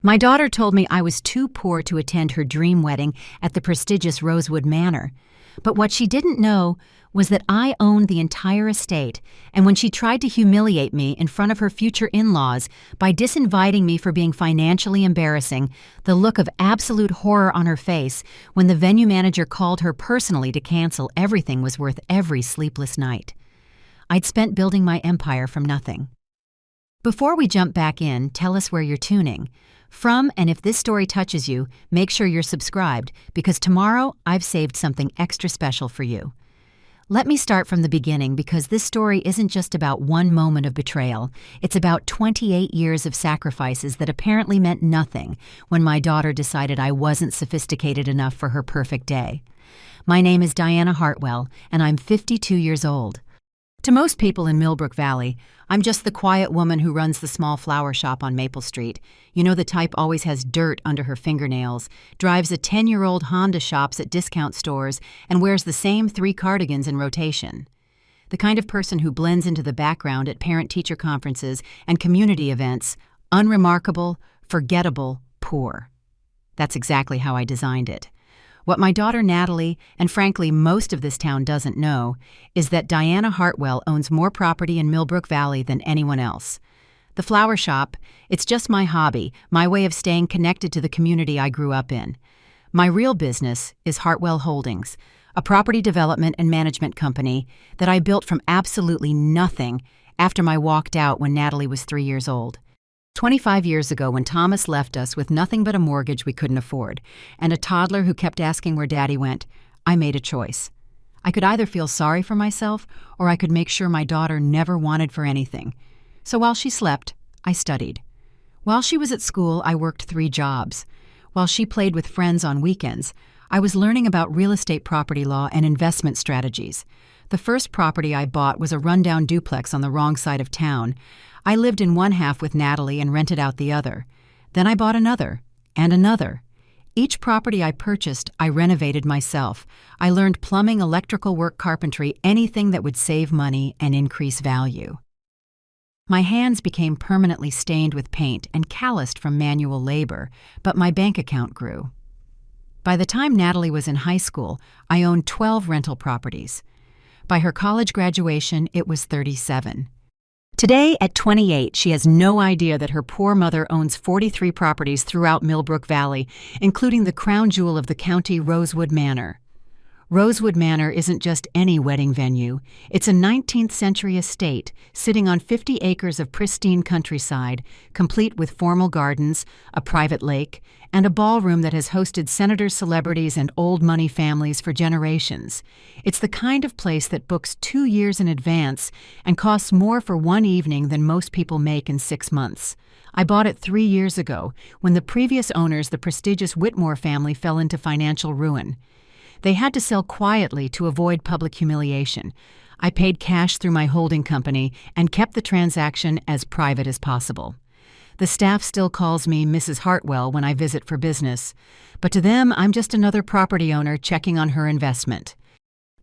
My daughter told me I was too poor to attend her dream wedding at the prestigious Rosewood Manor. But what she didn't know was that I owned the entire estate, and when she tried to humiliate me in front of her future in-laws by disinviting me for being financially embarrassing, the look of absolute horror on her face when the venue manager called her personally to cancel everything was worth every sleepless night. I'd spent building my empire from nothing. Before we jump back in, tell us where you're tuning from, and if this story touches you, make sure you're subscribed, because tomorrow I've saved something extra special for you. Let me start from the beginning, because this story isn't just about one moment of betrayal. It's about 28 years of sacrifices that apparently meant nothing when my daughter decided I wasn't sophisticated enough for her perfect day. My name is Diana Hartwell, and I'm 52 years old. To most people in Millbrook Valley, I'm just the quiet woman who runs the small flower shop on Maple Street. You know, the type always has dirt under her fingernails, drives a 10-year-old Honda, shops at discount stores, and wears the same 3 cardigans in rotation. The kind of person who blends into the background at parent-teacher conferences and community events, unremarkable, forgettable, poor. That's exactly how I designed it. What my daughter Natalie, and frankly most of this town doesn't know, is that Diana Hartwell owns more property in Millbrook Valley than anyone else. The flower shop, it's just my hobby, my way of staying connected to the community I grew up in. My real business is Hartwell Holdings, a property development and management company that I built from absolutely nothing after I walked out when Natalie was 3 years old. 25 years ago, when Thomas left us with nothing but a mortgage we couldn't afford, and a toddler who kept asking where Daddy went, I made a choice. I could either feel sorry for myself, or I could make sure my daughter never wanted for anything. So while she slept, I studied. While she was at school, I worked 3 jobs. While she played with friends on weekends, I was learning about real estate property law and investment strategies. The first property I bought was a rundown duplex on the wrong side of town. I lived in one half with Natalie and rented out the other. Then I bought another, and another. Each property I purchased, I renovated myself. I learned plumbing, electrical work, carpentry, anything that would save money and increase value. My hands became permanently stained with paint and calloused from manual labor, but my bank account grew. By the time Natalie was in high school, I owned 12 rental properties. By her college graduation, it was 37. Today, at 28, she has no idea that her poor mother owns 43 properties throughout Millbrook Valley, including the crown jewel of the county, Rosewood Manor. Rosewood Manor isn't just any wedding venue. It's a 19th century estate sitting on 50 acres of pristine countryside, complete with formal gardens, a private lake, and a ballroom that has hosted senators, celebrities, and old money families for generations. It's the kind of place that books 2 years in advance and costs more for one evening than most people make in 6 months. I bought it 3 years ago, when the previous owners, the prestigious Whitmore family, fell into financial ruin. They had to sell quietly to avoid public humiliation. I paid cash through my holding company and kept the transaction as private as possible. The staff still calls me Mrs. Hartwell when I visit for business, but to them I'm just another property owner checking on her investment.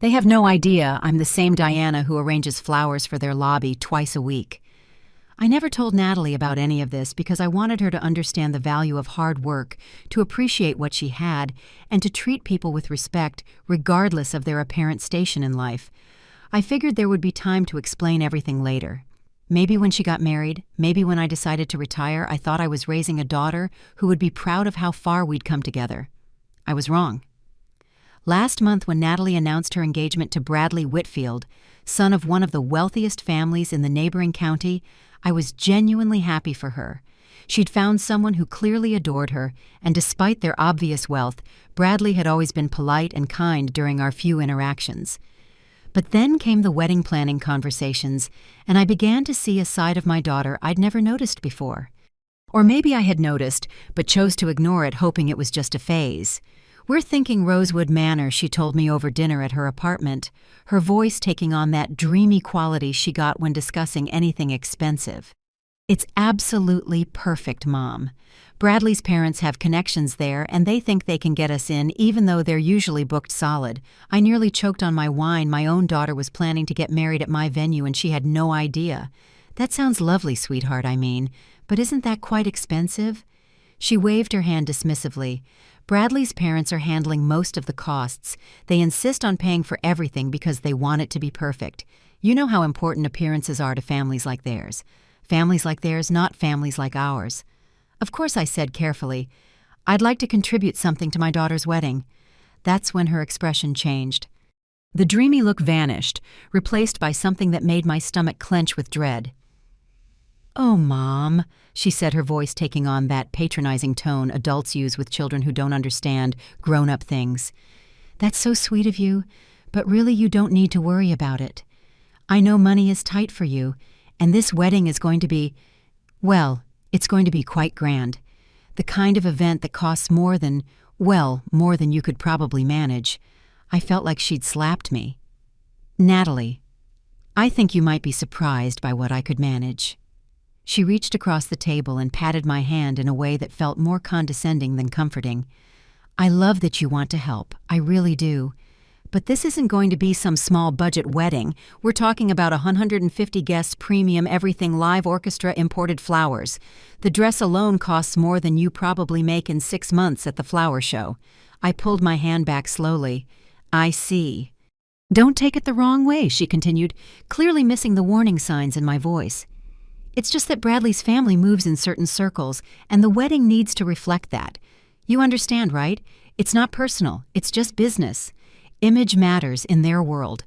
They have no idea I'm the same Diana who arranges flowers for their lobby twice a week. I never told Natalie about any of this because I wanted her to understand the value of hard work, to appreciate what she had, and to treat people with respect regardless of their apparent station in life. I figured there would be time to explain everything later. Maybe when she got married, maybe when I decided to retire, I thought I was raising a daughter who would be proud of how far we'd come together. I was wrong. Last month, when Natalie announced her engagement to Bradley Whitfield, son of one of the wealthiest families in the neighboring county, I was genuinely happy for her. She'd found someone who clearly adored her, and despite their obvious wealth, Bradley had always been polite and kind during our few interactions. But then came the wedding planning conversations, and I began to see a side of my daughter I'd never noticed before. Or maybe I had noticed, but chose to ignore it, hoping it was just a phase. "We're thinking Rosewood Manor," she told me over dinner at her apartment, her voice taking on that dreamy quality she got when discussing anything expensive. "It's absolutely perfect, Mom. Bradley's parents have connections there, and they think they can get us in even though they're usually booked solid." I nearly choked on my wine. My own daughter was planning to get married at my venue and she had no idea. "That sounds lovely, sweetheart, I mean, but isn't that quite expensive?" She waved her hand dismissively. Bradley's parents are handling most of the costs. They insist on paying for everything because they want it to be perfect. You know how important appearances are to families like theirs. Families like theirs, not families like ours. Of course, I said carefully, I'd like to contribute something to my daughter's wedding. That's when her expression changed. The dreamy look vanished, replaced by something that made my stomach clench with dread. "Oh, Mom," she said, her voice taking on that patronizing tone adults use with children who don't understand grown-up things. "That's so sweet of you, but really you don't need to worry about it. I know money is tight for you, and this wedding is going to be, well, it's going to be quite grand. The kind of event that costs more than you could probably manage." I felt like she'd slapped me. "Natalie, I think you might be surprised by what I could manage." She reached across the table and patted my hand in a way that felt more condescending than comforting. "I love that you want to help, I really do. But this isn't going to be some small budget wedding. We're talking about 150 guests, premium, everything, live orchestra, imported flowers. The dress alone costs more than you probably make in 6 months at the flower show." I pulled my hand back slowly. "I see." "Don't take it the wrong way," she continued, clearly missing the warning signs in my voice. "It's just that Bradley's family moves in certain circles, and the wedding needs to reflect that. You understand, right? It's not personal, it's just business. Image matters in their world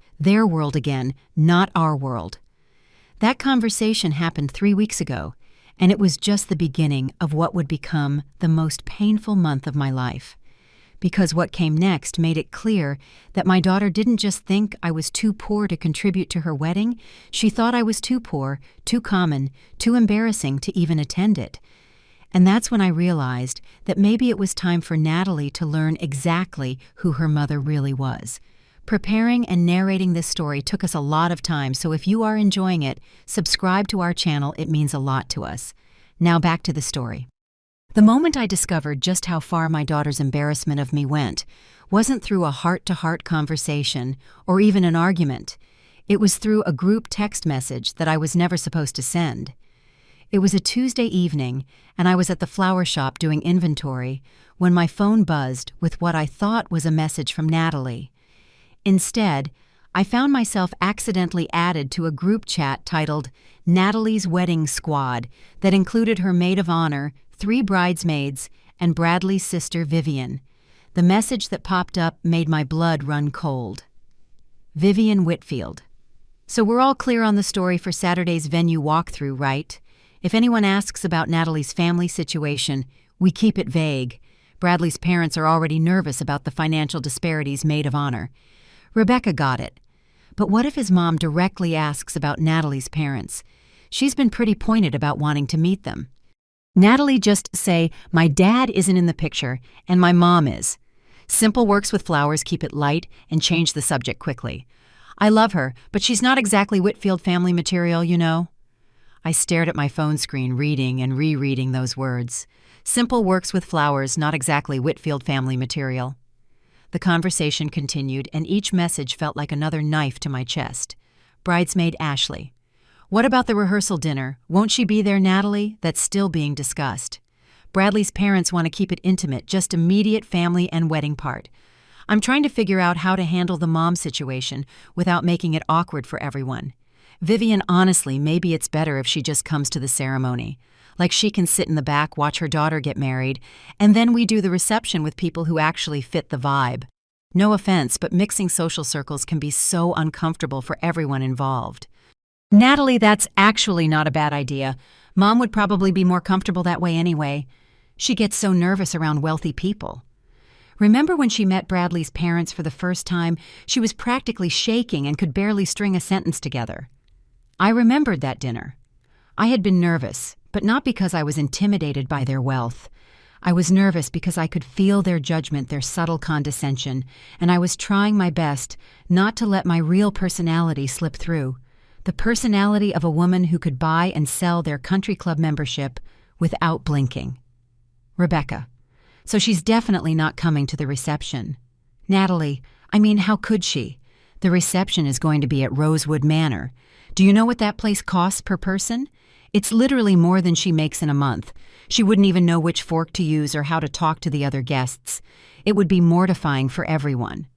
again, not our world." That conversation happened 3 weeks ago, and it was just the beginning of what would become the most painful month of my life. Because what came next made it clear that my daughter didn't just think I was too poor to contribute to her wedding, she thought I was too poor, too common, too embarrassing to even attend it. And that's when I realized that maybe it was time for Natalie to learn exactly who her mother really was. Preparing and narrating this story took us a lot of time, so if you are enjoying it, subscribe to our channel, it means a lot to us. Now back to the story. The moment I discovered just how far my daughter's embarrassment of me went wasn't through a heart-to-heart conversation or even an argument. It was through a group text message that I was never supposed to send. It was a Tuesday evening, and I was at the flower shop doing inventory when my phone buzzed with what I thought was a message from Natalie. Instead, I found myself accidentally added to a group chat titled Natalie's Wedding Squad that included her maid of honor, 3 bridesmaids, and Bradley's sister Vivian. The message that popped up made my blood run cold. Vivian Whitfield. "So we're all clear on the story for Saturday's venue walkthrough, right? If anyone asks about Natalie's family situation, we keep it vague. Bradley's parents are already nervous about the financial disparities, maid of honor." Rebecca got it. But what if his mom directly asks about Natalie's parents? She's been pretty pointed about wanting to meet them. Natalie, just say, "My dad isn't in the picture, and my mom is." Simple works with flowers, keep it light, and change the subject quickly. "I love her, but she's not exactly Whitfield family material, you know." I stared at my phone screen, reading and rereading those words. Simple works with flowers, not exactly Whitfield family material. The conversation continued, and each message felt like another knife to my chest. Bridesmaid Ashley. "What about the rehearsal dinner? Won't she be there, Natalie?" That's still being discussed. Bradley's parents want to keep it intimate, just immediate family and wedding part. I'm trying to figure out how to handle the mom situation without making it awkward for everyone. Vivian, honestly, maybe it's better if she just comes to the ceremony. Like she can sit in the back, watch her daughter get married, and then we do the reception with people who actually fit the vibe. No offense, but mixing social circles can be so uncomfortable for everyone involved. Natalie, that's actually not a bad idea. Mom would probably be more comfortable that way anyway. She gets so nervous around wealthy people. Remember when she met Bradley's parents for the first time? She was practically shaking and could barely string a sentence together. I remembered that dinner. I had been nervous, but not because I was intimidated by their wealth. I was nervous because I could feel their judgment, their subtle condescension, and I was trying my best not to let my real personality slip through. The personality of a woman who could buy and sell their country club membership without blinking. Rebecca. So she's definitely not coming to the reception. Natalie, I mean, how could she? The reception is going to be at Rosewood Manor. Do you know what that place costs per person? It's literally more than she makes in a month. She wouldn't even know which fork to use or how to talk to the other guests. It would be mortifying for everyone.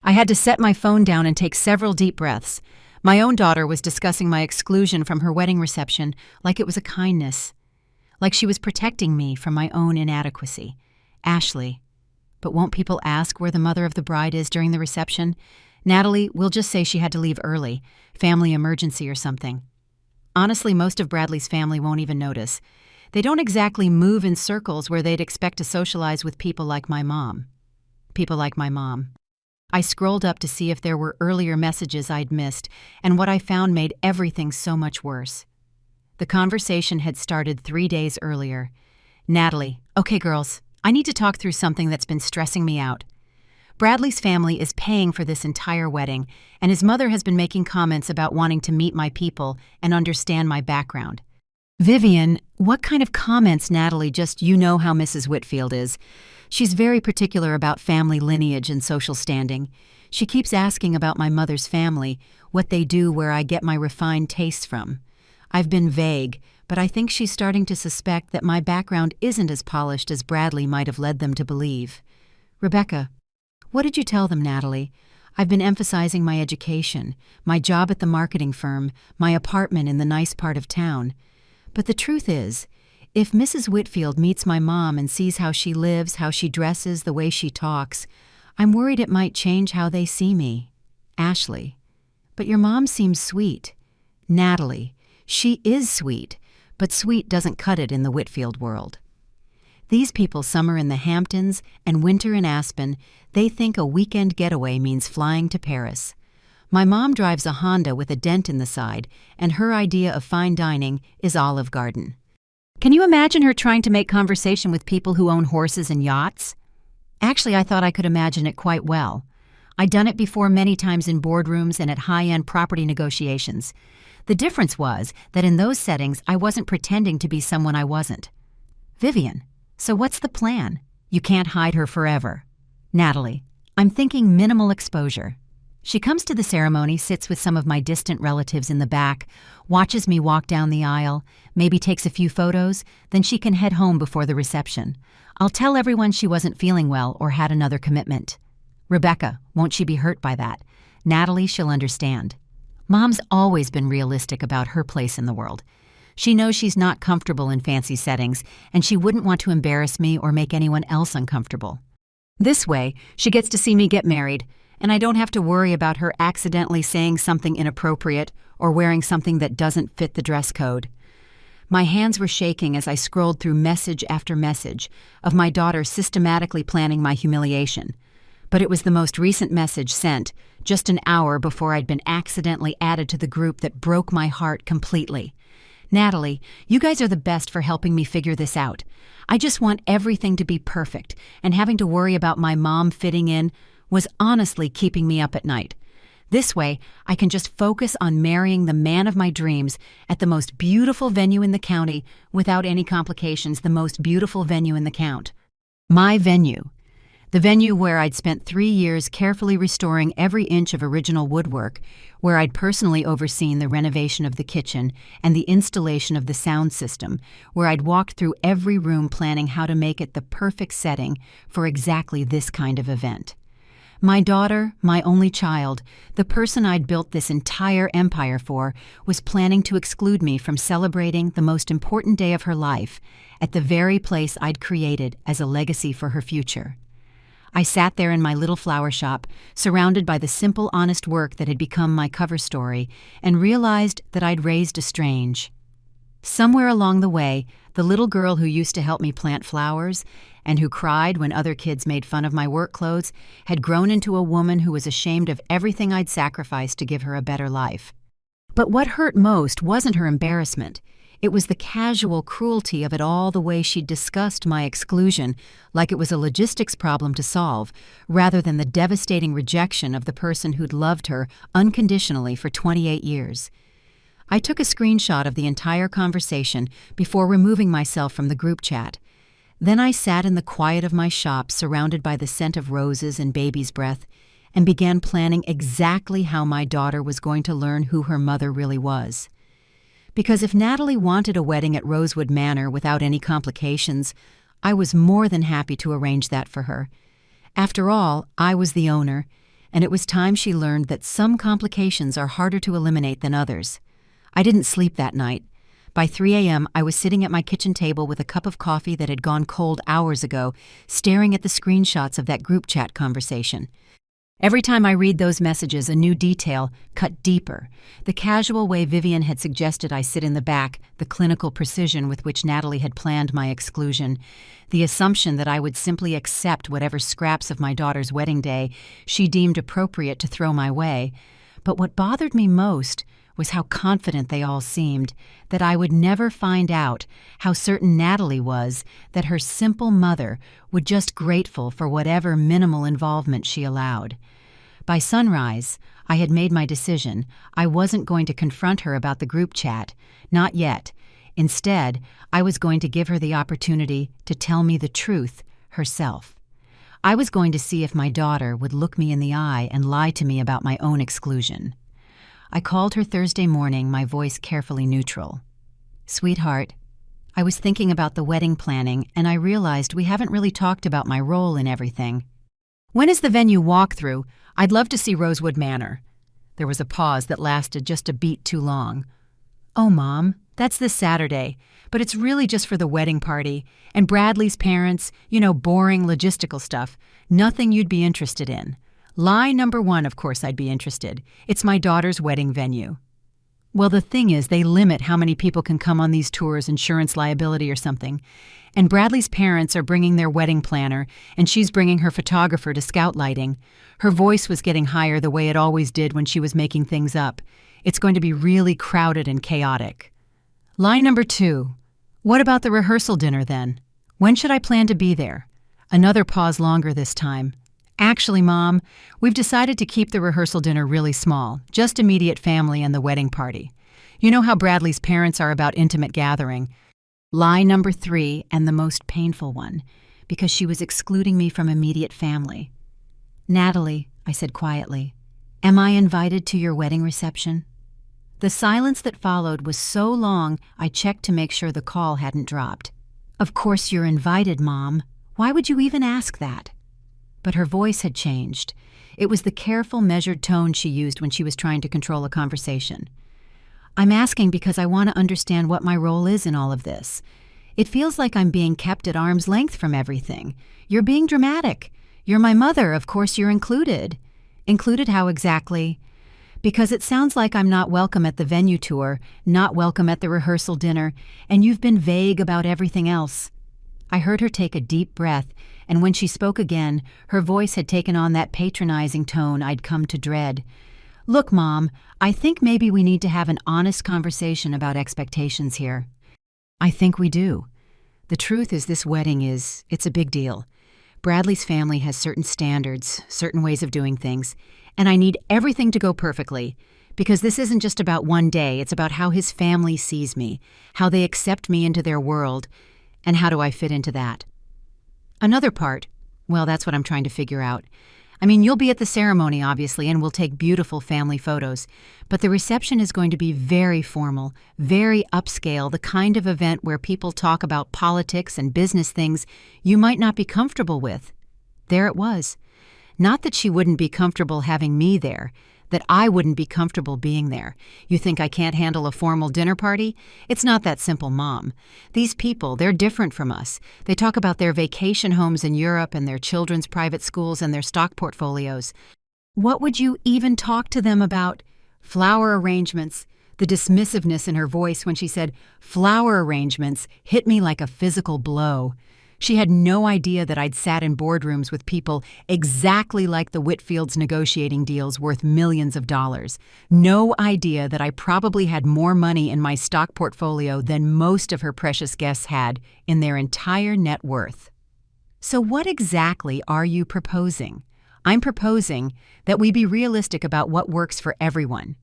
I had to set my phone down and take several deep breaths. My own daughter was discussing my exclusion from her wedding reception like it was a kindness, like she was protecting me from my own inadequacy. Ashley. But won't people ask where the mother of the bride is during the reception? Natalie, we'll just say she had to leave early, family emergency or something. Honestly, most of Bradley's family won't even notice. They don't exactly move in circles where they'd expect to socialize with people like my mom. People like my mom. I scrolled up to see if there were earlier messages I'd missed, and what I found made everything so much worse. The conversation had started 3 days earlier. Natalie, okay girls, I need to talk through something that's been stressing me out. Bradley's family is paying for this entire wedding, and his mother has been making comments about wanting to meet my people and understand my background. Vivian, what kind of comments, Natalie? Just you know how Mrs. Whitfield is. She's very particular about family lineage and social standing. She keeps asking about my mother's family, what they do, where I get my refined tastes from. I've been vague, but I think she's starting to suspect that my background isn't as polished as Bradley might have led them to believe. Rebecca, what did you tell them, Natalie? I've been emphasizing my education, my job at the marketing firm, my apartment in the nice part of town. But the truth is, if Mrs. Whitfield meets my mom and sees how she lives, how she dresses, the way she talks, I'm worried it might change how they see me. Ashley, but your mom seems sweet. Natalie, she is sweet, but sweet doesn't cut it in the Whitfield world. These people summer in the Hamptons and winter in Aspen. They think a weekend getaway means flying to Paris. My mom drives a Honda with a dent in the side, and her idea of fine dining is Olive Garden. Can you imagine her trying to make conversation with people who own horses and yachts? Actually, I thought I could imagine it quite well. I'd done it before many times in boardrooms and at high-end property negotiations. The difference was that in those settings, I wasn't pretending to be someone I wasn't. Vivian, so what's the plan? You can't hide her forever. Natalie, I'm thinking minimal exposure. She comes to the ceremony, sits with some of my distant relatives in the back, watches me walk down the aisle, maybe takes a few photos, then she can head home before the reception. I'll tell everyone she wasn't feeling well or had another commitment. Rebecca, won't she be hurt by that? Natalie, she'll understand. Mom's always been realistic about her place in the world. She knows she's not comfortable in fancy settings, and she wouldn't want to embarrass me or make anyone else uncomfortable. This way, she gets to see me get married, and I don't have to worry about her accidentally saying something inappropriate or wearing something that doesn't fit the dress code. My hands were shaking as I scrolled through message after message of my daughter systematically planning my humiliation. But it was the most recent message sent, just an hour before I'd been accidentally added to the group, that broke my heart completely. Natalie, you guys are the best for helping me figure this out. I just want everything to be perfect, and having to worry about my mom fitting in was honestly keeping me up at night. This way, I can just focus on marrying the man of my dreams at the most beautiful venue in the county without any complications, the most beautiful venue in the count. My venue. The venue where I'd spent 3 years carefully restoring every inch of original woodwork, where I'd personally overseen the renovation of the kitchen and the installation of the sound system, where I'd walked through every room planning how to make it the perfect setting for exactly this kind of event. My daughter, my only child, the person I'd built this entire empire for, was planning to exclude me from celebrating the most important day of her life at the very place I'd created as a legacy for her future. I sat there in my little flower shop, surrounded by the simple, honest work that had become my cover story, and realized that I'd raised a strange. Somewhere along the way, the little girl who used to help me plant flowers and who cried when other kids made fun of my work clothes had grown into a woman who was ashamed of everything I'd sacrificed to give her a better life. But what hurt most wasn't her embarrassment. It was the casual cruelty of it all, the way she'd discussed my exclusion like it was a logistics problem to solve, rather than the devastating rejection of the person who'd loved her unconditionally for 28 years. I took a screenshot of the entire conversation before removing myself from the group chat. Then I sat in the quiet of my shop, surrounded by the scent of roses and baby's breath, and began planning exactly how my daughter was going to learn who her mother really was. Because if Natalie wanted a wedding at Rosewood Manor without any complications, I was more than happy to arrange that for her. After all, I was the owner, and it was time she learned that some complications are harder to eliminate than others. I didn't sleep that night. By 3 a.m., I was sitting at my kitchen table with a cup of coffee that had gone cold hours ago, staring at the screenshots of that group chat conversation. Every time I read those messages, a new detail cut deeper. The casual way Vivian had suggested I sit in the back, the clinical precision with which Natalie had planned my exclusion, the assumption that I would simply accept whatever scraps of my daughter's wedding day she deemed appropriate to throw my way. But what bothered me most was how confident they all seemed, that I would never find out, how certain Natalie was that her simple mother would just grateful for whatever minimal involvement she allowed. By sunrise, I had made my decision. I wasn't going to confront her about the group chat, not yet. Instead, I was going to give her the opportunity to tell me the truth herself. I was going to see if my daughter would look me in the eye and lie to me about my own exclusion. I called her Thursday morning, my voice carefully neutral. "Sweetheart, I was thinking about the wedding planning, and I realized we haven't really talked about my role in everything. When is the venue walkthrough? I'd love to see Rosewood Manor." There was a pause that lasted just a beat too long. "Oh, Mom, that's this Saturday, but it's really just for the wedding party, and Bradley's parents, boring logistical stuff, nothing you'd be interested in. Lie number one, of course I'd be interested. It's my daughter's wedding venue." Well, the thing is, they limit how many people can come on these tours, insurance liability or something. And Bradley's parents are bringing their wedding planner, and she's bringing her photographer to scout lighting. Her voice was getting higher the way it always did when she was making things up. It's going to be really crowded and chaotic. Lie number two. What about the rehearsal dinner then? When should I plan to be there? Another pause longer this time. "Actually, Mom, we've decided to keep the rehearsal dinner really small, just immediate family and the wedding party. You know how Bradley's parents are about intimate gathering." Lie number three, and the most painful one, because she was excluding me from immediate family. "Natalie," I said quietly, "am I invited to your wedding reception?" The silence that followed was so long I checked to make sure the call hadn't dropped. "Of course you're invited, Mom. Why would you even ask that?" But her voice had changed. It was the careful, measured tone she used when she was trying to control a conversation. "I'm asking because I want to understand what my role is in all of this. It feels like I'm being kept at arm's length from everything. You're being dramatic. You're my mother, of course you're included." "Included how exactly?" "Because it sounds like I'm not welcome at the venue tour, not welcome at the rehearsal dinner, and you've been vague about everything else." I heard her take a deep breath, and when she spoke again, her voice had taken on that patronizing tone I'd come to dread. "Look, Mom, I think maybe we need to have an honest conversation about expectations here." "I think we do. The truth is this wedding it's a big deal. Bradley's family has certain standards, certain ways of doing things, and I need everything to go perfectly, because this isn't just about one day, it's about how his family sees me, how they accept me into their world, and how do I fit into that?" Another part, well, that's what I'm trying to figure out. I mean, you'll be at the ceremony, obviously, and we'll take beautiful family photos, but the reception is going to be very formal, very upscale, the kind of event where people talk about politics and business things you might not be comfortable with. There it was. Not that she wouldn't be comfortable having me there, that I wouldn't be comfortable being there. You think I can't handle a formal dinner party? It's not that simple, Mom. These people, they're different from us. They talk about their vacation homes in Europe and their children's private schools and their stock portfolios. What would you even talk to them about? Flower arrangements. The dismissiveness in her voice when she said flower arrangements hit me like a physical blow. She had no idea that I'd sat in boardrooms with people exactly like the Whitfields negotiating deals worth millions of dollars. No idea that I probably had more money in my stock portfolio than most of her precious guests had in their entire net worth. So what exactly are you proposing? I'm proposing that we be realistic about what works for everyone.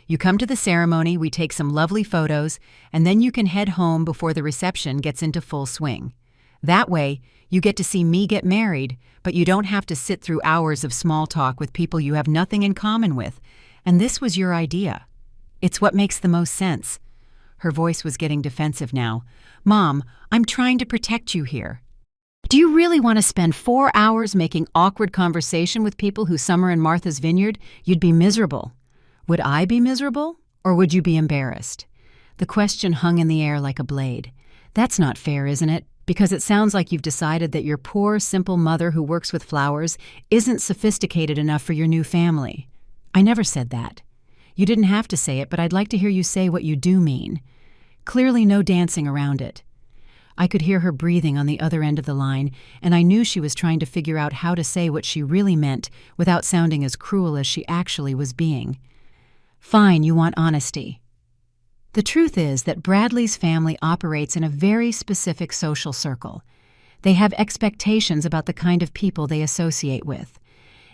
You come to the ceremony, we take some lovely photos, and then you can head home before the reception gets into full swing. That way, you get to see me get married, but you don't have to sit through hours of small talk with people you have nothing in common with. And this was your idea. It's what makes the most sense." Her voice was getting defensive now. "Mom, I'm trying to protect you here. Do you really want to spend 4 hours making awkward conversation with people who summer in Martha's Vineyard? You'd be miserable." Would I be miserable, or would you be embarrassed? The question hung in the air like a blade. That's not fair, isn't it? Because it sounds like you've decided that your poor, simple mother who works with flowers isn't sophisticated enough for your new family. I never said that. You didn't have to say it, but I'd like to hear you say what you do mean. Clearly no dancing around it. I could hear her breathing on the other end of the line, and I knew she was trying to figure out how to say what she really meant without sounding as cruel as she actually was being. "Fine, you want honesty. The truth is that Bradley's family operates in a very specific social circle. They have expectations about the kind of people they associate with.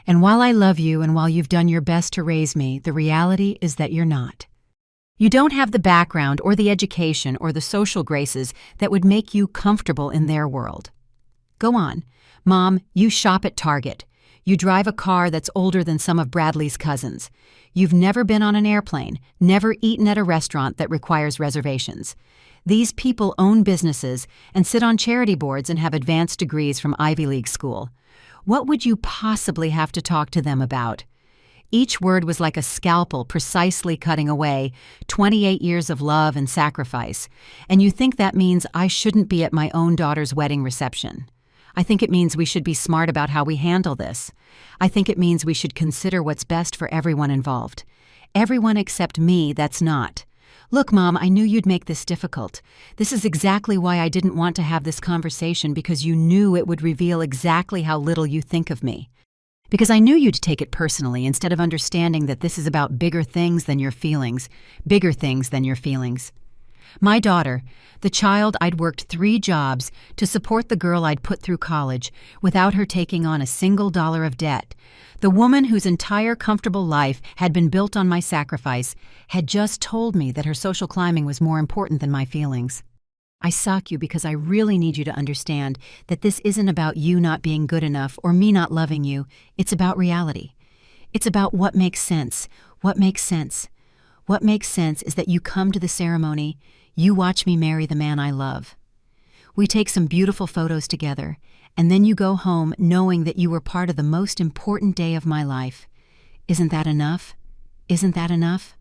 And while I love you and while you've done your best to raise me, the reality is that you're not. You don't have the background or the education or the social graces that would make you comfortable in their world. Go on. Mom, you shop at Target. You drive a car that's older than some of Bradley's cousins. You've never been on an airplane, never eaten at a restaurant that requires reservations. These people own businesses and sit on charity boards and have advanced degrees from Ivy League school. What would you possibly have to talk to them about?" Each word was like a scalpel precisely cutting away 28 years of love and sacrifice. And you think that means I shouldn't be at my own daughter's wedding reception. I think it means we should be smart about how we handle this. I think it means we should consider what's best for everyone involved. Everyone except me that's not. Look, Mom, I knew you'd make this difficult. This is exactly why I didn't want to have this conversation, because you knew it would reveal exactly how little you think of me. Because I knew you'd take it personally instead of understanding that this is about bigger things than your feelings, bigger things than your feelings. My daughter, the child I'd worked 3 jobs to support the girl I'd put through college without her taking on a single dollar of debt, the woman whose entire comfortable life had been built on my sacrifice, had just told me that her social climbing was more important than my feelings. I sock you because I really need you to understand that this isn't about you not being good enough or me not loving you. It's about reality. It's about what makes sense. What makes sense? What makes sense is that you come to the ceremony, you watch me marry the man I love. We take some beautiful photos together, and then you go home knowing that you were part of the most important day of my life. Isn't that enough? Isn't that enough?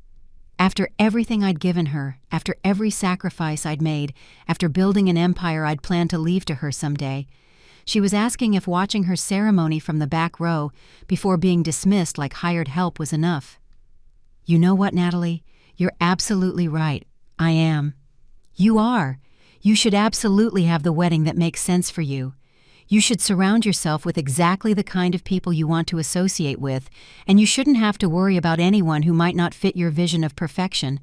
After everything I'd given her, after every sacrifice I'd made, after building an empire I'd planned to leave to her someday, she was asking if watching her ceremony from the back row before being dismissed like hired help was enough. You know what, Natalie? You're absolutely right. I am. You are. You should absolutely have the wedding that makes sense for you. You should surround yourself with exactly the kind of people you want to associate with, and you shouldn't have to worry about anyone who might not fit your vision of perfection.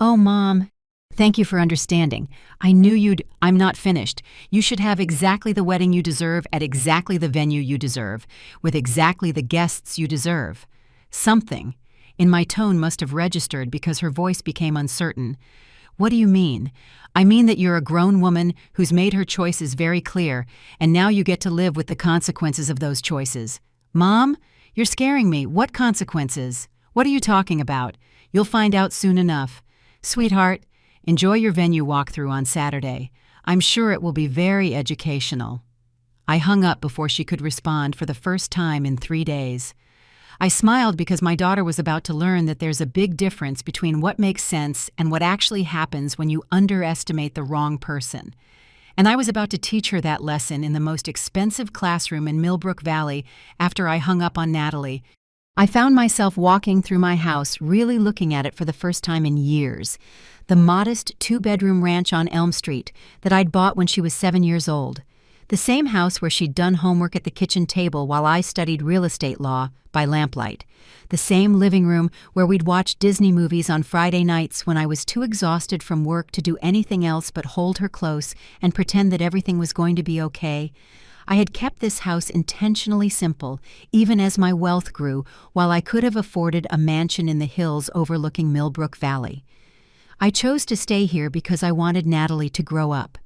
Oh, Mom. Thank you for understanding. I knew I'm not finished. You should have exactly the wedding you deserve at exactly the venue you deserve, with exactly the guests you deserve. Something in my tone must have registered because her voice became uncertain. What do you mean? I mean that you're a grown woman who's made her choices very clear, and now you get to live with the consequences of those choices. Mom, you're scaring me. What consequences? What are you talking about? You'll find out soon enough. Sweetheart, enjoy your venue walkthrough on Saturday. I'm sure it will be very educational. I hung up before she could respond for the first time in 3 days. I smiled because my daughter was about to learn that there's a big difference between what makes sense and what actually happens when you underestimate the wrong person. And I was about to teach her that lesson in the most expensive classroom in Millbrook Valley after I hung up on Natalie. I found myself walking through my house, really looking at it for the first time in years. The modest 2-bedroom ranch on Elm Street that I'd bought when she was 7 years old. The same house where she'd done homework at the kitchen table while I studied real estate law by lamplight. The same living room where we'd watch Disney movies on Friday nights when I was too exhausted from work to do anything else but hold her close and pretend that everything was going to be okay. I had kept this house intentionally simple, even as my wealth grew, while I could have afforded a mansion in the hills overlooking Millbrook Valley. I chose to stay here because I wanted Natalie to grow up.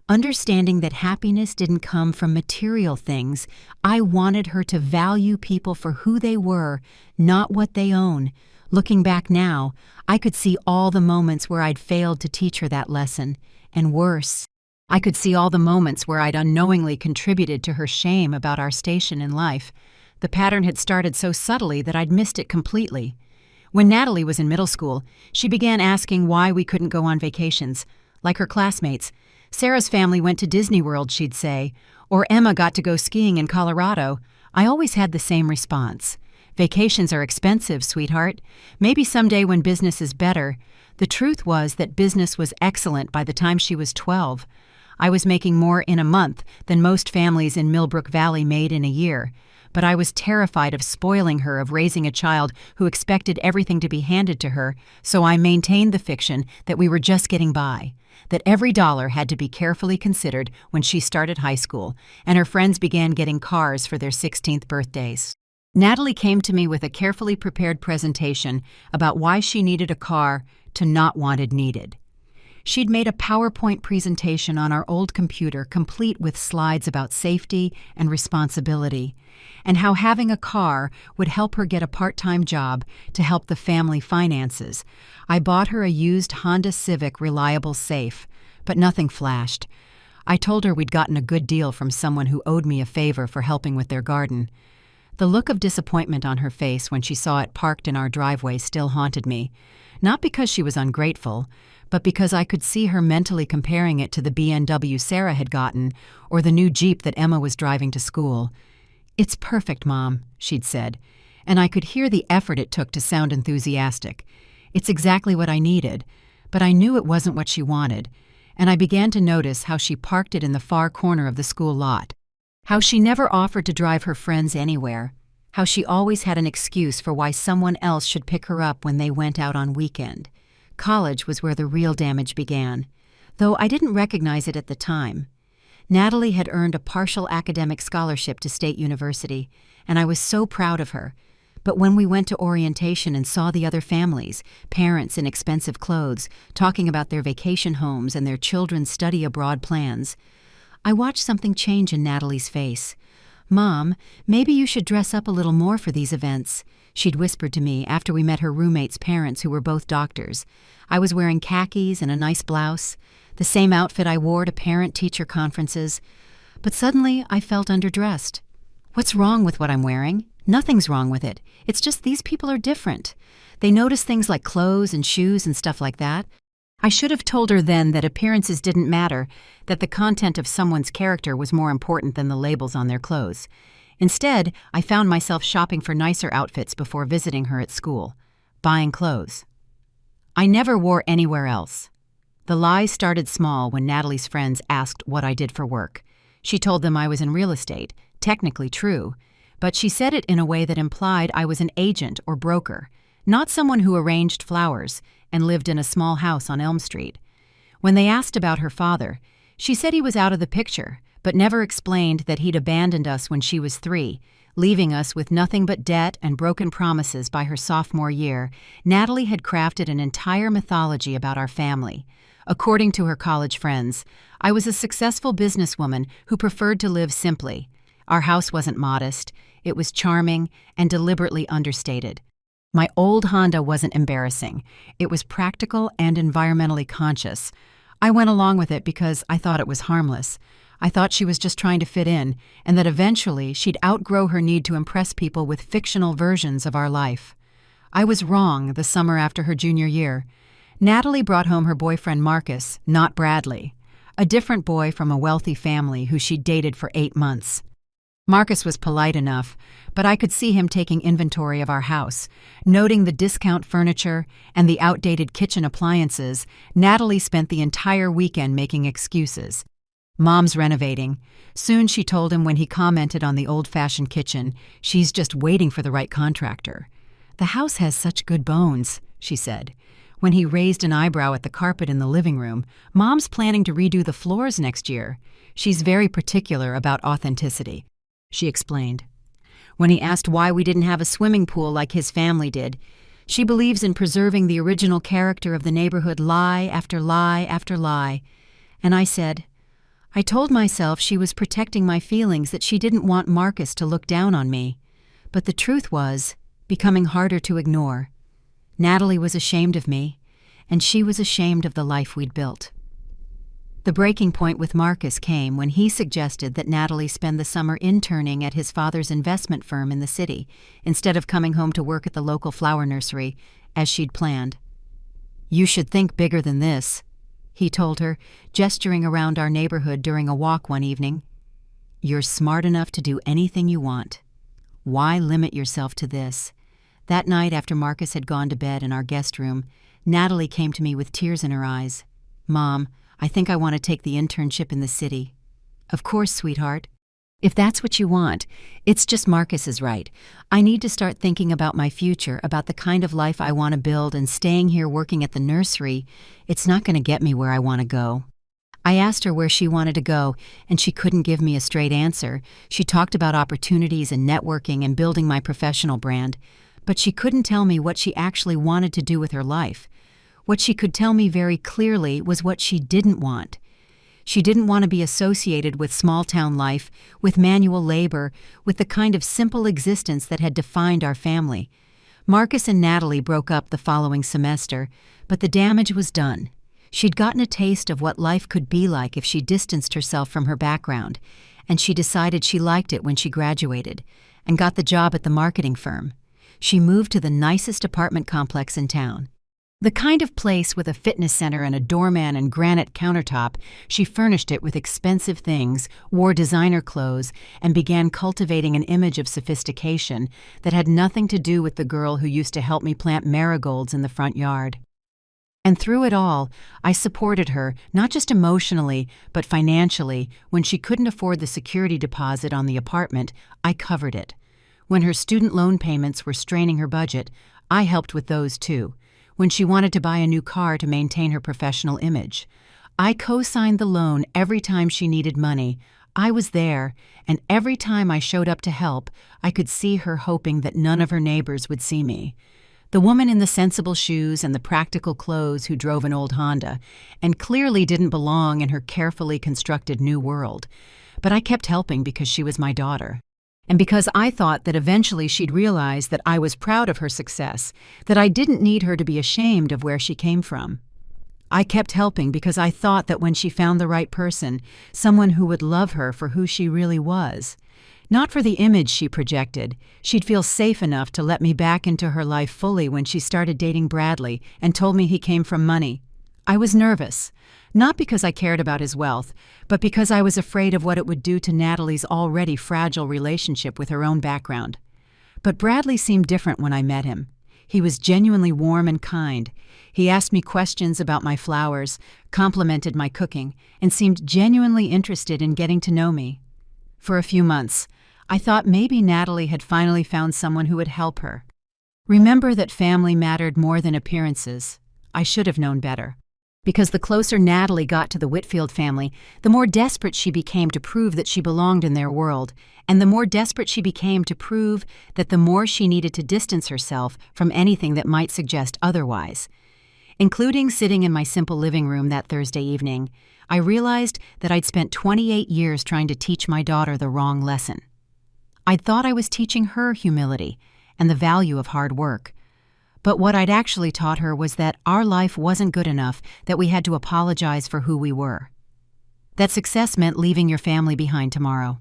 Understanding that happiness didn't come from material things, I wanted her to value people for who they were, not what they own. Looking back now, I could see all the moments where I'd failed to teach her that lesson. And worse, I could see all the moments where I'd unknowingly contributed to her shame about our station in life. The pattern had started so subtly that I'd missed it completely. When Natalie was in middle school, she began asking why we couldn't go on vacations. Like her classmates, Sarah's family went to Disney World, she'd say, or Emma got to go skiing in Colorado. I always had the same response. Vacations are expensive, sweetheart. Maybe someday when business is better. The truth was that business was excellent by the time she was 12. I was making more in a month than most families in Millbrook Valley made in a year. But I was terrified of spoiling her, of raising a child who expected everything to be handed to her, so I maintained the fiction that we were just getting by, that every dollar had to be carefully considered when she started high school, and her friends began getting cars for their 16th birthdays. Natalie came to me with a carefully prepared presentation about why she needed a car to not wanted needed. She'd made a PowerPoint presentation on our old computer complete with slides about safety and responsibility, and how having a car would help her get a part-time job to help the family finances. I bought her a used Honda Civic Reliable Safe, but nothing flashed. I told her we'd gotten a good deal from someone who owed me a favor for helping with their garden. The look of disappointment on her face when she saw it parked in our driveway still haunted me, not because she was ungrateful, but because I could see her mentally comparing it to the BMW Sarah had gotten or the new Jeep that Emma was driving to school. "It's perfect, Mom," she'd said, and I could hear the effort it took to sound enthusiastic. It's exactly what I needed, but I knew it wasn't what she wanted, and I began to notice how she parked it in the far corner of the school lot, how she never offered to drive her friends anywhere, how she always had an excuse for why someone else should pick her up when they went out on weekend. College was where the real damage began, though I didn't recognize it at the time. Natalie had earned a partial academic scholarship to State University, and I was so proud of her. But when we went to orientation and saw the other families, parents in expensive clothes, talking about their vacation homes and their children's study abroad plans, I watched something change in Natalie's face. "Mom, maybe you should dress up a little more for these events," she'd whispered to me after we met her roommate's parents who were both doctors. I was wearing khakis and a nice blouse, the same outfit I wore to parent-teacher conferences. But suddenly I felt underdressed. What's wrong with what I'm wearing? Nothing's wrong with it. It's just these people are different. They notice things like clothes and shoes and stuff like that. I should have told her then that appearances didn't matter, that the content of someone's character was more important than the labels on their clothes. Instead, I found myself shopping for nicer outfits before visiting her at school, buying clothes. I never wore anywhere else. The lies started small when Natalie's friends asked what I did for work. She told them I was in real estate, technically true, but she said it in a way that implied I was an agent or broker, not someone who arranged flowers and lived in a small house on Elm Street. When they asked about her father, she said he was out of the picture, but never explained that he'd abandoned us when she was 3, leaving us with nothing but debt and broken promises by her sophomore year. Natalie had crafted an entire mythology about our family. According to her college friends, I was a successful businesswoman who preferred to live simply. Our house wasn't modest, it was charming and deliberately understated. My old Honda wasn't embarrassing. It was practical and environmentally conscious. I went along with it because I thought it was harmless. I thought she was just trying to fit in, and that eventually she'd outgrow her need to impress people with fictional versions of our life. I was wrong the summer after her junior year. Natalie brought home her boyfriend Marcus, not Bradley, a different boy from a wealthy family who she'd dated for 8 months. Marcus was polite enough, but I could see him taking inventory of our house. Noting the discount furniture and the outdated kitchen appliances, Natalie spent the entire weekend making excuses. Mom's renovating. Soon, she told him when he commented on the old-fashioned kitchen, she's just waiting for the right contractor. The house has such good bones, she said. When he raised an eyebrow at the carpet in the living room, Mom's planning to redo the floors next year. She's very particular about authenticity, she explained. When he asked why we didn't have a swimming pool like his family did, she believes in preserving the original character of the neighborhood lie after lie after lie. And I said, I told myself she was protecting my feelings, that she didn't want Marcus to look down on me. But the truth was becoming harder to ignore. Natalie was ashamed of me, and she was ashamed of the life we'd built. The breaking point with Marcus came when he suggested that Natalie spend the summer interning at his father's investment firm in the city, instead of coming home to work at the local flower nursery, as she'd planned. "You should think bigger than this," he told her, gesturing around our neighborhood during a walk one evening. "You're smart enough to do anything you want. Why limit yourself to this?" That night, after Marcus had gone to bed in our guest room, Natalie came to me with tears in her eyes. "Mom, I think I want to take the internship in the city." "Of course, sweetheart. If that's what you want, it's just Marcus is right. I need to start thinking about my future, about the kind of life I want to build, and staying here working at the nursery, it's not going to get me where I want to go." I asked her where she wanted to go, and she couldn't give me a straight answer. She talked about opportunities and networking and building my professional brand, but she couldn't tell me what she actually wanted to do with her life. What she could tell me very clearly was what she didn't want. She didn't want to be associated with small-town life, with manual labor, with the kind of simple existence that had defined our family. Marcus and Natalie broke up the following semester, but the damage was done. She'd gotten a taste of what life could be like if she distanced herself from her background, and she decided she liked it when she graduated and got the job at the marketing firm. She moved to the nicest apartment complex in town. The kind of place with a fitness center and a doorman and granite countertop. She furnished it with expensive things, wore designer clothes, and began cultivating an image of sophistication that had nothing to do with the girl who used to help me plant marigolds in the front yard. And through it all, I supported her, not just emotionally, but financially. When she couldn't afford the security deposit on the apartment, I covered it. When her student loan payments were straining her budget, I helped with those too. When she wanted to buy a new car to maintain her professional image, I co-signed the loan every time she needed money. I was there, and every time I showed up to help, I could see her hoping that none of her neighbors would see me. The woman in the sensible shoes and the practical clothes who drove an old Honda, and clearly didn't belong in her carefully constructed new world. But I kept helping because she was my daughter. And because I thought that eventually she'd realize that I was proud of her success, that I didn't need her to be ashamed of where she came from. I kept helping because I thought that when she found the right person, someone who would love her for who she really was, not for the image she projected, she'd feel safe enough to let me back into her life fully when she started dating Bradley and told me he came from money. I was nervous, not because I cared about his wealth, but because I was afraid of what it would do to Natalie's already fragile relationship with her own background. But Bradley seemed different when I met him. He was genuinely warm and kind. He asked me questions about my flowers, complimented my cooking, and seemed genuinely interested in getting to know me. For a few months, I thought maybe Natalie had finally found someone who would help her. Remember that family mattered more than appearances. I should have known better. Because the closer Natalie got to the Whitfield family, the more desperate she became to prove that she belonged in their world, and the more desperate she became to prove that the more she needed to distance herself from anything that might suggest otherwise. Including sitting in my simple living room that Thursday evening, I realized that I'd spent 28 years trying to teach my daughter the wrong lesson. I'd thought I was teaching her humility and the value of hard work. But what I'd actually taught her was that our life wasn't good enough, that we had to apologize for who we were. That success meant leaving your family behind tomorrow.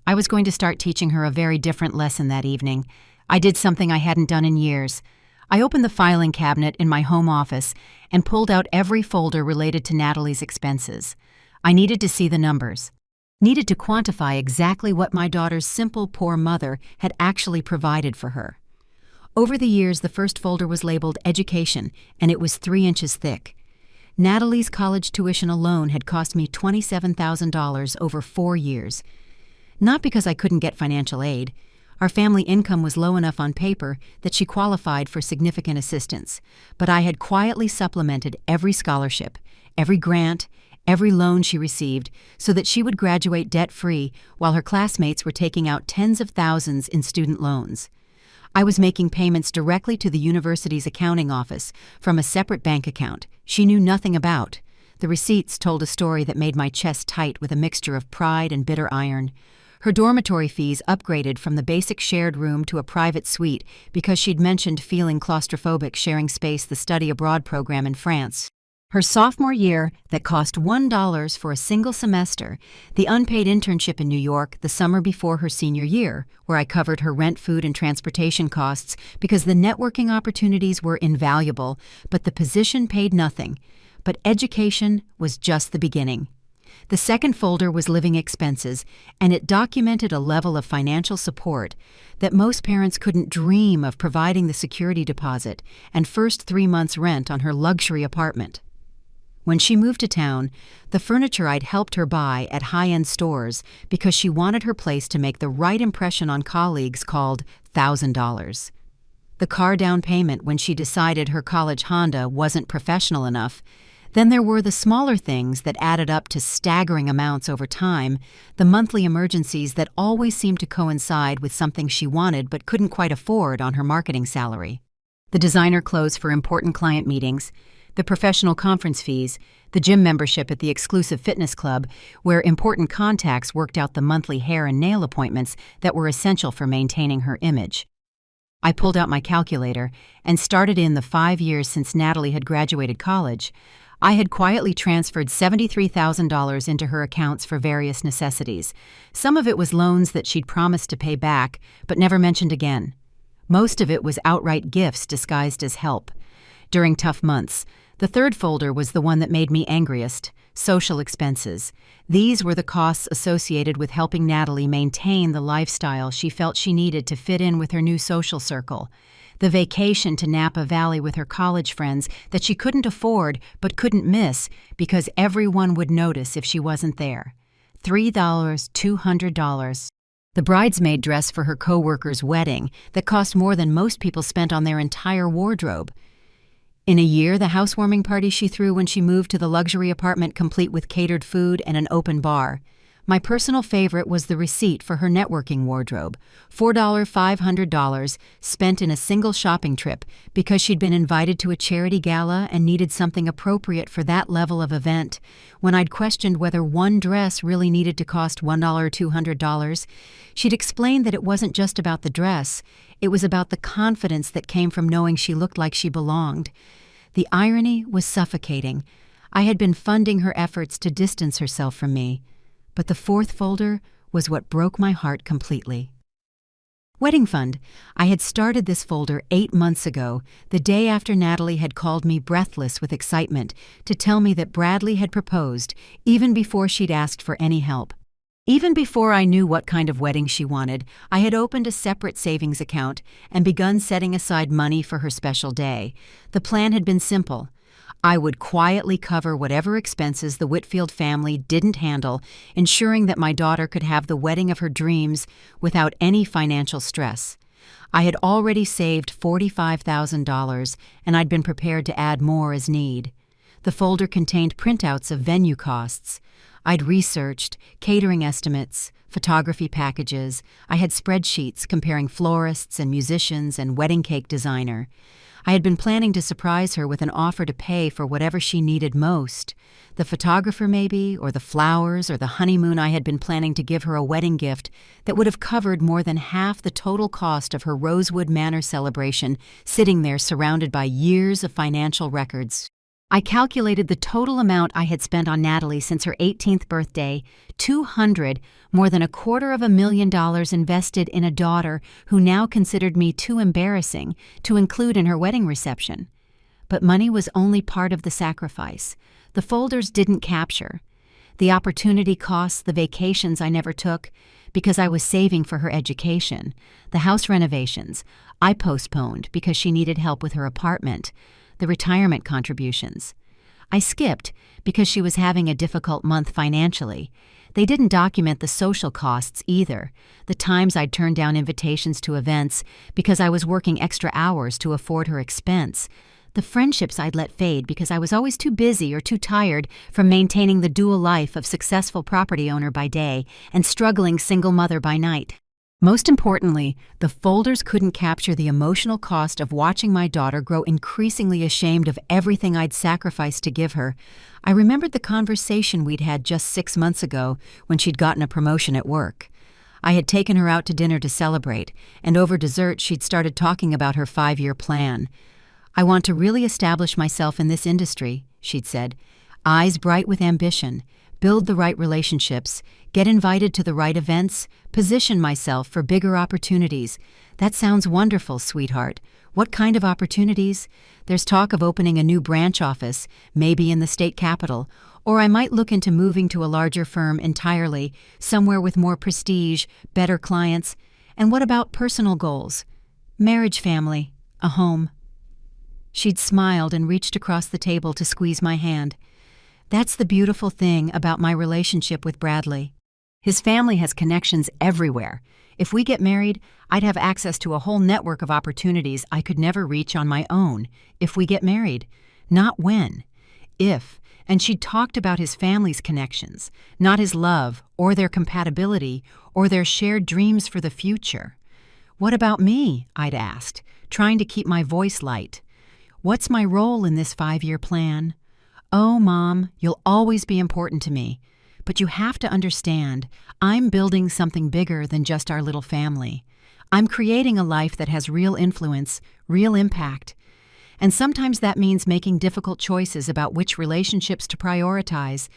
I was going to start teaching her a very different lesson that evening. I did something I hadn't done in years. I opened the filing cabinet in my home office and pulled out every folder related to Natalie's expenses. I needed to see the numbers. Needed to quantify exactly what my daughter's simple, poor mother had actually provided for her. Over the years, the first folder was labeled Education, and it was 3 inches thick. Natalie's college tuition alone had cost me $27,000 over 4 years. Not because I couldn't get financial aid. Our family income was low enough on paper that she qualified for significant assistance, but I had quietly supplemented every scholarship, every grant, every loan she received, so that she would graduate debt-free while her classmates were taking out tens of thousands in student loans. I was making payments directly to the university's accounting office from a separate bank account she knew nothing about. The receipts told a story that made my chest tight with a mixture of pride and bitter iron. Her dormitory fees upgraded from the basic shared room to a private suite because she'd mentioned feeling claustrophobic sharing space the study abroad program in France. Her sophomore year, that cost $1 for a single semester, the unpaid internship in New York the summer before her senior year, where I covered her rent, food, and transportation costs because the networking opportunities were invaluable, but the position paid nothing. But education was just the beginning. The second folder was living expenses, and it documented a level of financial support that most parents couldn't dream of, providing the security deposit and first 3 months' rent on her luxury apartment. When she moved to town, the furniture I'd helped her buy at high-end stores because she wanted her place to make the right impression on colleagues called $1,000. The car down payment when she decided her college Honda wasn't professional enough. Then there were the smaller things that added up to staggering amounts over time, the monthly emergencies that always seemed to coincide with something she wanted but couldn't quite afford on her marketing salary. The designer clothes for important client meetings, the professional conference fees, the gym membership at the exclusive fitness club, where important contacts worked out the monthly hair and nail appointments that were essential for maintaining her image. I pulled out my calculator and started in the 5 years since Natalie had graduated college. I had quietly transferred $73,000 into her accounts for various necessities. Some of it was loans that she'd promised to pay back, but never mentioned again. Most of it was outright gifts disguised as help. During tough months, the third folder was the one that made me angriest: social expenses. These were the costs associated with helping Natalie maintain the lifestyle she felt she needed to fit in with her new social circle. The vacation to Napa Valley with her college friends that she couldn't afford but couldn't miss because everyone would notice if she wasn't there. $3, $200. The bridesmaid dress for her coworker's wedding that cost more than most people spent on their entire wardrobe. In a year, the housewarming party she threw when she moved to the luxury apartment complete with catered food and an open bar. My personal favorite was the receipt for her networking wardrobe, $500 spent in a single shopping trip because she'd been invited to a charity gala and needed something appropriate for that level of event. When I'd questioned whether one dress really needed to cost $1 or $200, she'd explained that it wasn't just about the dress, it was about the confidence that came from knowing she looked like she belonged. The irony was suffocating. I had been funding her efforts to distance herself from me. But the fourth folder was what broke my heart completely. Wedding fund. I had started this folder 8 months ago, the day after Natalie had called me breathless with excitement to tell me that Bradley had proposed, even before she'd asked for any help. Even before I knew what kind of wedding she wanted, I had opened a separate savings account and begun setting aside money for her special day. The plan had been simple. I would quietly cover whatever expenses the Whitfield family didn't handle, ensuring that my daughter could have the wedding of her dreams without any financial stress. I had already saved $45,000, and I'd been prepared to add more as need. The folder contained printouts of venue costs. I'd researched catering estimates, photography packages. I had spreadsheets comparing florists and musicians and wedding cake designer. I had been planning to surprise her with an offer to pay for whatever she needed most. The photographer maybe, or the flowers, or the honeymoon. I had been planning to give her a wedding gift that would have covered more than half the total cost of her Rosewood Manor celebration, sitting there surrounded by years of financial records. I calculated the total amount I had spent on Natalie since her 18th birthday, $200, more than $250,000 invested in a daughter who now considered me too embarrassing to include in her wedding reception. But money was only part of the sacrifice. The folders didn't capture the opportunity costs, the vacations I never took because I was saving for her education, the house renovations I postponed because she needed help with her apartment, the retirement contributions. I skipped because she was having a difficult month financially. They didn't document the social costs either, the times I'd turned down invitations to events because I was working extra hours to afford her expense, the friendships I'd let fade because I was always too busy or too tired from maintaining the dual life of successful property owner by day and struggling single mother by night. Most importantly, the folders couldn't capture the emotional cost of watching my daughter grow increasingly ashamed of everything I'd sacrificed to give her. I remembered the conversation we'd had just 6 months ago when she'd gotten a promotion at work. I had taken her out to dinner to celebrate, and over dessert she'd started talking about her 5-year plan. "I want to really establish myself in this industry," she'd said. "Eyes bright with ambition, build the right relationships, get invited to the right events, position myself for bigger opportunities." "That sounds wonderful, sweetheart. What kind of opportunities?" "There's talk of opening a new branch office, maybe in the state capital, or I might look into moving to a larger firm entirely, somewhere with more prestige, better clients." "And what about personal goals?" "Marriage, family, a home." She'd smiled and reached across the table to squeeze my hand. "That's the beautiful thing about my relationship with Bradley. His family has connections everywhere. If we get married, I'd have access to a whole network of opportunities I could never reach on my own. If we get married. Not when. If." And she'd talked about his family's connections, not his love, or their compatibility, or their shared dreams for the future. "What about me?" I'd asked, trying to keep my voice light. "What's my role in this 5-year plan?" "Oh, Mom, you'll always be important to me. But you have to understand, I'm building something bigger than just our little family. I'm creating a life that has real influence, real impact. And sometimes that means making difficult choices about which relationships to prioritize.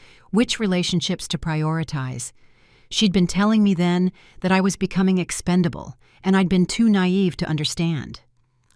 She'd been telling me then that I was becoming expendable, and I'd been too naive to understand.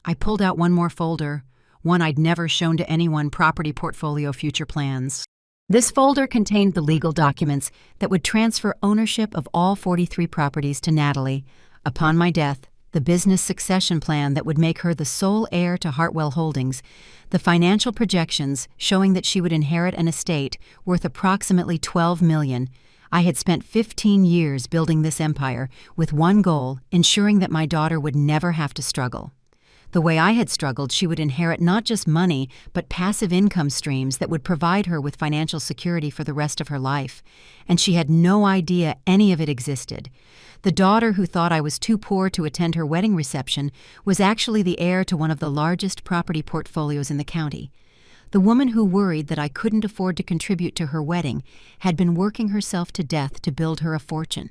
I pulled out one more folder, one I'd never shown to anyone: property portfolio future plans. This folder contained the legal documents that would transfer ownership of all 43 properties to Natalie. Upon my death, the business succession plan that would make her the sole heir to Hartwell Holdings, the financial projections showing that she would inherit an estate worth approximately $12 million. I had spent 15 years building this empire with one goal: ensuring that my daughter would never have to struggle. The way I had struggled, she would inherit not just money, but passive income streams that would provide her with financial security for the rest of her life. And she had no idea any of it existed. The daughter who thought I was too poor to attend her wedding reception was actually the heir to one of the largest property portfolios in the county. The woman who worried that I couldn't afford to contribute to her wedding had been working herself to death to build her a fortune.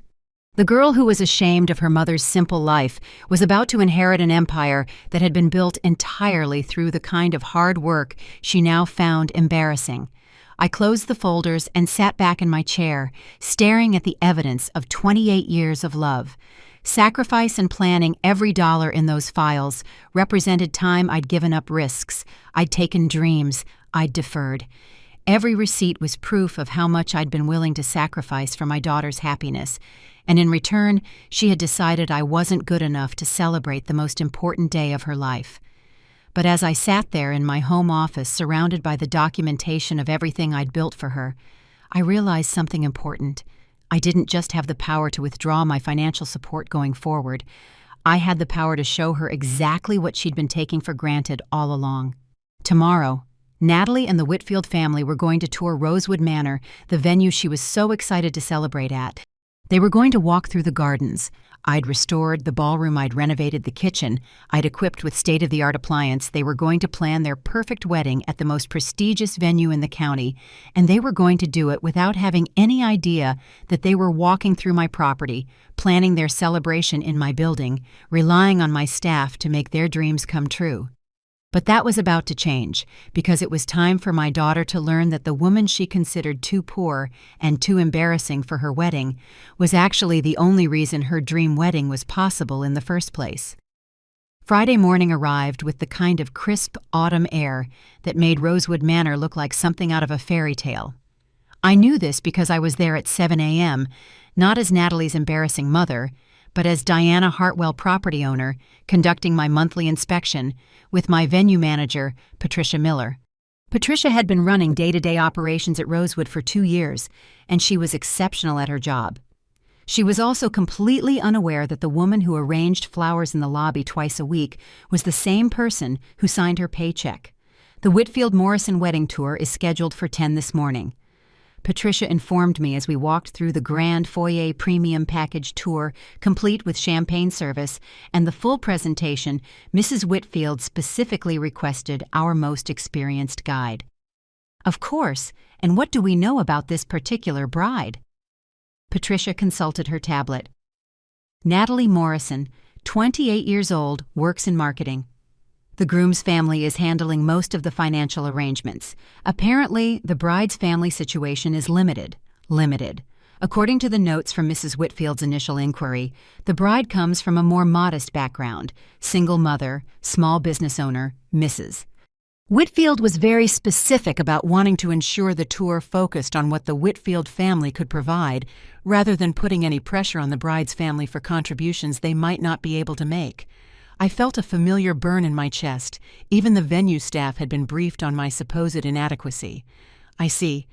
The girl who was ashamed of her mother's simple life was about to inherit an empire that had been built entirely through the kind of hard work she now found embarrassing. I closed the folders and sat back in my chair, staring at the evidence of 28 years of love. Sacrifice and planning. Every dollar in those files represented time I'd given up, risks I'd taken, dreams I'd deferred. Every receipt was proof of how much I'd been willing to sacrifice for my daughter's happiness, and in return, she had decided I wasn't good enough to celebrate the most important day of her life. But as I sat there in my home office, surrounded by the documentation of everything I'd built for her, I realized something important. I didn't just have the power to withdraw my financial support going forward. I had the power to show her exactly what she'd been taking for granted all along. Tomorrow, Natalie and the Whitfield family were going to tour Rosewood Manor, the venue she was so excited to celebrate at. They were going to walk through the gardens. I'd restored the ballroom, I'd renovated the kitchen, I'd equipped with state-of-the-art appliance. They were going to plan their perfect wedding at the most prestigious venue in the county, and they were going to do it without having any idea that they were walking through my property, planning their celebration in my building, relying on my staff to make their dreams come true. But that was about to change, because it was time for my daughter to learn that the woman she considered too poor and too embarrassing for her wedding was actually the only reason her dream wedding was possible in the first place. Friday morning arrived with the kind of crisp autumn air that made Rosewood Manor look like something out of a fairy tale. I knew this because I was there at 7 a.m., not as Natalie's embarrassing mother, but as Diana Hartwell, property owner, conducting my monthly inspection with my venue manager, Patricia Miller. Patricia had been running day-to-day operations at Rosewood for 2 years, and she was exceptional at her job. She was also completely unaware that the woman who arranged flowers in the lobby twice a week was the same person who signed her paycheck. The Whitfield Morrison wedding tour is scheduled for 10 this morning. Patricia informed me as we walked through the Grand Foyer Premium Package tour, complete with champagne service, and the full presentation. Mrs. Whitfield specifically requested our most experienced guide. Of course, and what do we know about this particular bride? Patricia consulted her tablet. Natalie Morrison, 28 years old, works in marketing. The groom's family is handling most of the financial arrangements. Apparently, the bride's family situation is limited. According to the notes from Mrs. Whitfield's initial inquiry, the bride comes from a more modest background, single mother, small business owner, Mrs. Whitfield was very specific about wanting to ensure the tour focused on what the Whitfield family could provide, rather than putting any pressure on the bride's family for contributions they might not be able to make. I felt a familiar burn in my chest. Even the venue staff had been briefed on my supposed inadequacy. I see.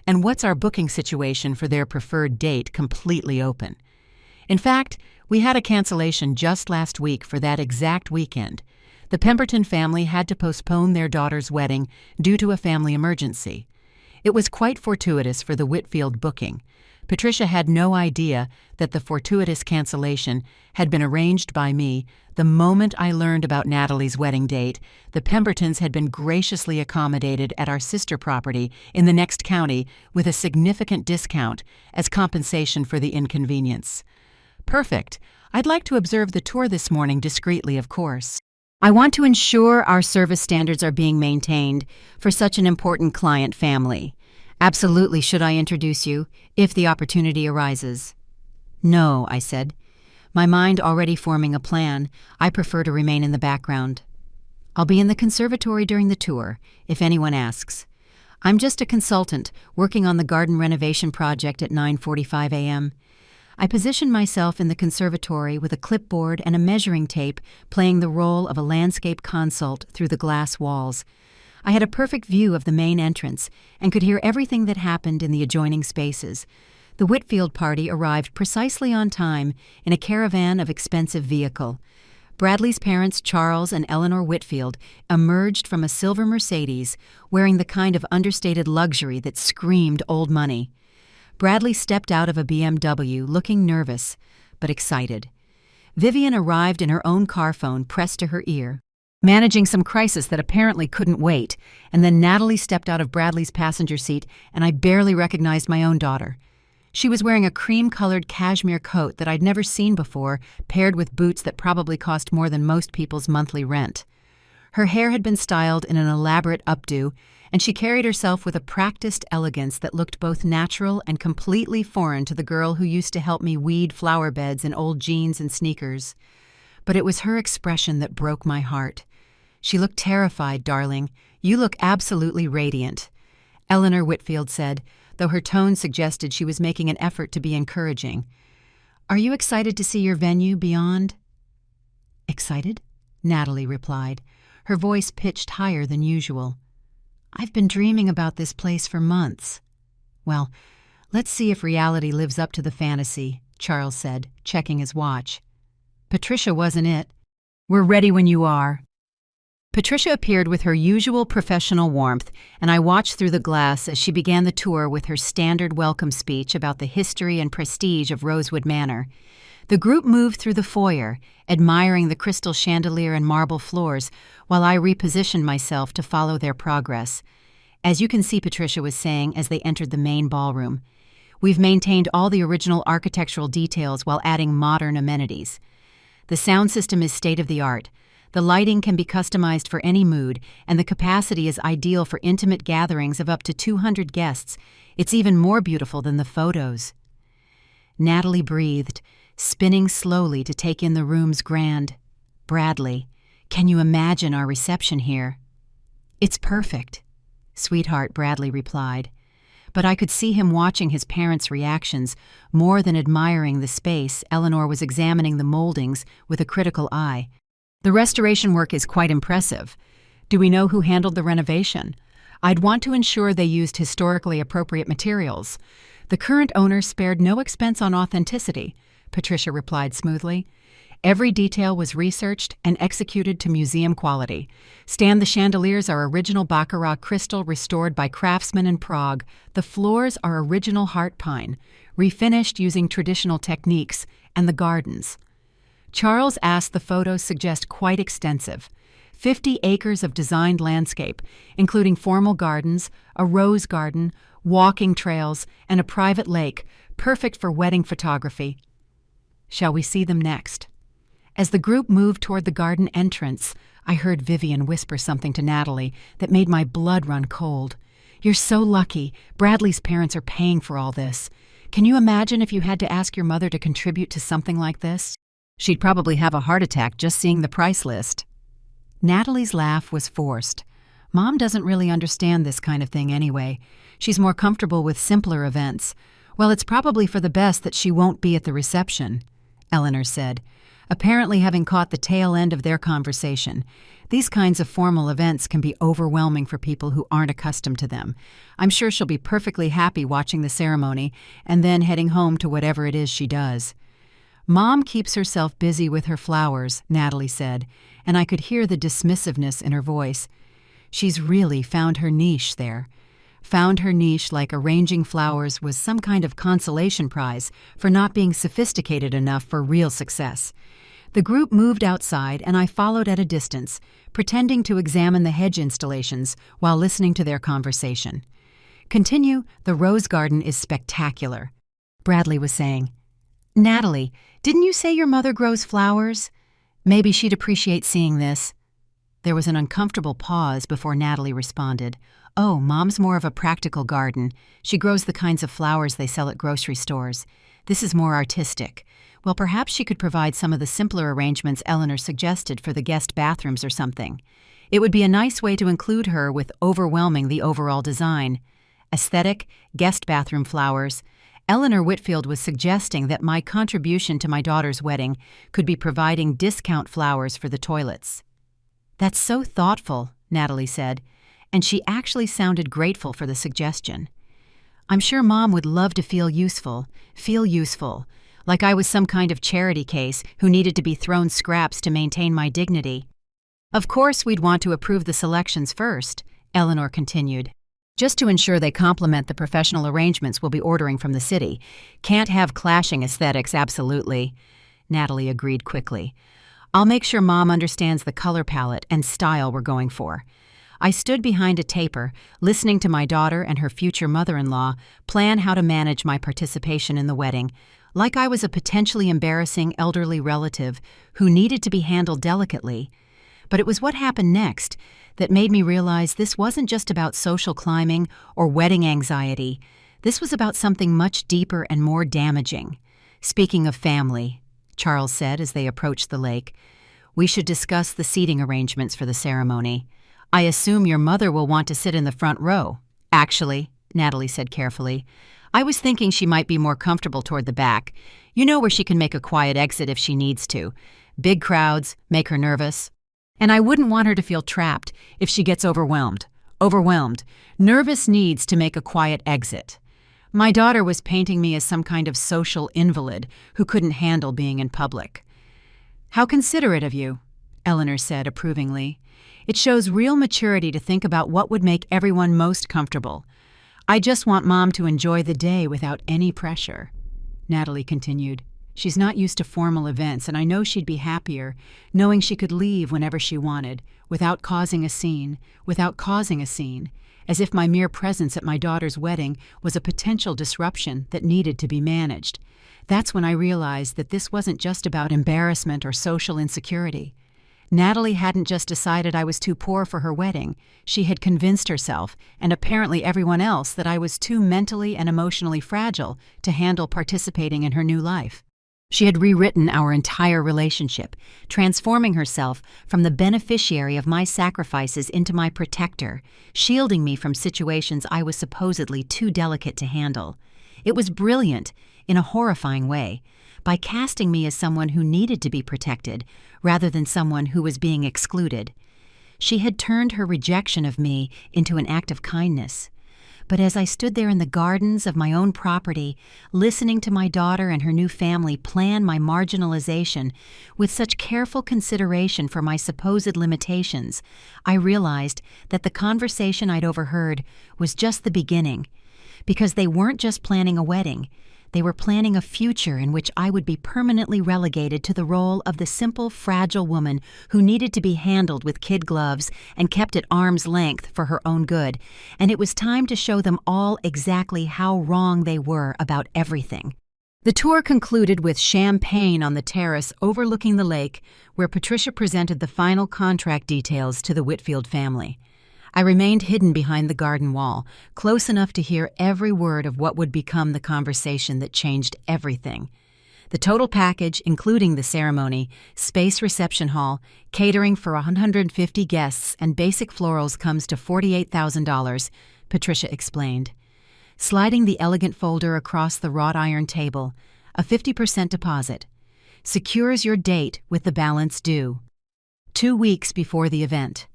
And what's our booking situation for their preferred date completely open? In fact, we had a cancellation just last week for that exact weekend. The Pemberton family had to postpone their daughter's wedding due to a family emergency. It was quite fortuitous for the Whitfield booking. Patricia had no idea that the fortuitous cancellation had been arranged by me. The moment I learned about Natalie's wedding date, the Pembertons had been graciously accommodated at our sister property in the next county with a significant discount as compensation for the inconvenience. Perfect. I'd like to observe the tour this morning discreetly, of course. I want to ensure our service standards are being maintained for such an important client family. Absolutely. Should I introduce you, if the opportunity arises? No, I said. My mind already forming a plan, I prefer to remain in the background. I'll be in the conservatory during the tour, if anyone asks. I'm just a consultant working on the garden renovation project at 9:45 a.m. I position myself in the conservatory with a clipboard and a measuring tape, playing the role of a landscape consult through the glass walls. I had a perfect view of the main entrance and could hear everything that happened in the adjoining spaces. The Whitfield party arrived precisely on time in a caravan of expensive vehicle. Bradley's parents, Charles and Eleanor Whitfield, emerged from a silver Mercedes, wearing the kind of understated luxury that screamed old money. Bradley stepped out of a BMW, looking nervous, but excited. Vivian arrived in her own car phone pressed to her ear, managing some crisis that apparently couldn't wait, and then Natalie stepped out of Bradley's passenger seat, and I barely recognized my own daughter. She was wearing a cream-colored cashmere coat that I'd never seen before, paired with boots that probably cost more than most people's monthly rent. Her hair had been styled in an elaborate updo, and she carried herself with a practiced elegance that looked both natural and completely foreign to the girl who used to help me weed flower beds in old jeans and sneakers. But it was her expression that broke my heart. She looked terrified, darling. You look absolutely radiant, Eleanor Whitfield said, though her tone suggested she was making an effort to be encouraging. Are you excited to see your venue beyond? Excited? Natalie replied, her voice pitched higher than usual. I've been dreaming about this place for months. Well, let's see if reality lives up to the fantasy, Charles said, checking his watch. Patricia, wasn't it? We're ready when you are. Patricia appeared with her usual professional warmth, and I watched through the glass as she began the tour with her standard welcome speech about the history and prestige of Rosewood Manor. The group moved through the foyer, admiring the crystal chandelier and marble floors, while I repositioned myself to follow their progress. As you can see, Patricia was saying as they entered the main ballroom, we've maintained all the original architectural details while adding modern amenities. The sound system is state-of-the-art. The lighting can be customized for any mood, and the capacity is ideal for intimate gatherings of up to 200 guests. It's even more beautiful than the photos. Natalie breathed, spinning slowly to take in the room's grand. Bradley, can you imagine our reception here? It's perfect, sweetheart, Bradley replied. But I could see him watching his parents' reactions. More than admiring the space, Eleanor was examining the moldings with a critical eye. The restoration work is quite impressive. Do we know who handled the renovation? I'd want to ensure they used historically appropriate materials. The current owner spared no expense on authenticity, Patricia replied smoothly. Every detail was researched and executed to museum quality. Stand the chandeliers are original Baccarat crystal restored by craftsmen in Prague. The floors are original heart pine, refinished using traditional techniques, and the gardens. Charles asked the photos suggest quite extensive. 50 acres of designed landscape, including formal gardens, a rose garden, walking trails, and a private lake, perfect for wedding photography. Shall we see them next? As the group moved toward the garden entrance, I heard Vivian whisper something to Natalie that made my blood run cold. "You're so lucky. Bradley's parents are paying for all this. Can you imagine if you had to ask your mother to contribute to something like this? She'd probably have a heart attack just seeing the price list." Natalie's laugh was forced. Mom doesn't really understand this kind of thing anyway. She's more comfortable with simpler events. "Well, it's probably for the best that she won't be at the reception," Eleanor said, apparently having caught the tail end of their conversation. These kinds of formal events can be overwhelming for people who aren't accustomed to them. I'm sure she'll be perfectly happy watching the ceremony and then heading home to whatever it is she does. "Mom keeps herself busy with her flowers," Natalie said, and I could hear the dismissiveness in her voice. She's really found her niche there. Found her niche like arranging flowers was some kind of consolation prize for not being sophisticated enough for real success. The group moved outside and I followed at a distance, pretending to examine the hedge installations while listening to their conversation. "Continue, the rose garden is spectacular," Bradley was saying. "Natalie, didn't you say your mother grows flowers? Maybe she'd appreciate seeing this." There was an uncomfortable pause before Natalie responded. "Oh, Mom's more of a practical garden. She grows the kinds of flowers they sell at grocery stores. This is more artistic. Well, perhaps she could provide some of the simpler arrangements Eleanor suggested for the guest bathrooms or something. It would be a nice way to include her with overwhelming the overall design. Aesthetic, guest bathroom flowers. Eleanor Whitfield was suggesting that my contribution to my daughter's wedding could be providing discount flowers for the toilets." "That's so thoughtful," Natalie said, and she actually sounded grateful for the suggestion. "I'm sure Mom would love to feel useful, like I was some kind of charity case who needed to be thrown scraps to maintain my dignity." "Of course we'd want to approve the selections first," Eleanor continued, "just to ensure they complement the professional arrangements we'll be ordering from the city. Can't have clashing aesthetics, absolutely." Natalie agreed quickly. "I'll make sure Mom understands the color palette and style we're going for." I stood behind a taper, listening to my daughter and her future mother-in-law plan how to manage my participation in the wedding, like I was a potentially embarrassing elderly relative who needed to be handled delicately. But it was what happened next that made me realize this wasn't just about social climbing or wedding anxiety. This was about something much deeper and more damaging. "Speaking of family," Charles said as they approached the lake, "we should discuss the seating arrangements for the ceremony. I assume your mother will want to sit in the front row." "Actually," Natalie said carefully, "I was thinking she might be more comfortable toward the back. You know, where she can make a quiet exit if she needs to. Big crowds make her nervous. And I wouldn't want her to feel trapped if she gets overwhelmed. Nervous needs to make a quiet exit." My daughter was painting me as some kind of social invalid who couldn't handle being in public. "How considerate of you," Eleanor said approvingly. "It shows real maturity to think about what would make everyone most comfortable. I just want Mom to enjoy the day without any pressure." Natalie continued. "She's not used to formal events, and I know she'd be happier knowing she could leave whenever she wanted, without causing a scene, as if my mere presence at my daughter's wedding was a potential disruption that needed to be managed. That's when I realized that this wasn't just about embarrassment or social insecurity. Natalie hadn't just decided I was too poor for her wedding. She had convinced herself, and apparently everyone else, that I was too mentally and emotionally fragile to handle participating in her new life. She had rewritten our entire relationship, transforming herself from the beneficiary of my sacrifices into my protector, shielding me from situations I was supposedly too delicate to handle. It was brilliant, in a horrifying way, by casting me as someone who needed to be protected rather than someone who was being excluded. She had turned her rejection of me into an act of kindness. But as I stood there in the gardens of my own property, listening to my daughter and her new family plan my marginalization with such careful consideration for my supposed limitations, I realized that the conversation I'd overheard was just the beginning. Because they weren't just planning a wedding, they were planning a future in which I would be permanently relegated to the role of the simple, fragile woman who needed to be handled with kid gloves and kept at arm's length for her own good, and it was time to show them all exactly how wrong they were about everything. The tour concluded with champagne on the terrace overlooking the lake, where Patricia presented the final contract details to the Whitfield family. I remained hidden behind the garden wall, close enough to hear every word of what would become the conversation that changed everything. The total package, including the ceremony, space reception hall, catering for 150 guests, and basic florals comes to $48,000, Patricia explained. Sliding the elegant folder across the wrought iron table, a 50% deposit, secures your date with the balance due. 2 weeks before the event.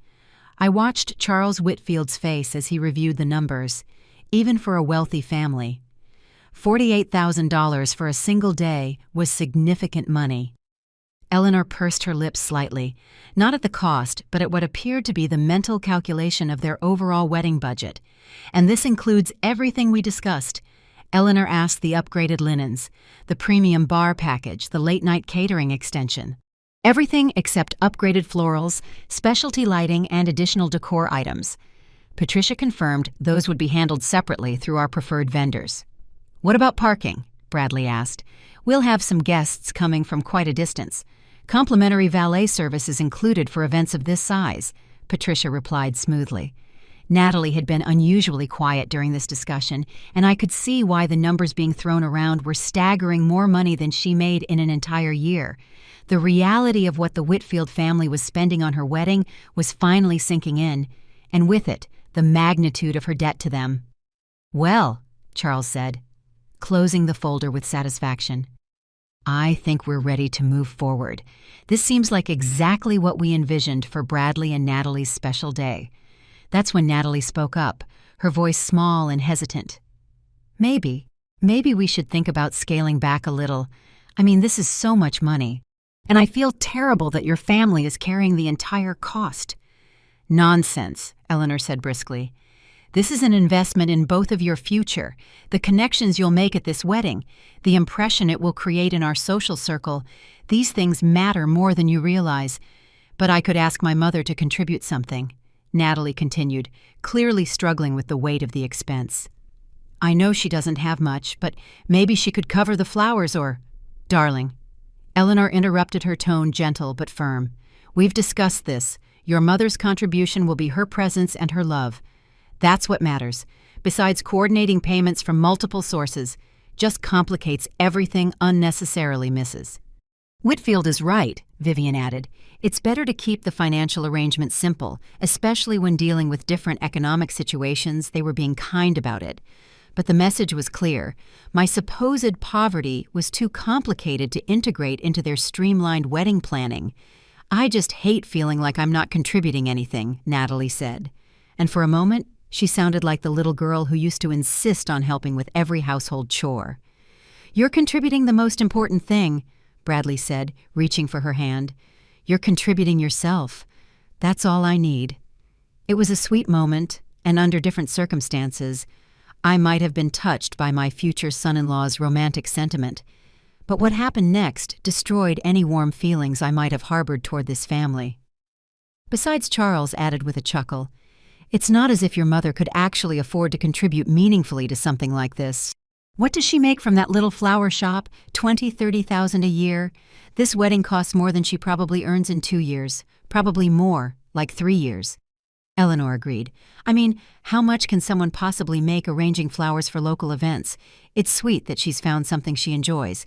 I watched Charles Whitfield's face as he reviewed the numbers, even for a wealthy family. $48,000 for a single day was significant money. Eleanor pursed her lips slightly, not at the cost, but at what appeared to be the mental calculation of their overall wedding budget. And this includes everything we discussed. Eleanor asked the upgraded linens, the premium bar package, the late-night catering extension. Everything except upgraded florals, specialty lighting, and additional decor items. Patricia confirmed those would be handled separately through our preferred vendors. "What about parking?" Bradley asked. "We'll have some guests coming from quite a distance. Complimentary valet service is included for events of this size," Patricia replied smoothly. Natalie had been unusually quiet during this discussion, and I could see why the numbers being thrown around were staggering more money than she made in an entire year. The reality of what the Whitfield family was spending on her wedding was finally sinking in, and with it, the magnitude of her debt to them. "Well," Charles said, closing the folder with satisfaction, "I think we're ready to move forward. This seems like exactly what we envisioned for Bradley and Natalie's special day." That's when Natalie spoke up, her voice small and hesitant. Maybe we should think about scaling back a little. I mean, this is so much money. And I feel terrible that your family is carrying the entire cost." "Nonsense," Eleanor said briskly. "This is an investment in both of your future, the connections you'll make at this wedding, the impression it will create in our social circle. These things matter more than you realize. But I could ask my mother to contribute something," Natalie continued, clearly struggling with the weight of the expense. "I know she doesn't have much, but maybe she could cover the flowers or—" "Darling," Eleanor interrupted, her tone gentle but firm. "We've discussed this. Your mother's contribution will be her presence and her love. That's what matters. Besides, coordinating payments from multiple sources just complicates everything unnecessarily, Mrs. "Whitfield is right," Vivian added. "It's better to keep the financial arrangement simple, especially when dealing with different economic situations." They were being kind about it. But the message was clear. My supposed poverty was too complicated to integrate into their streamlined wedding planning. "I just hate feeling like I'm not contributing anything," Natalie said. And for a moment, she sounded like the little girl who used to insist on helping with every household chore. "You're contributing the most important thing," Bradley said, reaching for her hand. "You're contributing yourself. That's all I need." It was a sweet moment, and under different circumstances, I might have been touched by my future son-in-law's romantic sentiment, but what happened next destroyed any warm feelings I might have harbored toward this family. Besides, Charles added with a chuckle, "It's not as if your mother could actually afford to contribute meaningfully to something like this. What does she make from that little flower shop? $20,000–$30,000 a year? This wedding costs more than she probably earns in 2 years, probably more, like 3 years." Eleanor agreed. "I mean, how much can someone possibly make arranging flowers for local events? It's sweet that she's found something she enjoys.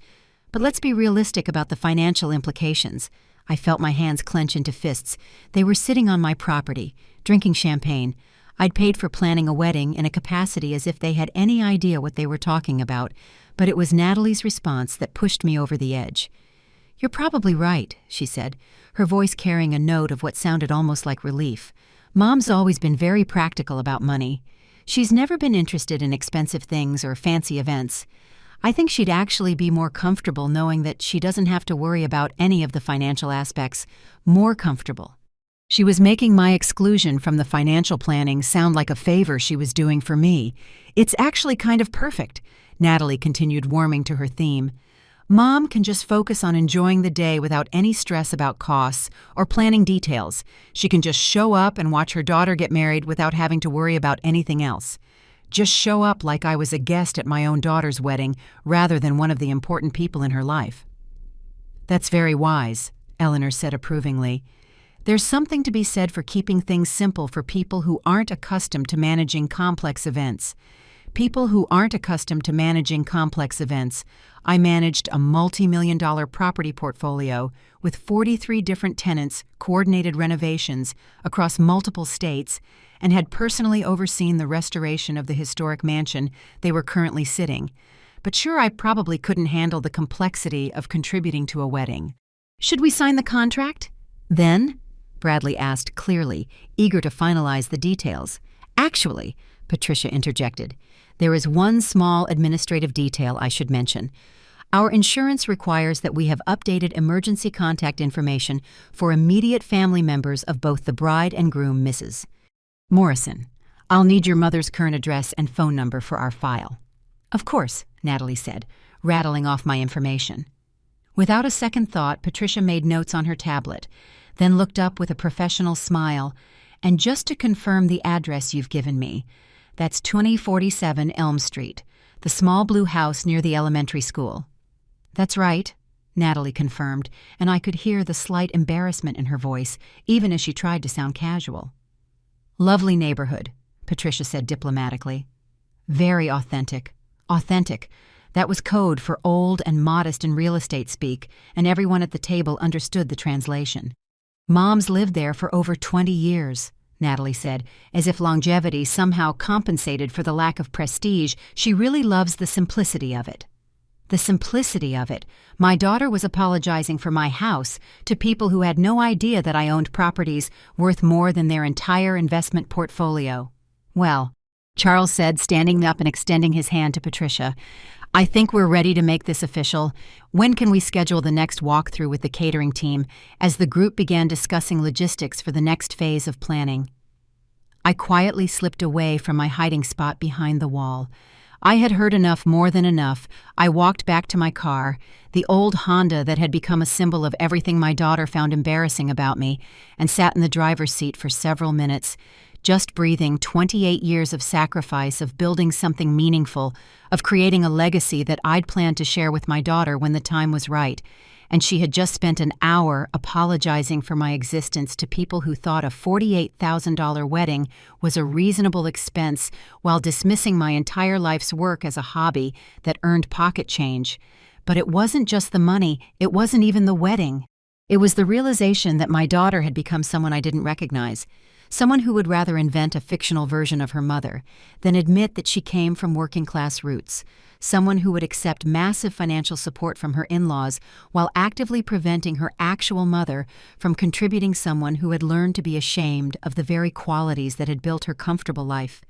But let's be realistic about the financial implications." I felt my hands clench into fists. They were sitting on my property, drinking champagne. I'd paid for planning a wedding in a capacity as if they had any idea what they were talking about, but it was Natalie's response that pushed me over the edge. "You're probably right," she said, her voice carrying a note of what sounded almost like relief. "Mom's always been very practical about money. She's never been interested in expensive things or fancy events. I think she'd actually be more comfortable knowing that she doesn't have to worry about any of the financial aspects. More comfortable. She was making my exclusion from the financial planning sound like a favor she was doing for me. It's actually kind of perfect, Natalie continued, warming to her theme. Mom can just focus on enjoying the day without any stress about costs or planning details. She can just show up and watch her daughter get married without having to worry about anything else. Just show up like I was a guest at my own daughter's wedding rather than one of the important people in her life. That's very wise, Eleanor said approvingly. There's something to be said for keeping things simple for people who aren't accustomed to managing complex events. People who aren't accustomed to managing complex events. I managed a multi-million-dollar property portfolio with 43 different tenants, coordinated renovations across multiple states, and had personally overseen the restoration of the historic mansion they were currently sitting. But sure, I probably couldn't handle the complexity of contributing to a wedding. Should we sign the contract? Then? Bradley asked clearly, eager to finalize the details. Actually, Patricia interjected, there is one small administrative detail I should mention. Our insurance requires that we have updated emergency contact information for immediate family members of both the bride and groom, Mrs. Morrison. I'll need your mother's current address and phone number for our file. Of course, Natalie said, rattling off my information. Without a second thought, Patricia made notes on her tablet, then looked up with a professional smile. And just to confirm the address you've given me, that's 2047 Elm Street, the small blue house near the elementary school. That's right, Natalie confirmed, and I could hear the slight embarrassment in her voice, even as she tried to sound casual. Lovely neighborhood, Patricia said diplomatically. Very authentic. Authentic. That was code for old and modest in real estate speak, and everyone at the table understood the translation. Mom's lived there for over 20 years, Natalie said, as if longevity somehow compensated for the lack of prestige. She really loves the simplicity of it. The simplicity of it. My daughter was apologizing for my house to people who had no idea that I owned properties worth more than their entire investment portfolio. Well, Charles said, standing up and extending his hand to Patricia, I think we're ready to make this official. When can we schedule the next walkthrough with the catering team as the group began discussing logistics for the next phase of planning? I quietly slipped away from my hiding spot behind the wall. I had heard enough, more than enough. I walked back to my car, the old Honda that had become a symbol of everything my daughter found embarrassing about me, and sat in the driver's seat for several minutes, just breathing 28 years of sacrifice, of building something meaningful, of creating a legacy that I'd planned to share with my daughter when the time was right. And she had just spent an hour apologizing for my existence to people who thought a $48,000 wedding was a reasonable expense while dismissing my entire life's work as a hobby that earned pocket change. But it wasn't just the money, it wasn't even the wedding. It was the realization that my daughter had become someone I didn't recognize. Someone who would rather invent a fictional version of her mother than admit that she came from working-class roots. Someone who would accept massive financial support from her in-laws while actively preventing her actual mother from contributing, someone who had learned to be ashamed of the very qualities that had built her comfortable life.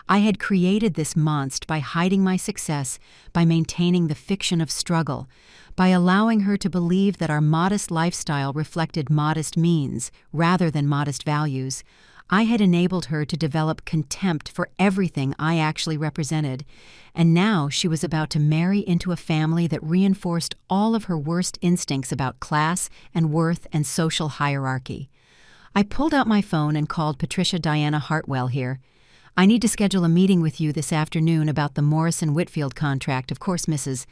I had created this monster by hiding my success, by maintaining the fiction of struggle, by allowing her to believe that our modest lifestyle reflected modest means rather than modest values. I had enabled her to develop contempt for everything I actually represented, and now she was about to marry into a family that reinforced all of her worst instincts about class and worth and social hierarchy. I pulled out my phone and called Patricia Diana Hartwell here. I need to schedule a meeting with you this afternoon about the Morrison-Whitfield contract, of course, Mrs.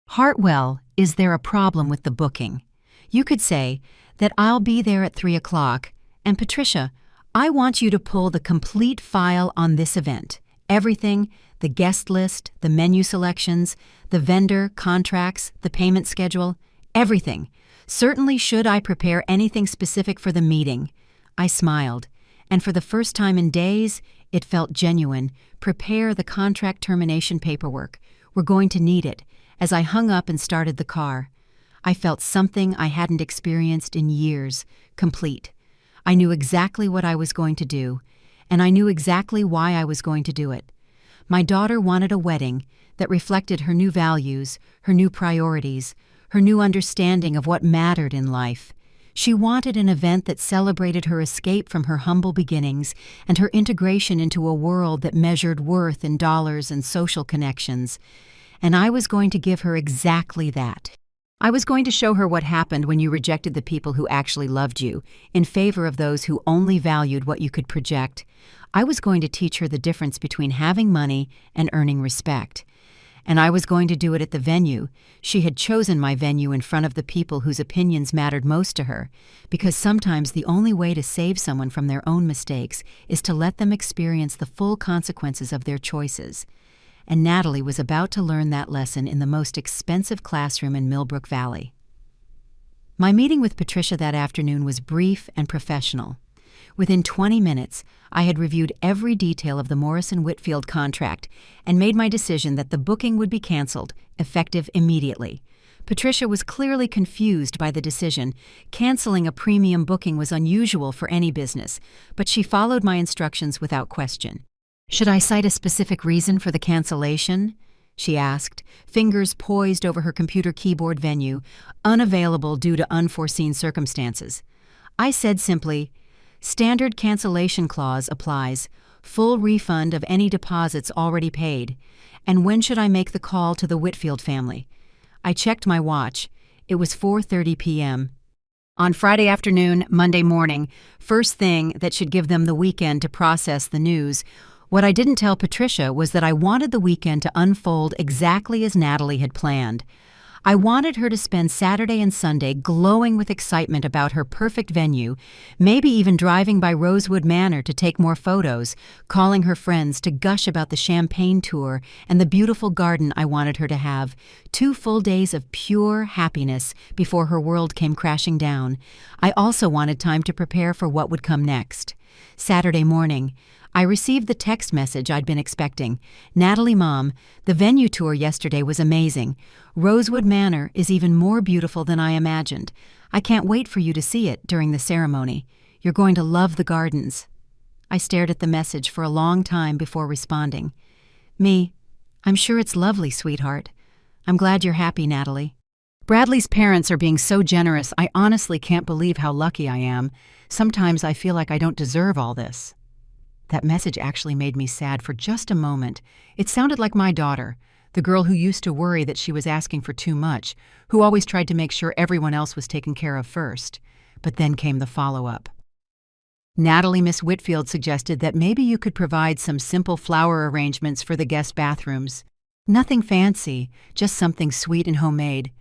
Hartwell. Is there a problem with the booking? You could say that I'll be there at 3 o'clock, and Patricia, I want you to pull the complete file on this event. Everything, the guest list, the menu selections, the vendor, contracts, the payment schedule, everything. Certainly should I prepare anything specific for the meeting? I smiled, and for the first time in days, it felt genuine. Prepare the contract termination paperwork. We're going to need it. As I hung up and started the car, I felt something I hadn't experienced in years, complete. I knew exactly what I was going to do, and I knew exactly why I was going to do it. My daughter wanted a wedding that reflected her new values, her new priorities, her new understanding of what mattered in life. She wanted an event that celebrated her escape from her humble beginnings and her integration into a world that measured worth in dollars and social connections. And I was going to give her exactly that. I was going to show her what happened when you rejected the people who actually loved you, in favor of those who only valued what you could project. I was going to teach her the difference between having money and earning respect. And I was going to do it at the venue. She had chosen my venue in front of the people whose opinions mattered most to her, because sometimes the only way to save someone from their own mistakes is to let them experience the full consequences of their choices. And Natalie was about to learn that lesson in the most expensive classroom in Millbrook Valley. My meeting with Patricia that afternoon was brief and professional. Within 20 minutes, I had reviewed every detail of the Morrison Whitfield contract and made my decision that the booking would be canceled, effective immediately. Patricia was clearly confused by the decision. Canceling a premium booking was unusual for any business, but she followed my instructions without question. "Should I cite a specific reason for the cancellation?" she asked, fingers poised over her computer keyboard. "Venue, unavailable due to unforeseen circumstances." I said simply, "Standard cancellation clause applies, full refund of any deposits already paid. And when should I make the call to the Whitfield family?" I checked my watch. It was 4:30 p.m. On Friday afternoon, Monday morning, first thing that should give them the weekend to process the news. What I didn't tell Patricia was that I wanted the weekend to unfold exactly as Natalie had planned. I wanted her to spend Saturday and Sunday glowing with excitement about her perfect venue, maybe even driving by Rosewood Manor to take more photos, calling her friends to gush about the champagne tour and the beautiful garden I wanted her to have. 2 full days of pure happiness before her world came crashing down. I also wanted time to prepare for what would come next. Saturday morning, I received the text message I'd been expecting. "Natalie, Mom, the venue tour yesterday was amazing. Rosewood Manor is even more beautiful than I imagined. I can't wait for you to see it during the ceremony. You're going to love the gardens." I stared at the message for a long time before responding. "I'm sure it's lovely, sweetheart. I'm glad you're happy, Natalie. Bradley's parents are being so generous, I honestly can't believe how lucky I am. Sometimes I feel like I don't deserve all this." That message actually made me sad for just a moment. It sounded like my daughter, the girl who used to worry that she was asking for too much, who always tried to make sure everyone else was taken care of first. But then came the follow-up. "Natalie, Miss Whitfield suggested that maybe you could provide some simple flower arrangements for the guest bathrooms. Nothing fancy, just something sweet and homemade.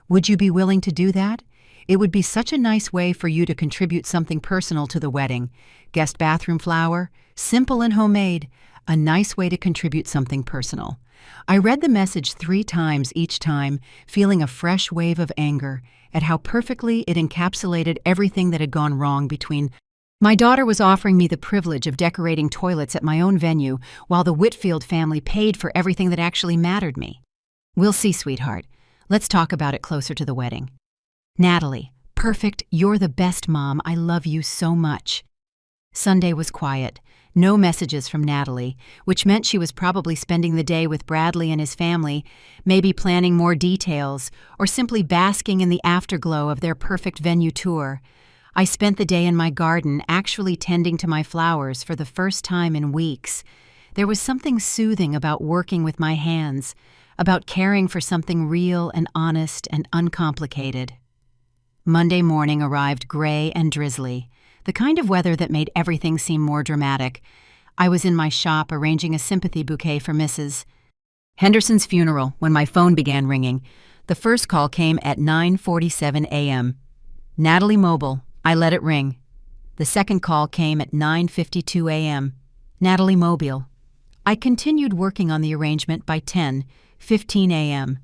Would you be willing to do that? It would be such a nice way for you to contribute something personal to the wedding. Guest bathroom flower, simple and homemade, a nice way to contribute something personal." I read the message 3 times each time, feeling a fresh wave of anger at how perfectly it encapsulated everything that had gone wrong between. My daughter was offering me the privilege of decorating toilets at my own venue, while the Whitfield family paid for everything that actually mattered me. "We'll see, sweetheart. Let's talk about it closer to the wedding." "Natalie, perfect, you're the best mom. I love you so much." Sunday was quiet. No messages from Natalie, which meant she was probably spending the day with Bradley and his family, maybe planning more details, or simply basking in the afterglow of their perfect venue tour. I spent the day in my garden, actually tending to my flowers for the first time in weeks. There was something soothing about working with my hands, about caring for something real and honest and uncomplicated. Monday morning arrived gray and drizzly, the kind of weather that made everything seem more dramatic. I was in my shop arranging a sympathy bouquet for Mrs. Henderson's funeral when my phone began ringing. The first call came at 9:47 a.m. "Natalie Mobile." I let it ring. The second call came at 9:52 a.m. "Natalie Mobile." I continued working on the arrangement by 10:15 a.m.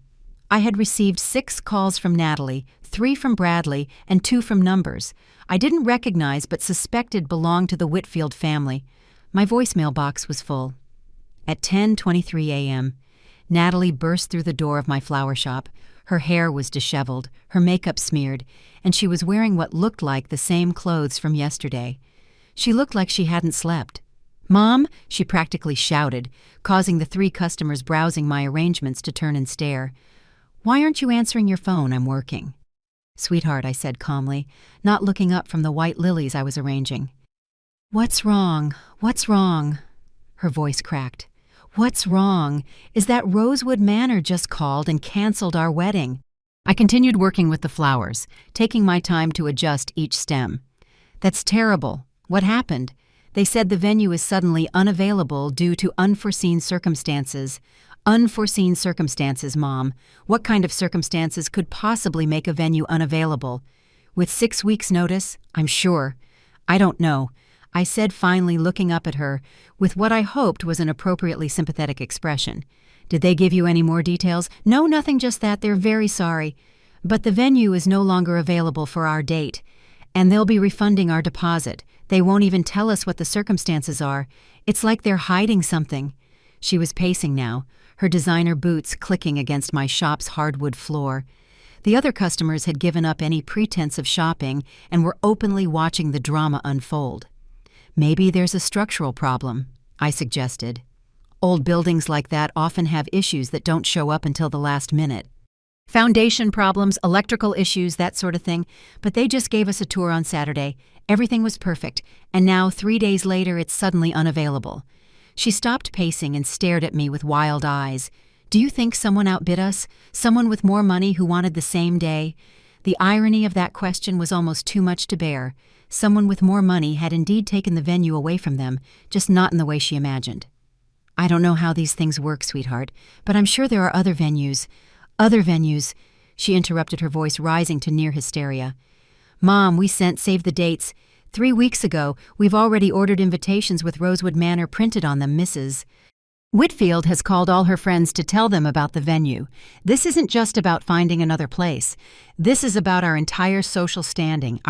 I had received 6 calls from Natalie, 3 from Bradley, and 2 from numbers I didn't recognize but suspected belonged to the Whitfield family. My voicemail box was full. At 10:23 a.m., Natalie burst through the door of my flower shop. Her hair was disheveled, her makeup smeared, and she was wearing what looked like the same clothes from yesterday. She looked like she hadn't slept. "Mom," she practically shouted, causing the 3 customers browsing my arrangements to turn and stare. "Why aren't you answering your phone? I'm working." "Sweetheart," I said calmly, not looking up from the white lilies I was arranging. "What's wrong? What's wrong?" Her voice cracked. "What's wrong is that Rosewood Manor just called and canceled our wedding." I continued working with the flowers, taking my time to adjust each stem. "That's terrible. What happened?" "They said the venue is suddenly unavailable due to unforeseen circumstances." "Unforeseen circumstances, Mom. What kind of circumstances could possibly make a venue unavailable? With 6 weeks' notice, I'm sure." "I don't know," I said finally, looking up at her with what I hoped was an appropriately sympathetic expression. "Did they give you any more details?" "No, nothing, just that they're very sorry. But the venue is no longer available for our date, and they'll be refunding our deposit. They won't even tell us what the circumstances are. It's like they're hiding something." She was pacing now, her designer boots clicking against my shop's hardwood floor. The other customers had given up any pretense of shopping and were openly watching the drama unfold. "Maybe there's a structural problem," I suggested. "Old buildings like that often have issues that don't show up until the last minute. Foundation problems, electrical issues, that sort of thing. But they just gave us a tour on Saturday. Everything was perfect, and now 3 days later it's suddenly unavailable." She stopped pacing and stared at me with wild eyes. "Do you think someone outbid us? Someone with more money who wanted the same day?" The irony of that question was almost too much to bear. Someone with more money had indeed taken the venue away from them, just not in the way she imagined. "I don't know how these things work, sweetheart, but I'm sure there are other venues." "Other venues," she interrupted, her voice rising to near hysteria. "Mom, we sent save the dates 3 weeks ago. We've already ordered invitations with Rosewood Manor printed on them, Mrs. Whitfield has called all her friends to tell them about the venue. This isn't just about finding another place. This is about our entire social standing,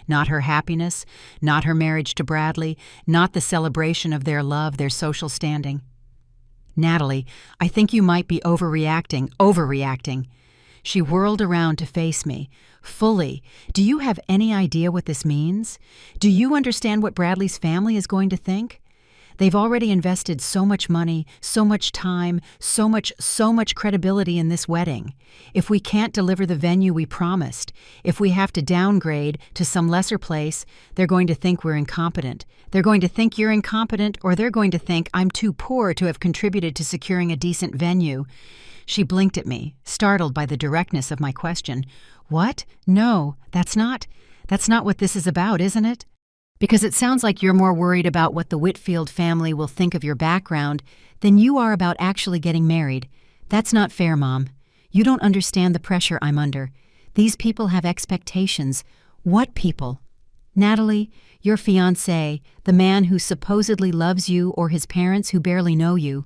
not her happiness, not her marriage to Bradley, not the celebration of their love, their social standing." "Natalie, I think you might be overreacting." She whirled around to face me. "Fully. Do you have any idea what this means? Do you understand what Bradley's family is going to think? They've already invested so much money, so much time, so much credibility in this wedding. If we can't deliver the venue we promised, if we have to downgrade to some lesser place, they're going to think we're incompetent. They're going to think you're incompetent, or they're going to think I'm too poor to have contributed to securing a decent venue." She blinked at me, startled by the directness of my question. "What? No, that's not what this is about, isn't it? Because it sounds like you're more worried about what the Whitfield family will think of your background than you are about actually getting married. That's not fair, Mom. You don't understand the pressure I'm under. These people have expectations." "What people?" "Natalie, your fiancé, the man who supposedly loves you, or his parents who barely know you."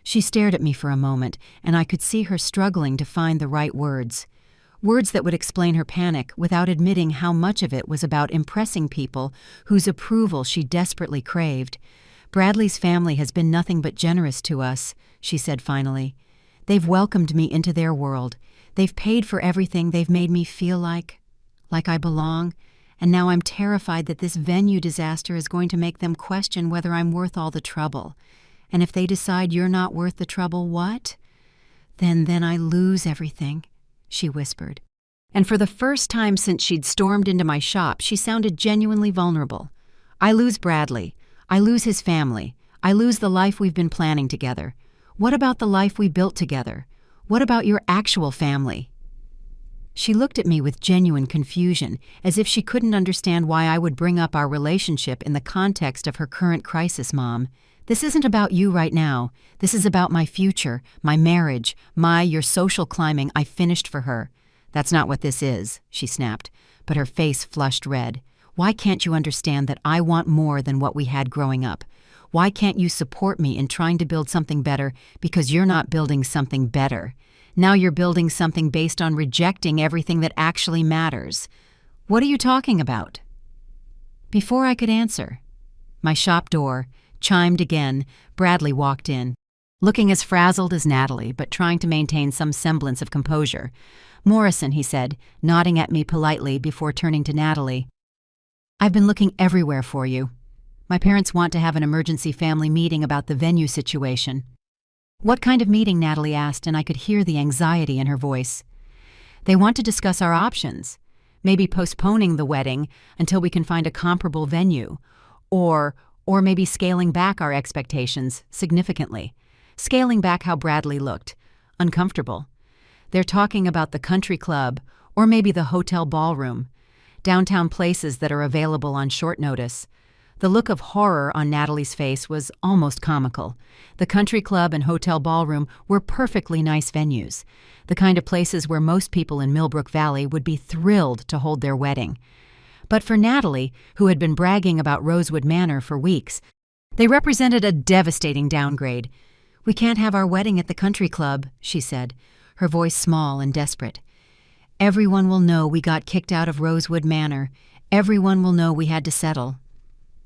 She stared at me for a moment, and I could see her struggling to find the right words. Words that would explain her panic without admitting how much of it was about impressing people whose approval she desperately craved. "Bradley's family has been nothing but generous to us," she said finally. "They've welcomed me into their world. They've paid for everything. They've made me feel like I belong. And now I'm terrified that this venue disaster is going to make them question whether I'm worth all the trouble. And if they decide you're not worth the trouble, what? Then I lose everything," she whispered. And for the first time since she'd stormed into my shop, she sounded genuinely vulnerable. "I lose Bradley. I lose his family. I lose the life we've been planning together. What about the life we built together? What about your actual family?" She looked at me with genuine confusion, as if she couldn't understand why I would bring up our relationship in the context of her current crisis. "Mom, this isn't about you right now. This is about my future, my marriage, your social climbing I finished for her." "That's not what this is," she snapped, but her face flushed red. "Why can't you understand that I want more than what we had growing up? Why can't you support me in trying to build something better because you're not building something better? Now you're building something based on rejecting everything that actually matters. What are you talking about?" Before I could answer, my shop door chimed again. Bradley walked in, looking as frazzled as Natalie, but trying to maintain some semblance of composure. "Morrison," he said, nodding at me politely before turning to Natalie. "I've been looking everywhere for you." My parents want to have an emergency family meeting about the venue situation." "What kind of meeting?" Natalie asked, and I could hear the anxiety in her voice. "They want to discuss our options. Maybe postponing the wedding until we can find a comparable venue. Or maybe scaling back our expectations significantly. Scaling back how Bradley looked. Uncomfortable. They're talking about the country club, or maybe the hotel ballroom. Downtown places that are available on short notice." The look of horror on Natalie's face was almost comical. The country club and hotel ballroom were perfectly nice venues, the kind of places where most people in Millbrook Valley would be thrilled to hold their wedding. But for Natalie, who had been bragging about Rosewood Manor for weeks, they represented a devastating downgrade. "We can't have our wedding at the country club," she said, her voice small and desperate. "Everyone will know we got kicked out of Rosewood Manor. Everyone will know we had to settle."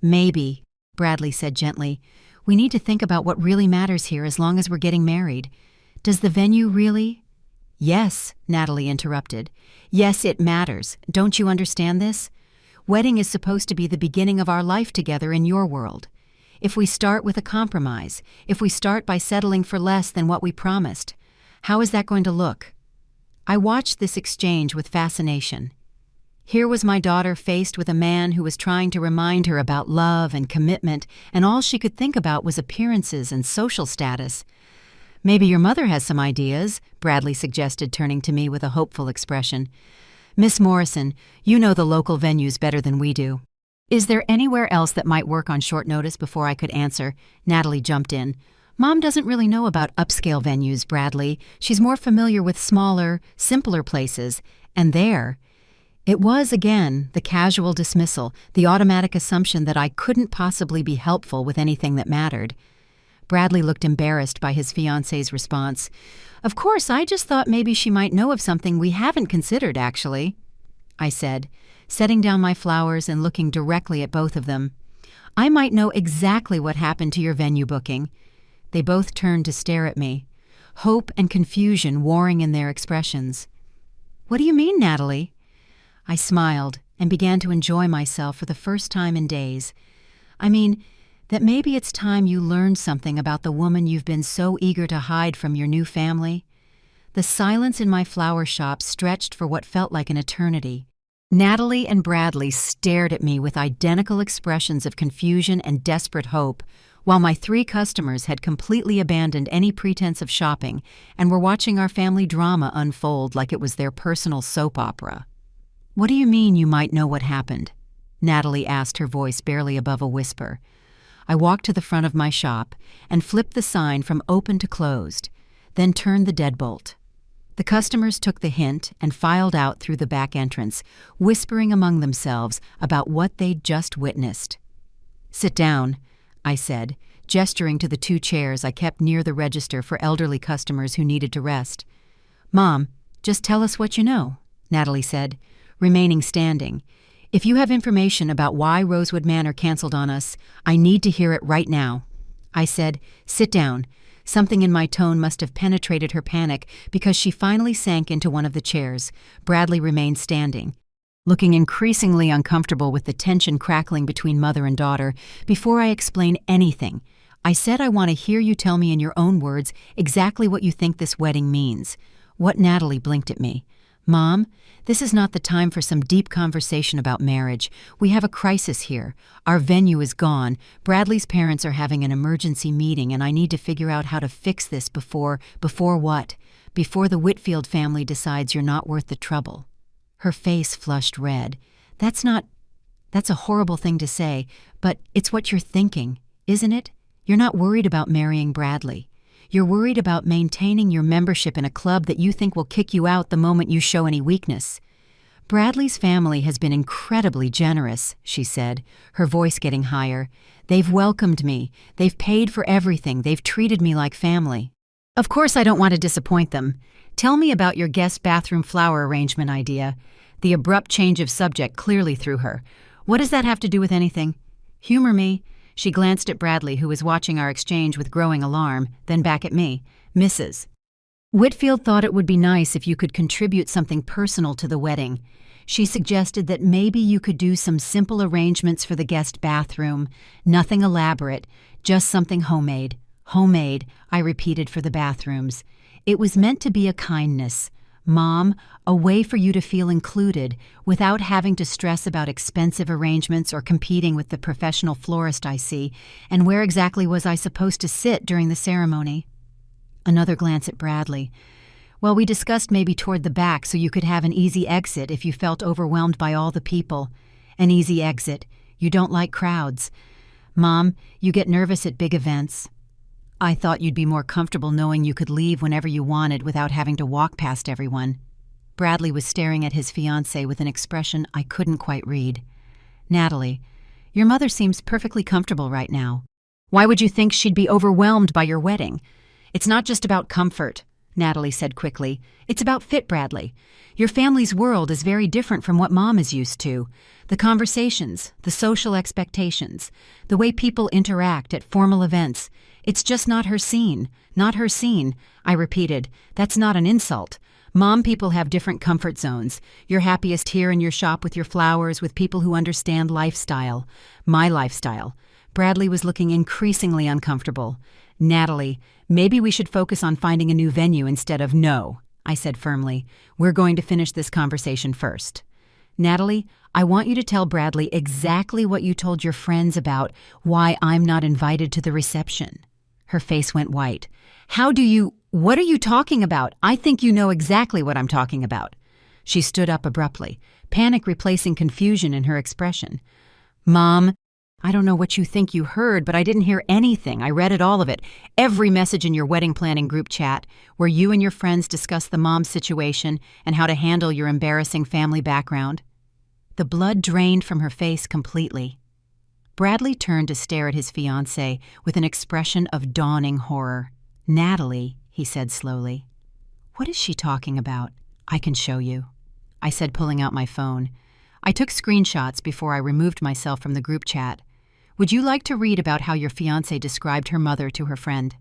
"Maybe," Bradley said gently. "We need to think about what really matters here as long as we're getting married. Does the venue really—" "Yes," Natalie interrupted. "Yes, it matters. Don't you understand this? Wedding is supposed to be the beginning of our life together in your world. If we start with a compromise, if we start by settling for less than what we promised, how is that going to look?" I watched this exchange with fascination. Here was my daughter faced with a man who was trying to remind her about love and commitment, and all she could think about was appearances and social status. "Maybe your mother has some ideas," Bradley suggested, turning to me with a hopeful expression. "Miss Morrison, you know the local venues better than we do." "Is there anywhere else that might work on short notice?" Before I could answer, Natalie jumped in. "Mom doesn't really know about upscale venues, Bradley. She's more familiar with smaller, simpler places. And there—" It was, again, the casual dismissal, the automatic assumption that I couldn't possibly be helpful with anything that mattered. Bradley looked embarrassed by his fiancée's response. "Of course, I just thought maybe she might know of something we haven't considered, actually," I said, setting down my flowers and looking directly at both of them. "I might know exactly what happened to your venue booking." They both turned to stare at me, hope and confusion warring in their expressions. "What do you mean, Natalie?" I smiled and began to enjoy myself for the first time in days. "I mean, that maybe it's time you learned something about the woman you've been so eager to hide from your new family." The silence in my flower shop stretched for what felt like an eternity. Natalie and Bradley stared at me with identical expressions of confusion and desperate hope, while my 3 customers had completely abandoned any pretense of shopping and were watching our family drama unfold like it was their personal soap opera. "What do you mean you might know what happened?" Natalie asked, her voice barely above a whisper. I walked to the front of my shop and flipped the sign from open to closed, then turned the deadbolt. The customers took the hint and filed out through the back entrance, whispering among themselves about what they'd just witnessed. "Sit down," I said, gesturing to the 2 chairs I kept near the register for elderly customers who needed to rest. "Mom, just tell us what you know," Natalie said, remaining standing. "If you have information about why Rosewood Manor canceled on us, I need to hear it right now." I said, "Sit down." Something in my tone must have penetrated her panic because she finally sank into one of the chairs. Bradley remained standing, looking increasingly uncomfortable with the tension crackling between mother and daughter. "Before I explain anything, I said I want to hear you tell me in your own words exactly what you think this wedding means." What? Natalie blinked at me. "Mom, this is not the time for some deep conversation about marriage. We have a crisis here. Our venue is gone. Bradley's parents are having an emergency meeting, and I need to figure out how to fix this before what? Before the Whitfield family decides you're not worth the trouble." Her face flushed red. That's a horrible thing to say, but it's what you're thinking, isn't it? You're not worried about marrying Bradley. You're worried about maintaining your membership in a club that you think will kick you out the moment you show any weakness. "Bradley's family has been incredibly generous," she said, her voice getting higher. "They've welcomed me. They've paid for everything. They've treated me like family. Of course I don't want to disappoint them. Tell me about your guest bathroom flower arrangement idea." The abrupt change of subject clearly threw her. "What does that have to do with anything?" "Humor me." She glanced at Bradley, who was watching our exchange with growing alarm, then back at me. "Mrs. Whitfield thought it would be nice if you could contribute something personal to the wedding. She suggested that maybe you could do some simple arrangements for the guest bathroom, nothing elaborate, just something homemade. Homemade, I repeated for the bathrooms. It was meant to be a kindness. Mom, a way for you to feel included without having to stress about expensive arrangements or competing with the professional florist I see, and where exactly was I supposed to sit during the ceremony? Another glance at Bradley. Well, we discussed maybe toward the back so you could have an easy exit if you felt overwhelmed by all the people. An easy exit. You don't like crowds. Mom, you get nervous at big events. I thought you'd be more comfortable knowing you could leave whenever you wanted without having to walk past everyone. Bradley was staring at his fiancée with an expression I couldn't quite read. Natalie, your mother seems perfectly comfortable right now. Why would you think she'd be overwhelmed by your wedding? It's not just about comfort, Natalie said quickly. It's about fit, Bradley. Your family's world is very different from what Mom is used to. The conversations, the social expectations, the way people interact at formal events. It's just not her scene. Not her scene, I repeated. That's not an insult. Mom people have different comfort zones. You're happiest here in your shop with your flowers, with people who understand lifestyle. My lifestyle. Bradley was looking increasingly uncomfortable. Natalie, maybe we should focus on finding a new venue instead of no, I said firmly. We're going to finish this conversation first. Natalie, I want you to tell Bradley exactly what you told your friends about why I'm not invited to the reception. Her face went white. What are you talking about? I think you know exactly what I'm talking about. She stood up abruptly, panic replacing confusion in her expression. Mom, I don't know what you think you heard, but I didn't hear anything. I read all of it. Every message in your wedding planning group chat, where you and your friends discuss the mom situation and how to handle your embarrassing family background. The blood drained from her face completely. Bradley turned to stare at his fiancée with an expression of dawning horror. Natalie, he said slowly. What is she talking about? I can show you, I said, pulling out my phone. I took screenshots before I removed myself from the group chat. Would you like to read about how your fiancée described her mother to her friend?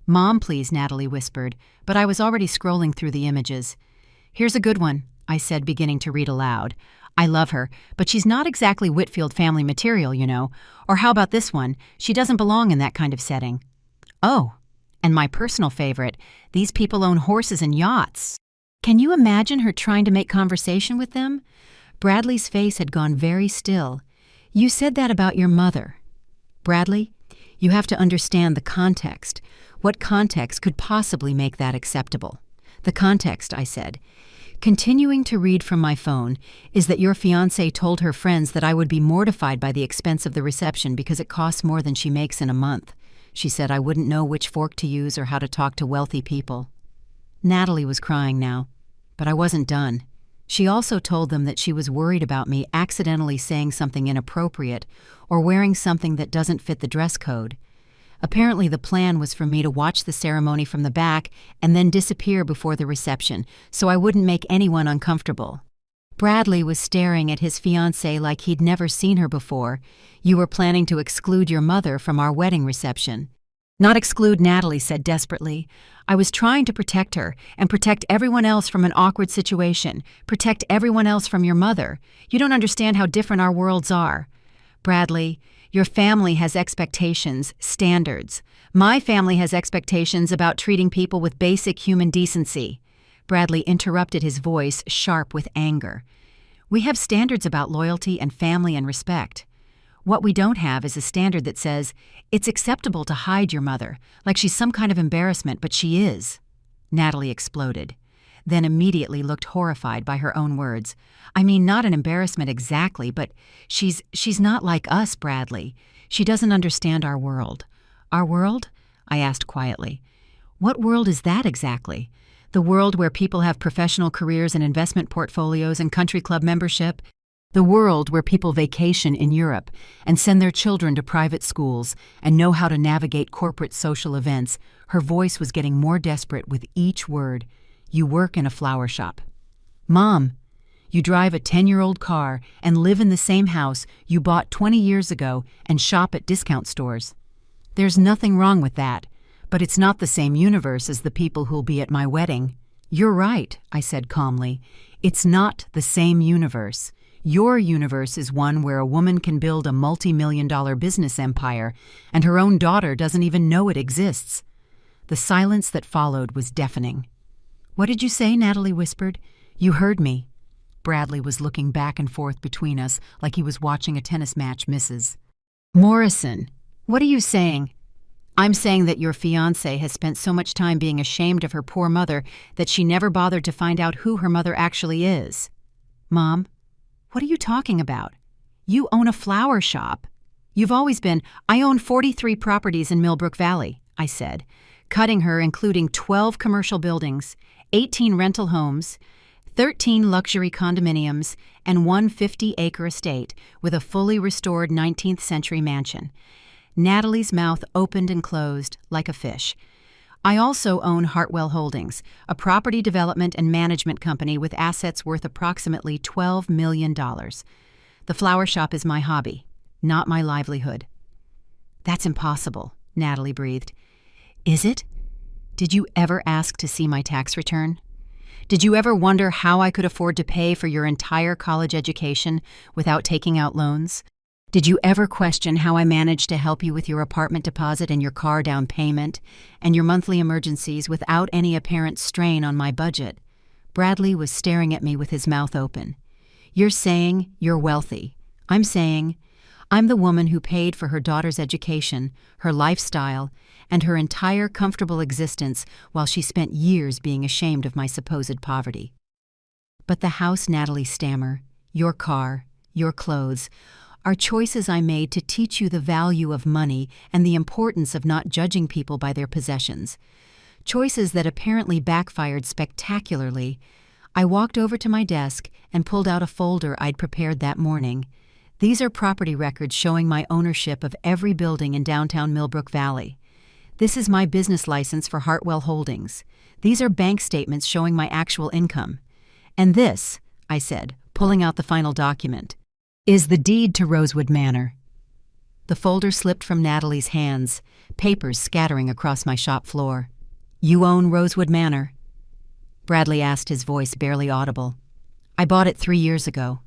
Mom, please, Natalie whispered, but I was already scrolling through the images. Here's a good one, I said, beginning to read aloud. I love her, but she's not exactly Whitfield family material, you know. Or how about this one? She doesn't belong in that kind of setting. Oh, and my personal favorite, these people own horses and yachts. Can you imagine her trying to make conversation with them? Bradley's face had gone very still. You said that about your mother. Bradley, you have to understand the context. What context could possibly make that acceptable? The context, I said. Continuing to read from my phone, is that your fiancée told her friends that I would be mortified by the expense of the reception because it costs more than she makes in a month. She said I wouldn't know which fork to use or how to talk to wealthy people. Natalie was crying now, but I wasn't done. She also told them that she was worried about me accidentally saying something inappropriate or wearing something that doesn't fit the dress code. Apparently the plan was for me to watch the ceremony from the back and then disappear before the reception, so I wouldn't make anyone uncomfortable. Bradley was staring at his fiancée like he'd never seen her before. You were planning to exclude your mother from our wedding reception. Not exclude, Natalie said desperately. I was trying to protect her and protect everyone else from an awkward situation. Protect everyone else from your mother. You don't understand how different our worlds are. Bradley, your family has expectations, standards. My family has expectations about treating people with basic human decency. Bradley interrupted, his voice sharp with anger. We have standards about loyalty and family and respect. What we don't have is a standard that says, it's acceptable to hide your mother, like she's some kind of embarrassment, but she is. Natalie exploded, then immediately looked horrified by her own words. I mean, not an embarrassment exactly, but she's not like us, Bradley. She doesn't understand our world. Our world? I asked quietly. What world is that exactly? The world where people have professional careers and investment portfolios and country club membership? The world where people vacation in Europe and send their children to private schools and know how to navigate corporate social events? Her voice was getting more desperate with each word. You work in a flower shop. Mom, you drive a 10-year-old car and live in the same house you bought 20 years ago and shop at discount stores. There's nothing wrong with that, but it's not the same universe as the people who'll be at my wedding. You're right, I said calmly. It's not the same universe. Your universe is one where a woman can build a multi-million-dollar business empire, and her own daughter doesn't even know it exists. The silence that followed was deafening. What did you say? Natalie whispered. You heard me. Bradley was looking back and forth between us like he was watching a tennis match misses. Morrison, what are you saying? I'm saying that your fiancé has spent so much time being ashamed of her poor mother that she never bothered to find out who her mother actually is. Mom, what are you talking about? You own a flower shop. You've always been, I own 43 properties in Millbrook Valley, I said, cutting her, including 12 commercial buildings, 18 rental homes, 13 luxury condominiums, and one 50-acre estate with a fully restored 19th century mansion. Natalie's mouth opened and closed like a fish. I also own Hartwell Holdings, a property development and management company with assets worth approximately $12 million. The flower shop is my hobby, not my livelihood. That's impossible, Natalie breathed. Is it? Did you ever ask to see my tax return? Did you ever wonder how I could afford to pay for your entire college education without taking out loans? Did you ever question how I managed to help you with your apartment deposit and your car down payment and your monthly emergencies without any apparent strain on my budget? Bradley was staring at me with his mouth open. You're saying you're wealthy. I'm saying I'm the woman who paid for her daughter's education, her lifestyle, and her entire comfortable existence while she spent years being ashamed of my supposed poverty. But the house, Natalie stammered, your car, your clothes, are choices I made to teach you the value of money and the importance of not judging people by their possessions. Choices that apparently backfired spectacularly. I walked over to my desk and pulled out a folder I'd prepared that morning. These are property records showing my ownership of every building in downtown Millbrook Valley. This is my business license for Hartwell Holdings. These are bank statements showing my actual income. And this, I said, pulling out the final document, is the deed to Rosewood Manor. The folder slipped from Natalie's hands, papers scattering across my shop floor. You own Rosewood Manor? Bradley asked, his voice barely audible. I bought it 3 years ago.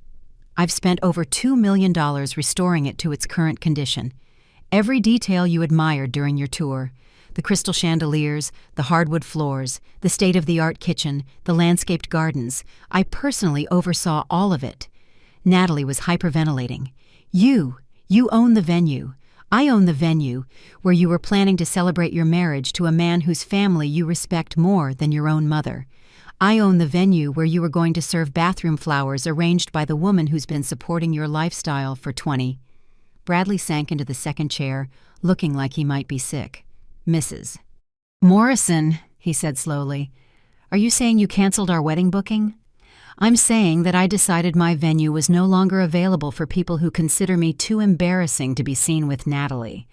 I've spent over $2 million restoring it to its current condition. Every detail you admired during your tour, the crystal chandeliers, the hardwood floors, the state-of-the-art kitchen, the landscaped gardens, I personally oversaw all of it. Natalie was hyperventilating. You own the venue. I own the venue where you were planning to celebrate your marriage to a man whose family you respect more than your own mother. I own the venue where you were going to serve bathroom flowers arranged by the woman who's been supporting your lifestyle for 20. Bradley sank into the second chair, looking like he might be sick. Mrs. Morrison, he said slowly, are you saying you canceled our wedding booking? I'm saying that I decided my venue was no longer available for people who consider me too embarrassing to be seen with Natalie.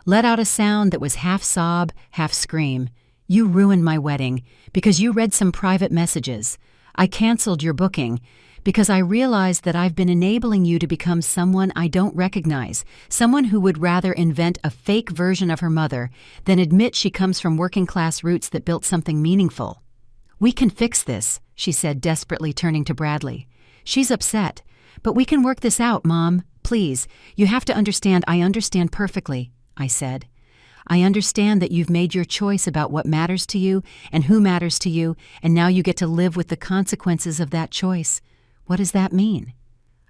Let out a sound that was half sob, half scream. You ruined my wedding because you read some private messages. I canceled your booking because I realized that I've been enabling you to become someone I don't recognize, someone who would rather invent a fake version of her mother than admit she comes from working-class roots that built something meaningful. We can fix this, she said, desperately turning to Bradley. She's upset, but we can work this out, Mom. Please, you have to understand. I understand perfectly, I said. I understand that you've made your choice about what matters to you and who matters to you, and now you get to live with the consequences of that choice. What does that mean?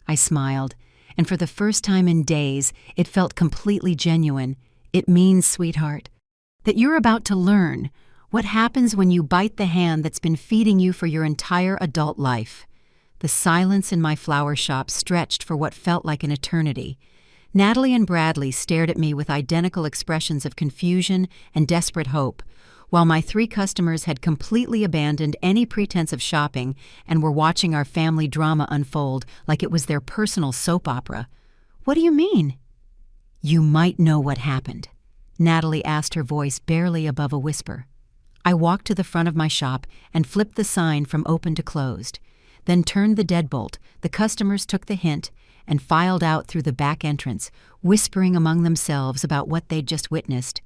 I smiled, and for the first time in days, it felt completely genuine. It means, sweetheart, that you're about to learn what happens when you bite the hand that's been feeding you for your entire adult life. The silence in my flower shop stretched for what felt like an eternity. Natalie and Bradley stared at me with identical expressions of confusion and desperate hope, while my 3 customers had completely abandoned any pretense of shopping and were watching our family drama unfold like it was their personal soap opera. What do you mean? You might know what happened, Natalie asked, her voice barely above a whisper. I walked to the front of my shop and flipped the sign from open to closed, then turned the deadbolt. The customers took the hint and filed out through the back entrance, whispering among themselves about what they'd just witnessed.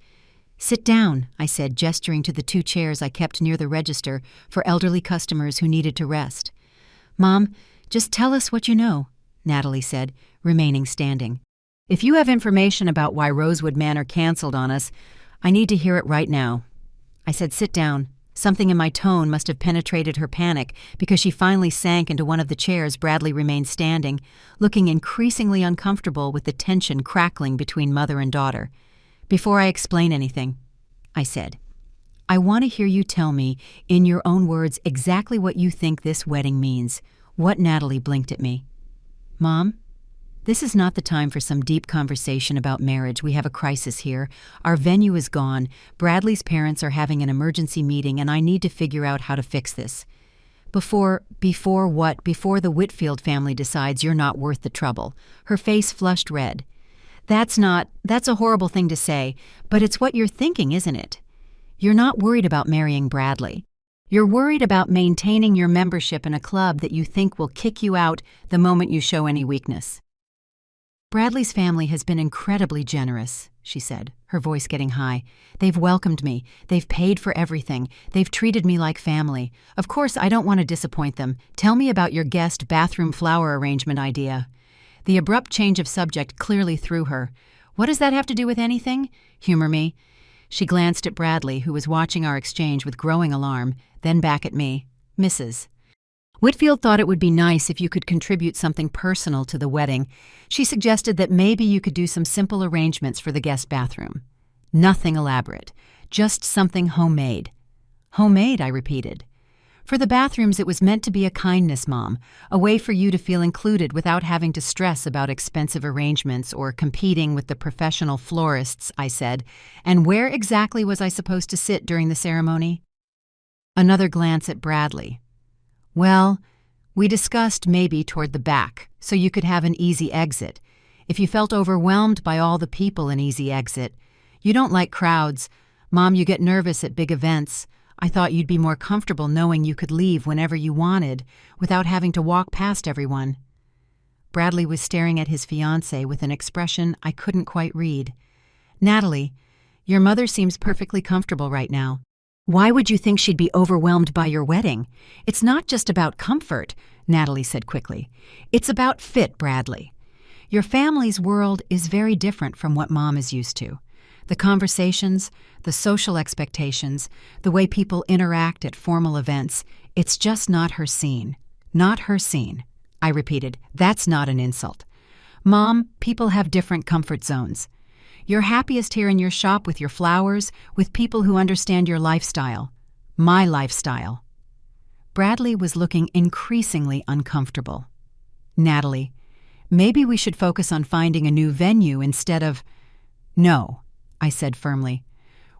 Sit down, I said, gesturing to the 2 chairs I kept near the register for elderly customers who needed to rest. Mom, just tell us what you know, Natalie said, remaining standing. If you have information about why Rosewood Manor canceled on us, I need to hear it right now. I said, sit down. Something in my tone must have penetrated her panic because she finally sank into one of the chairs. Bradley remained standing, looking increasingly uncomfortable with the tension crackling between mother and daughter. Before I explain anything, I said, I want to hear you tell me, in your own words, exactly what you think this wedding means. What? Natalie blinked at me. Mom, this is not the time for some deep conversation about marriage. We have a crisis here. Our venue is gone. Bradley's parents are having an emergency meeting, and I need to figure out how to fix this. Before what? Before the Whitfield family decides you're not worth the trouble. Her face flushed red. That's a horrible thing to say, but it's what you're thinking, isn't it? You're not worried about marrying Bradley. You're worried about maintaining your membership in a club that you think will kick you out the moment you show any weakness. Bradley's family has been incredibly generous, she said, her voice getting high. They've welcomed me. They've paid for everything. They've treated me like family. Of course, I don't want to disappoint them. Tell me about your guest bathroom flower arrangement idea. The abrupt change of subject clearly threw her. What does that have to do with anything? Humor me. She glanced at Bradley, who was watching our exchange with growing alarm, then back at me. Mrs. Whitfield thought it would be nice if you could contribute something personal to the wedding. She suggested that maybe you could do some simple arrangements for the guest bathroom. Nothing elaborate, just something homemade. Homemade, I repeated. For the bathrooms, it was meant to be a kindness, Mom, a way for you to feel included without having to stress about expensive arrangements or competing with the professional florists, I said. And where exactly was I supposed to sit during the ceremony? Another glance at Bradley. Well, we discussed maybe toward the back, so you could have an easy exit. If you felt overwhelmed by all the people, an easy exit. You don't like crowds. Mom, you get nervous at big events. I thought you'd be more comfortable knowing you could leave whenever you wanted, without having to walk past everyone. Bradley was staring at his fiancée with an expression I couldn't quite read. Natalie, your mother seems perfectly comfortable right now. Why would you think she'd be overwhelmed by your wedding? It's not just about comfort, Natalie said quickly. It's about fit, Bradley. Your family's world is very different from what Mom is used to. The conversations, the social expectations, the way people interact at formal events, it's just not her scene. Not her scene. I repeated, that's not an insult. Mom, people have different comfort zones. You're happiest here in your shop with your flowers, with people who understand your lifestyle. My lifestyle. Bradley was looking increasingly uncomfortable. Natalie, maybe we should focus on finding a new venue instead of… No, I said firmly.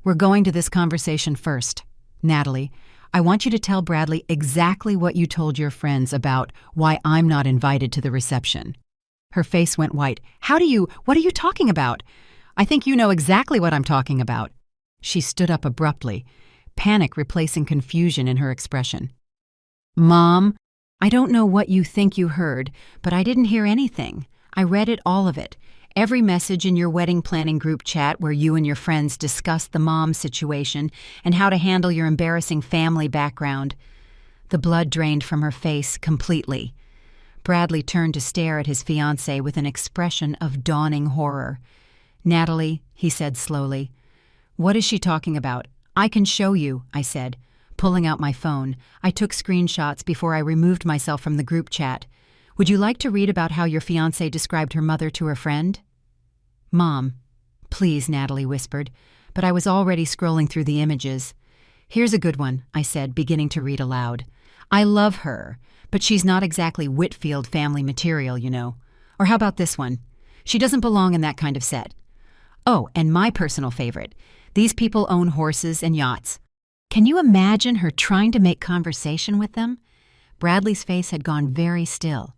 We're going to this conversation first. Natalie, I want you to tell Bradley exactly what you told your friends about why I'm not invited to the reception. Her face went white. What are you talking about? I think you know exactly what I'm talking about. She stood up abruptly, panic replacing confusion in her expression. Mom, I don't know what you think you heard, but I didn't hear anything. I read it, all of it. Every message in your wedding planning group chat where you and your friends discussed the mom situation and how to handle your embarrassing family background. The blood drained from her face completely. Bradley turned to stare at his fiancée with an expression of dawning horror. Natalie, he said slowly. What is she talking about? I can show you, I said. Pulling out my phone, I took screenshots before I removed myself from the group chat. Would you like to read about how your fiancée described her mother to her friend? Mom, please, Natalie whispered, but I was already scrolling through the images. Here's a good one, I said, beginning to read aloud. I love her, but she's not exactly Whitfield family material, you know. Or how about this one? She doesn't belong in that kind of set. Oh, and my personal favorite. These people own horses and yachts. Can you imagine her trying to make conversation with them? Bradley's face had gone very still.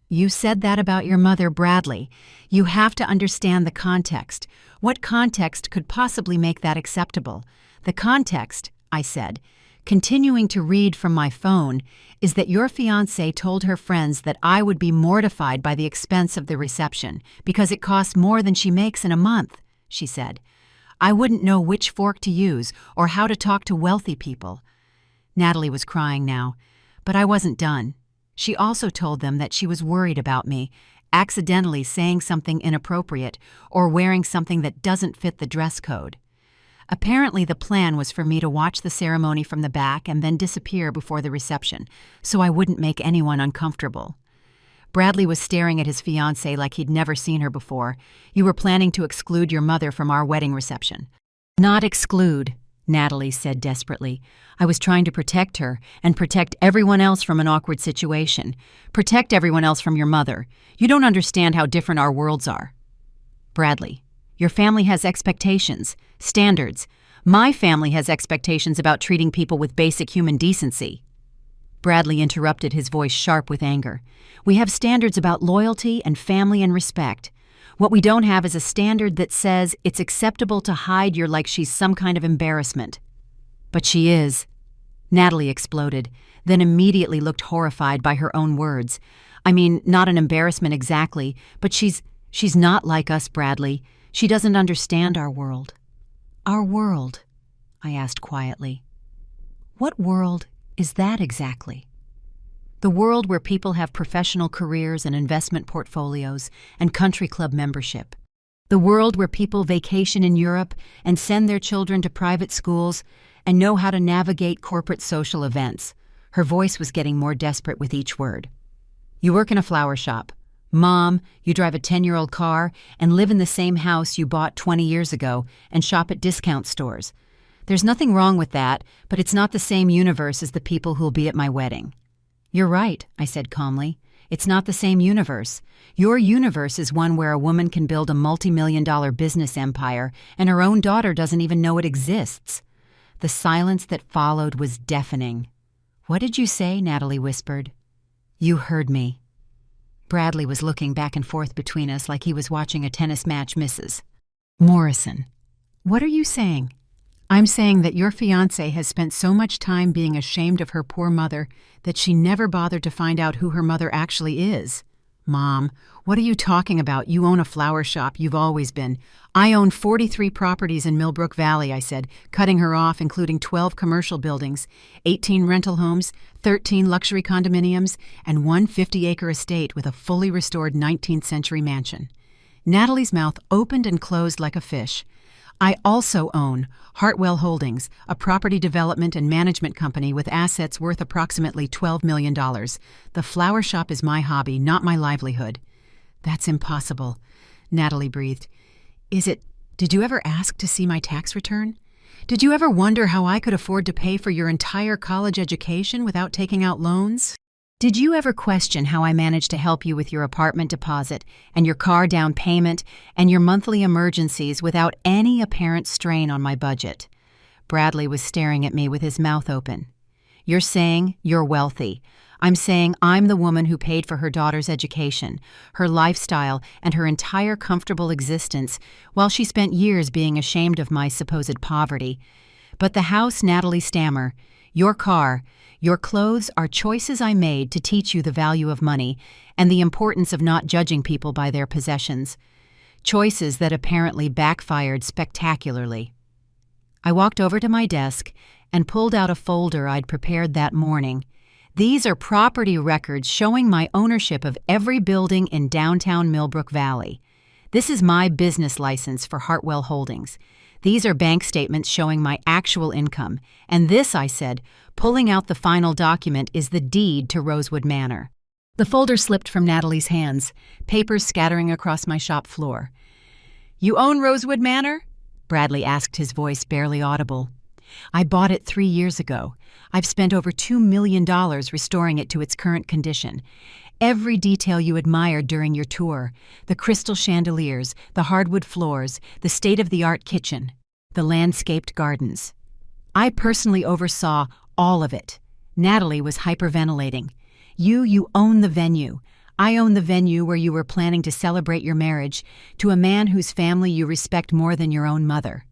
You said that about your mother, Bradley. You have to understand the context. What context could possibly make that acceptable? The context, I said, continuing to read from my phone, is that your fiancée told her friends that I would be mortified by the expense of the reception because it costs more than she makes in a month, she said. I wouldn't know which fork to use or how to talk to wealthy people." Natalie was crying now, but I wasn't done. She also told them that she was worried about me, accidentally saying something inappropriate or wearing something that doesn't fit the dress code. Apparently the plan was for me to watch the ceremony from the back and then disappear before the reception, so I wouldn't make anyone uncomfortable. Bradley was staring at his fiancée like he'd never seen her before. "You were planning to exclude your mother from our wedding reception." "Not exclude," Natalie said desperately. "I was trying to protect her and protect everyone else from an awkward situation. Protect everyone else from your mother. You don't understand how different our worlds are." "Bradley, your family has expectations, standards. My family has expectations about treating people with basic human decency." Bradley interrupted, his voice sharp with anger. "We have standards about loyalty and family and respect. What we don't have is a standard that says it's acceptable to hide you're like she's some kind of embarrassment." "But she is," Natalie exploded, then immediately looked horrified by her own words. "I mean, not an embarrassment exactly, but she's not like us, Bradley. She doesn't understand our world." "Our world?" I asked quietly. "What world is that exactly?" "The world where people have professional careers and investment portfolios and country club membership. The world where people vacation in Europe and send their children to private schools and know how to navigate corporate social events." Her voice was getting more desperate with each word. "You work in a flower shop. Mom, you drive a 10-year-old car and live in the same house you bought 20 years ago and shop at discount stores. There's nothing wrong with that, but it's not the same universe as the people who'll be at my wedding." "You're right," I said calmly. "It's not the same universe. Your universe is one where a woman can build a multi-million-dollar business empire and her own daughter doesn't even know it exists." The silence that followed was deafening. "What did you say?" Natalie whispered. "You heard me." Bradley was looking back and forth between us like he was watching a tennis match, Mrs. "Morrison, what are you saying?" "I'm saying that your fiancée has spent so much time being ashamed of her poor mother that she never bothered to find out who her mother actually is." "Mom, what are you talking about? You own a flower shop. You've always been." "I own 43 properties in Millbrook Valley," I said, cutting her off, including 12 commercial buildings, 18 rental homes, 13 luxury condominiums, and one 50-acre estate with a fully restored 19th century mansion. Natalie's mouth opened and closed like a fish. "I also own Hartwell Holdings, a property development and management company with assets worth approximately $12 million. The flower shop is my hobby, not my livelihood." "That's impossible," Natalie breathed. Did you ever ask to see my tax return? Did you ever wonder how I could afford to pay for your entire college education without taking out loans? Did you ever question how I managed to help you with your apartment deposit and your car down payment and your monthly emergencies without any apparent strain on my budget?" Bradley was staring at me with his mouth open. "You're saying you're wealthy. I'm saying I'm the woman who paid for her daughter's education, her lifestyle, and her entire comfortable existence while she spent years being ashamed of my supposed poverty. But the house, Natalie Stammer, your car, your clothes are choices I made to teach you the value of money and the importance of not judging people by their possessions. Choices that apparently backfired spectacularly." I walked over to my desk and pulled out a folder I'd prepared that morning. "These are property records showing my ownership of every building in downtown Millbrook Valley. This is my business license for Hartwell Holdings. These are bank statements showing my actual income. And this," I said, pulling out the final document, "is the deed to Rosewood Manor." The folder slipped from Natalie's hands, papers scattering across my shop floor. "You own Rosewood Manor?" Bradley asked, his voice barely audible. "I bought it 3 years ago. I've spent over $2 million restoring it to its current condition. Every detail you admired during your tour, the crystal chandeliers, the hardwood floors, the state-of-the-art kitchen, the landscaped gardens. I personally oversaw all of it." Natalie was hyperventilating. You own the venue. I own the venue where you were planning to celebrate your marriage to a man whose family you respect more than your own mother.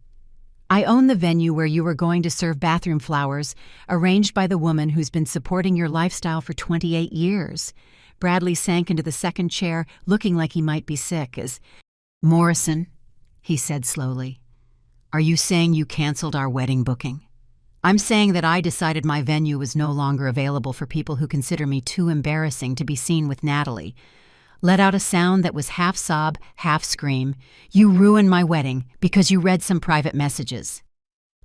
I own the venue where you were going to serve bathroom flowers, arranged by the woman who's been supporting your lifestyle for 28 years. Bradley sank into the second chair, looking like he might be sick, as, "Morrison," he said slowly, Are you saying you canceled our wedding booking? I'm saying that I decided my venue was no longer available for people who consider me too embarrassing to be seen with Natalie. Let out a sound that was half sob, half scream. You ruined my wedding because you read some private messages.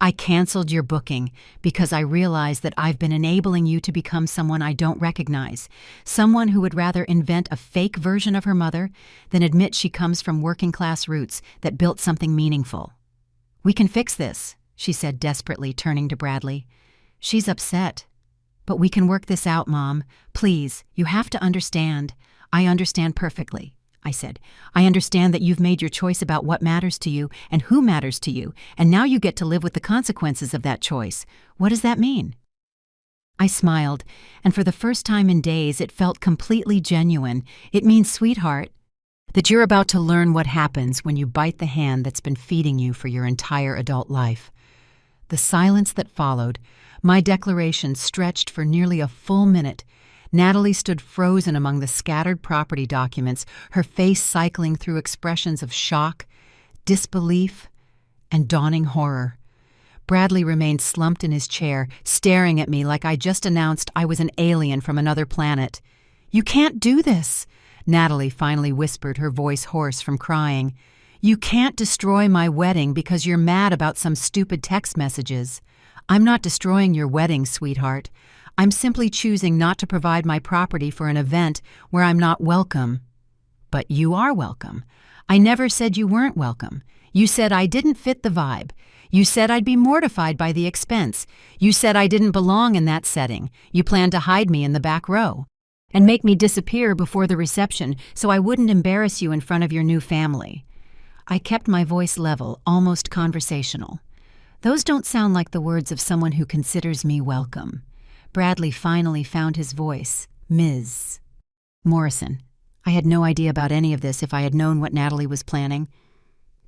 I canceled your booking because I realized that I've been enabling you to become someone I don't recognize, someone who would rather invent a fake version of her mother than admit she comes from working-class roots that built something meaningful. We can fix this, she said desperately, turning to Bradley. She's upset. But we can work this out, Mom. Please, you have to understand. I understand perfectly, I said. I understand that you've made your choice about what matters to you and who matters to you, and now you get to live with the consequences of that choice. What does that mean? I smiled, and for the first time in days it felt completely genuine. It means, sweetheart, that you're about to learn what happens when you bite the hand that's been feeding you for your entire adult life. The silence that followed, my declaration stretched for nearly a full minute. Natalie stood frozen among the scattered property documents, her face cycling through expressions of shock, disbelief, and dawning horror. Bradley remained slumped in his chair, staring at me like I just announced I was an alien from another planet. "You can't do this," Natalie finally whispered, her voice hoarse from crying. "You can't destroy my wedding because you're mad about some stupid text messages. I'm not destroying your wedding, sweetheart. I'm simply choosing not to provide my property for an event where I'm not welcome." "But you are welcome. I never said you weren't welcome. You said I didn't fit the vibe. You said I'd be mortified by the expense. You said I didn't belong in that setting. You planned to hide me in the back row and make me disappear before the reception so I wouldn't embarrass you in front of your new family." I kept my voice level, almost conversational. "Those don't sound like the words of someone who considers me welcome." Bradley finally found his voice. "Ms. Morrison, I had no idea about any of this if I had known what Natalie was planning.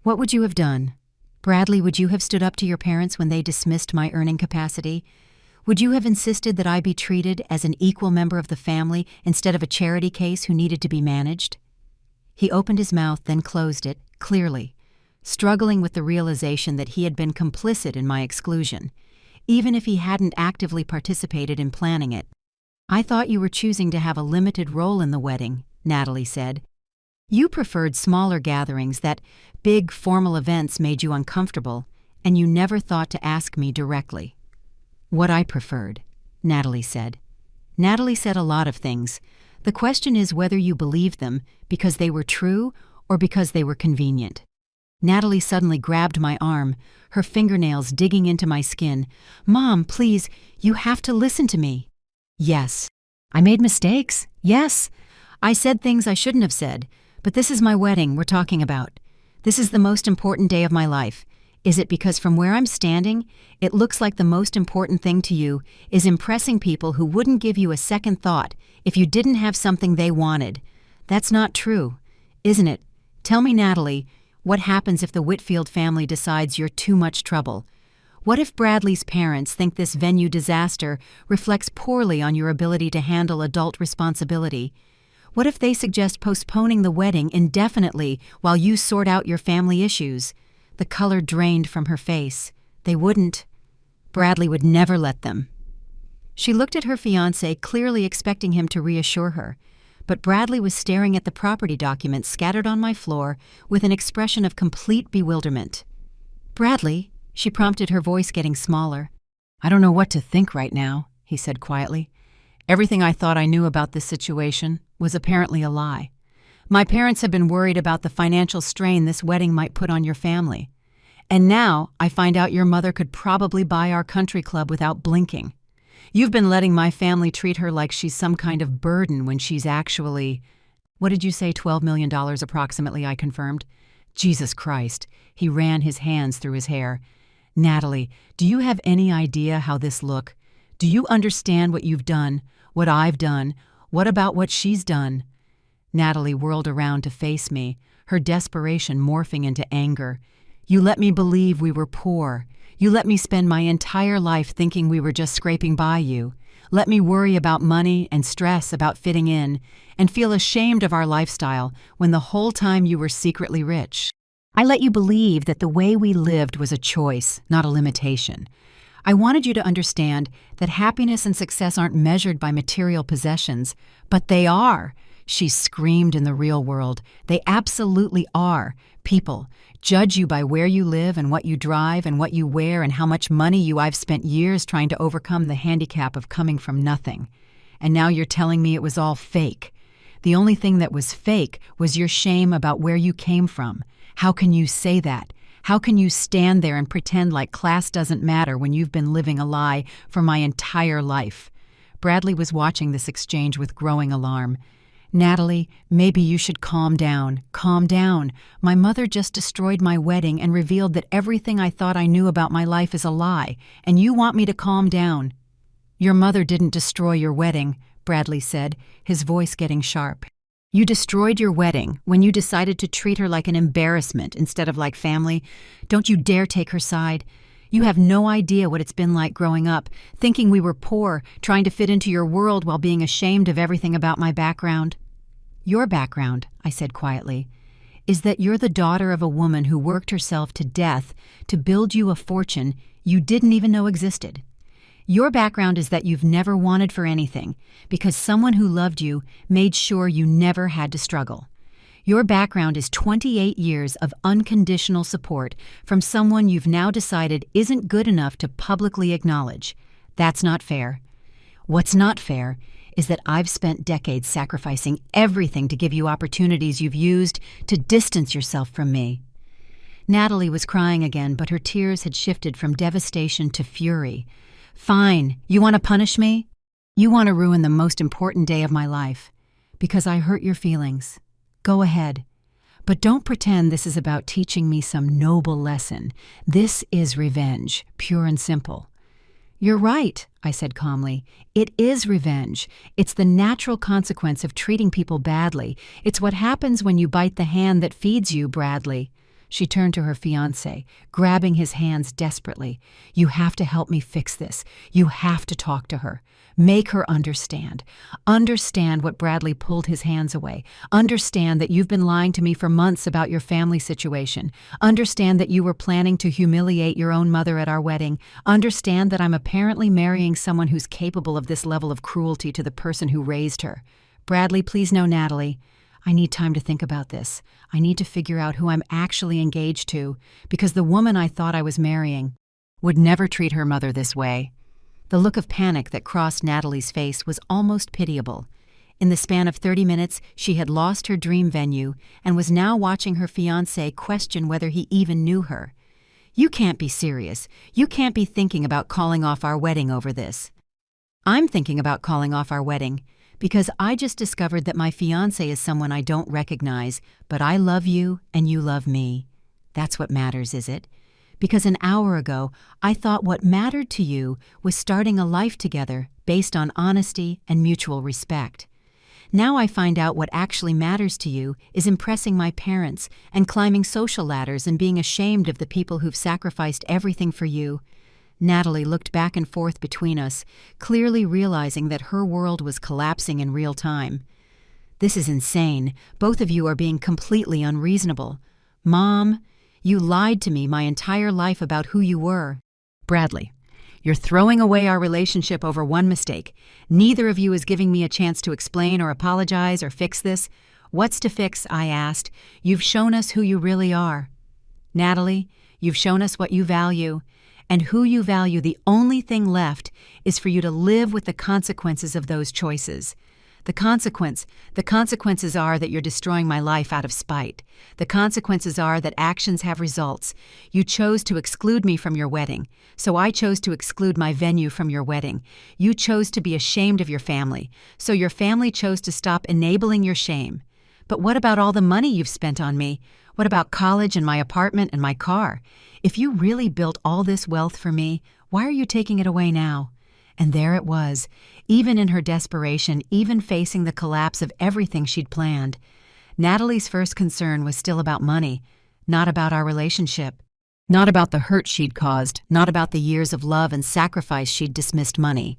What would you have done? Bradley, would you have stood up to your parents when they dismissed my earning capacity? Would you have insisted that I be treated as an equal member of the family instead of a charity case who needed to be managed?" He opened his mouth, then closed it, clearly, struggling with the realization that he had been complicit in my exclusion, even if he hadn't actively participated in planning it. "I thought you were choosing to have a limited role in the wedding," Natalie said. "You preferred smaller gatherings, that big formal events made you uncomfortable, and you never thought to ask me directly." "What I preferred," Natalie said. Natalie said a lot of things. The question is whether you believed them because they were true or because they were convenient. Natalie suddenly grabbed my arm, her fingernails digging into my skin. "Mom, please, you have to listen to me." "Yes. I made mistakes. Yes. I said things I shouldn't have said, but this is my wedding we're talking about. This is the most important day of my life. Is it because from where I'm standing, it looks like the most important thing to you is impressing people who wouldn't give you a second thought if you didn't have something they wanted? That's not true, isn't it? Tell me, Natalie, what happens if the Whitfield family decides you're too much trouble? What if Bradley's parents think this venue disaster reflects poorly on your ability to handle adult responsibility? What if they suggest postponing the wedding indefinitely while you sort out your family issues?" The color drained from her face. "They wouldn't. Bradley would never let them." She looked at her fiancé, clearly expecting him to reassure her, but Bradley was staring at the property documents scattered on my floor with an expression of complete bewilderment. "Bradley," she prompted, her voice getting smaller. "I don't know what to think right now," he said quietly. "Everything I thought I knew about this situation was apparently a lie. My parents have been worried about the financial strain this wedding might put on your family. And now I find out your mother could probably buy our country club without blinking. You've been letting my family treat her like she's some kind of burden when she's actually—" "What did you say, $12 million approximately," I confirmed. "Jesus Christ." He ran his hands through his hair. "Natalie, do you have any idea how this look? Do you understand what you've done, what I've done? What about what she's done?" Natalie whirled around to face me, her desperation morphing into anger. "You let me believe we were poor. You let me spend my entire life thinking we were just scraping by you. Let me worry about money and stress about fitting in, and feel ashamed of our lifestyle when the whole time you were secretly rich. I let you believe that the way we lived was a choice, not a limitation. I wanted you to understand that happiness and success aren't measured by material possessions, but they are. She screamed in the real world. They absolutely are. People judge you by where you live and what you drive and what you wear and how much money I've spent years trying to overcome the handicap of coming from nothing. And now you're telling me it was all fake. The only thing that was fake was your shame about where you came from. How can you say that? How can you stand there and pretend like class doesn't matter when you've been living a lie for my entire life? Bradley was watching this exchange with growing alarm. Natalie, maybe you should calm down. Calm down. My mother just destroyed my wedding and revealed that everything I thought I knew about my life is a lie, and you want me to calm down. Your mother didn't destroy your wedding, Bradley said, his voice getting sharp. You destroyed your wedding when you decided to treat her like an embarrassment instead of like family. Don't you dare take her side. You have no idea what it's been like growing up, thinking we were poor, trying to fit into your world while being ashamed of everything about my background. Your background, I said quietly, is that you're the daughter of a woman who worked herself to death to build you a fortune you didn't even know existed. Your background is that you've never wanted for anything because someone who loved you made sure you never had to struggle. Your background is 28 years of unconditional support from someone you've now decided isn't good enough to publicly acknowledge. That's not fair. What's not fair is that I've spent decades sacrificing everything to give you opportunities you've used to distance yourself from me. Natalie was crying again, but her tears had shifted from devastation to fury. Fine, you want to punish me? You want to ruin the most important day of my life because I hurt your feelings. Go ahead. But don't pretend this is about teaching me some noble lesson. This is revenge, pure and simple. You're right, I said calmly. It is revenge. It's the natural consequence of treating people badly. It's what happens when you bite the hand that feeds you, Bradley. She turned to her fiancé, grabbing his hands desperately. You have to help me fix this. You have to talk to her. Make her understand. Understand what Bradley pulled his hands away. Understand that you've been lying to me for months about your family situation. Understand that you were planning to humiliate your own mother at our wedding. Understand that I'm apparently marrying someone who's capable of this level of cruelty to the person who raised her. Bradley, please know Natalie. I need time to think about this. I need to figure out who I'm actually engaged to, because the woman I thought I was marrying would never treat her mother this way. The look of panic that crossed Natalie's face was almost pitiable. In the span of 30 minutes, she had lost her dream venue and was now watching her fiancé question whether he even knew her. You can't be serious. You can't be thinking about calling off our wedding over this. I'm thinking about calling off our wedding because I just discovered that my fiancé is someone I don't recognize, but I love you and you love me. That's what matters, is it? Because an hour ago, I thought what mattered to you was starting a life together based on honesty and mutual respect. Now I find out what actually matters to you is impressing my parents and climbing social ladders and being ashamed of the people who've sacrificed everything for you. Natalie looked back and forth between us, clearly realizing that her world was collapsing in real time. This is insane. Both of you are being completely unreasonable. Mom, you lied to me my entire life about who you were. Bradley, you're throwing away our relationship over one mistake. Neither of you is giving me a chance to explain or apologize or fix this. What's to fix? I asked. You've shown us who you really are. Natalie, you've shown us what you value. And who you value, the only thing left is for you to live with the consequences of those choices. The consequences are that you're destroying my life out of spite. The consequences are that actions have results. You chose to exclude me from your wedding, so I chose to exclude my venue from your wedding. You chose to be ashamed of your family, so your family chose to stop enabling your shame. But what about all the money you've spent on me? What about college and my apartment and my car? If you really built all this wealth for me, why are you taking it away now? And there it was, even in her desperation, even facing the collapse of everything she'd planned. Natalie's first concern was still about money, not about our relationship, not about the hurt she'd caused, not about the years of love and sacrifice she'd dismissed money.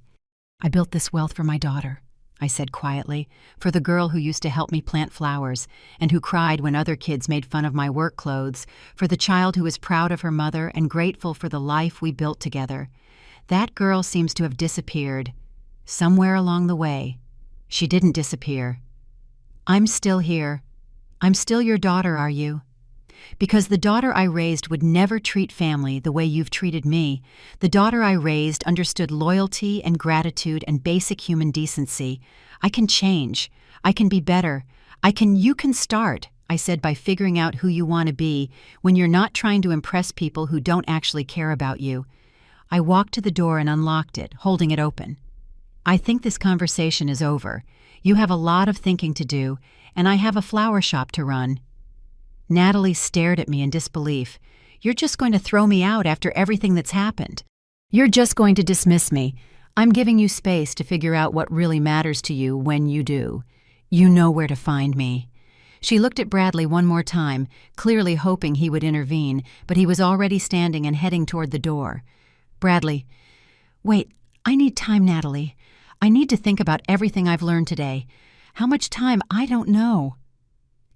I built this wealth for my daughter. I said quietly, for the girl who used to help me plant flowers and who cried when other kids made fun of my work clothes, for the child who was proud of her mother and grateful for the life we built together. That girl seems to have disappeared. Somewhere along the way. She didn't disappear. I'm still here. I'm still your daughter, are you? Because the daughter I raised would never treat family the way you've treated me. The daughter I raised understood loyalty and gratitude and basic human decency. I can change. I can be better. You can start, I said, by figuring out who you want to be when you're not trying to impress people who don't actually care about you. I walked to the door and unlocked it, holding it open. I think this conversation is over. You have a lot of thinking to do, and I have a flower shop to run. Natalie stared at me in disbelief. You're just going to throw me out after everything that's happened. You're just going to dismiss me. I'm giving you space to figure out what really matters to you when you do. You know where to find me. She looked at Bradley one more time, clearly hoping he would intervene, but he was already standing and heading toward the door. Bradley, wait, I need time, Natalie. I need to think about everything I've learned today. How much time, I don't know.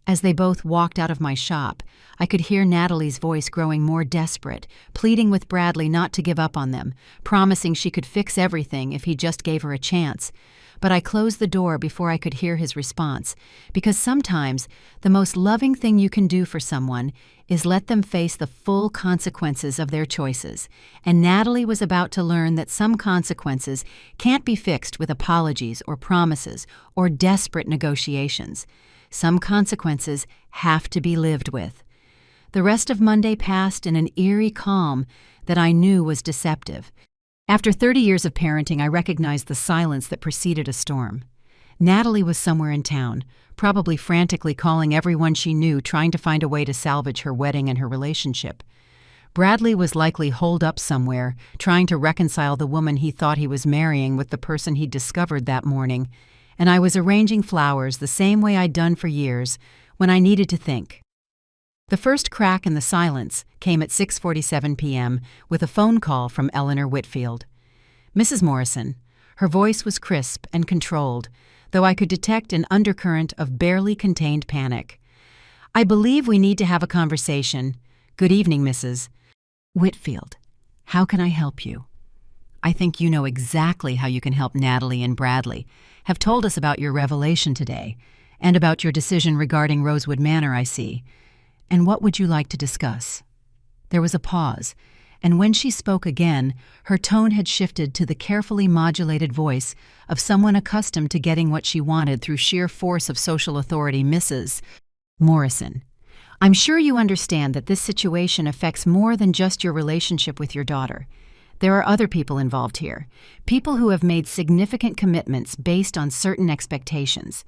As they both walked out of my shop, I could hear Natalie's voice growing more desperate, pleading with Bradley not to give up on them, promising she could fix everything if he just gave her a chance. But I closed the door before I could hear his response, because sometimes the most loving thing you can do for someone is let them face the full consequences of their choices. And Natalie was about to learn that some consequences can't be fixed with apologies or promises or desperate negotiations. Some consequences have to be lived with. The rest of Monday passed in an eerie calm that I knew was deceptive. After 30 years of parenting, I recognized the silence that preceded a storm. Natalie was somewhere in town, probably frantically calling everyone she knew, trying to find a way to salvage her wedding and her relationship. Bradley was likely holed up somewhere, trying to reconcile the woman he thought he was marrying with the person he'd discovered that morning, and I was arranging flowers the same way I'd done for years when I needed to think. The first crack in the silence came at 6:47 p.m. with a phone call from Eleanor Whitfield. Mrs. Morrison. Her voice was crisp and controlled, though I could detect an undercurrent of barely contained panic. I believe we need to have a conversation. Good evening, Mrs. Whitfield. How can I help you? I think you know exactly how you can help Natalie and Bradley. Have told us about your revelation today, and about your decision regarding Rosewood Manor, I see. And what would you like to discuss? There was a pause, and when she spoke again, her tone had shifted to the carefully modulated voice of someone accustomed to getting what she wanted through sheer force of social authority. Mrs. Morrison, I'm sure you understand that this situation affects more than just your relationship with your daughter. There are other people involved here, people who have made significant commitments based on certain expectations.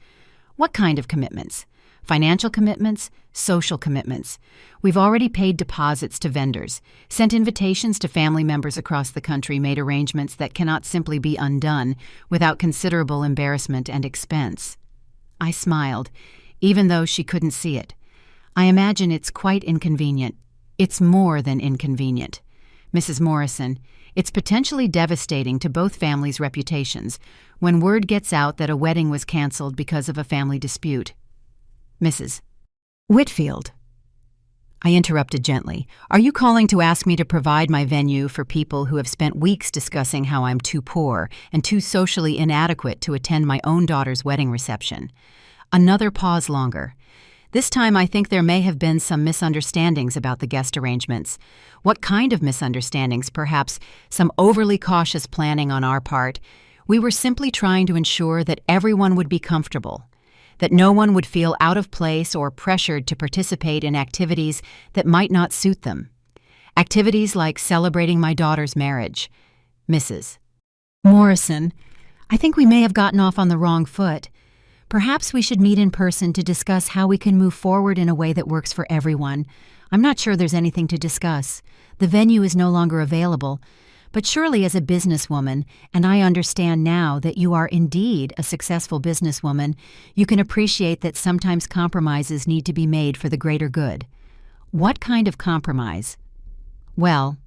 What kind of commitments? Financial commitments, social commitments. We've already paid deposits to vendors, sent invitations to family members across the country, made arrangements that cannot simply be undone without considerable embarrassment and expense. I smiled, even though she couldn't see it. I imagine it's quite inconvenient. It's more than inconvenient. Mrs. Morrison, it's potentially devastating to both families' reputations when word gets out that a wedding was canceled because of a family dispute. Mrs. Whitfield. I interrupted gently. Are you calling to ask me to provide my venue for people who have spent weeks discussing how I'm too poor and too socially inadequate to attend my own daughter's wedding reception? Another pause longer. This time I think there may have been some misunderstandings about the guest arrangements. What kind of misunderstandings? Perhaps some overly cautious planning on our part. We were simply trying to ensure that everyone would be comfortable, that no one would feel out of place or pressured to participate in activities that might not suit them. Activities like celebrating my daughter's marriage. Mrs. Morrison, I think we may have gotten off on the wrong foot. Perhaps we should meet in person to discuss how we can move forward in a way that works for everyone. I'm not sure there's anything to discuss. The venue is no longer available. But surely as a businesswoman, and I understand now that you are indeed a successful businesswoman, you can appreciate that sometimes compromises need to be made for the greater good. What kind of compromise? Well,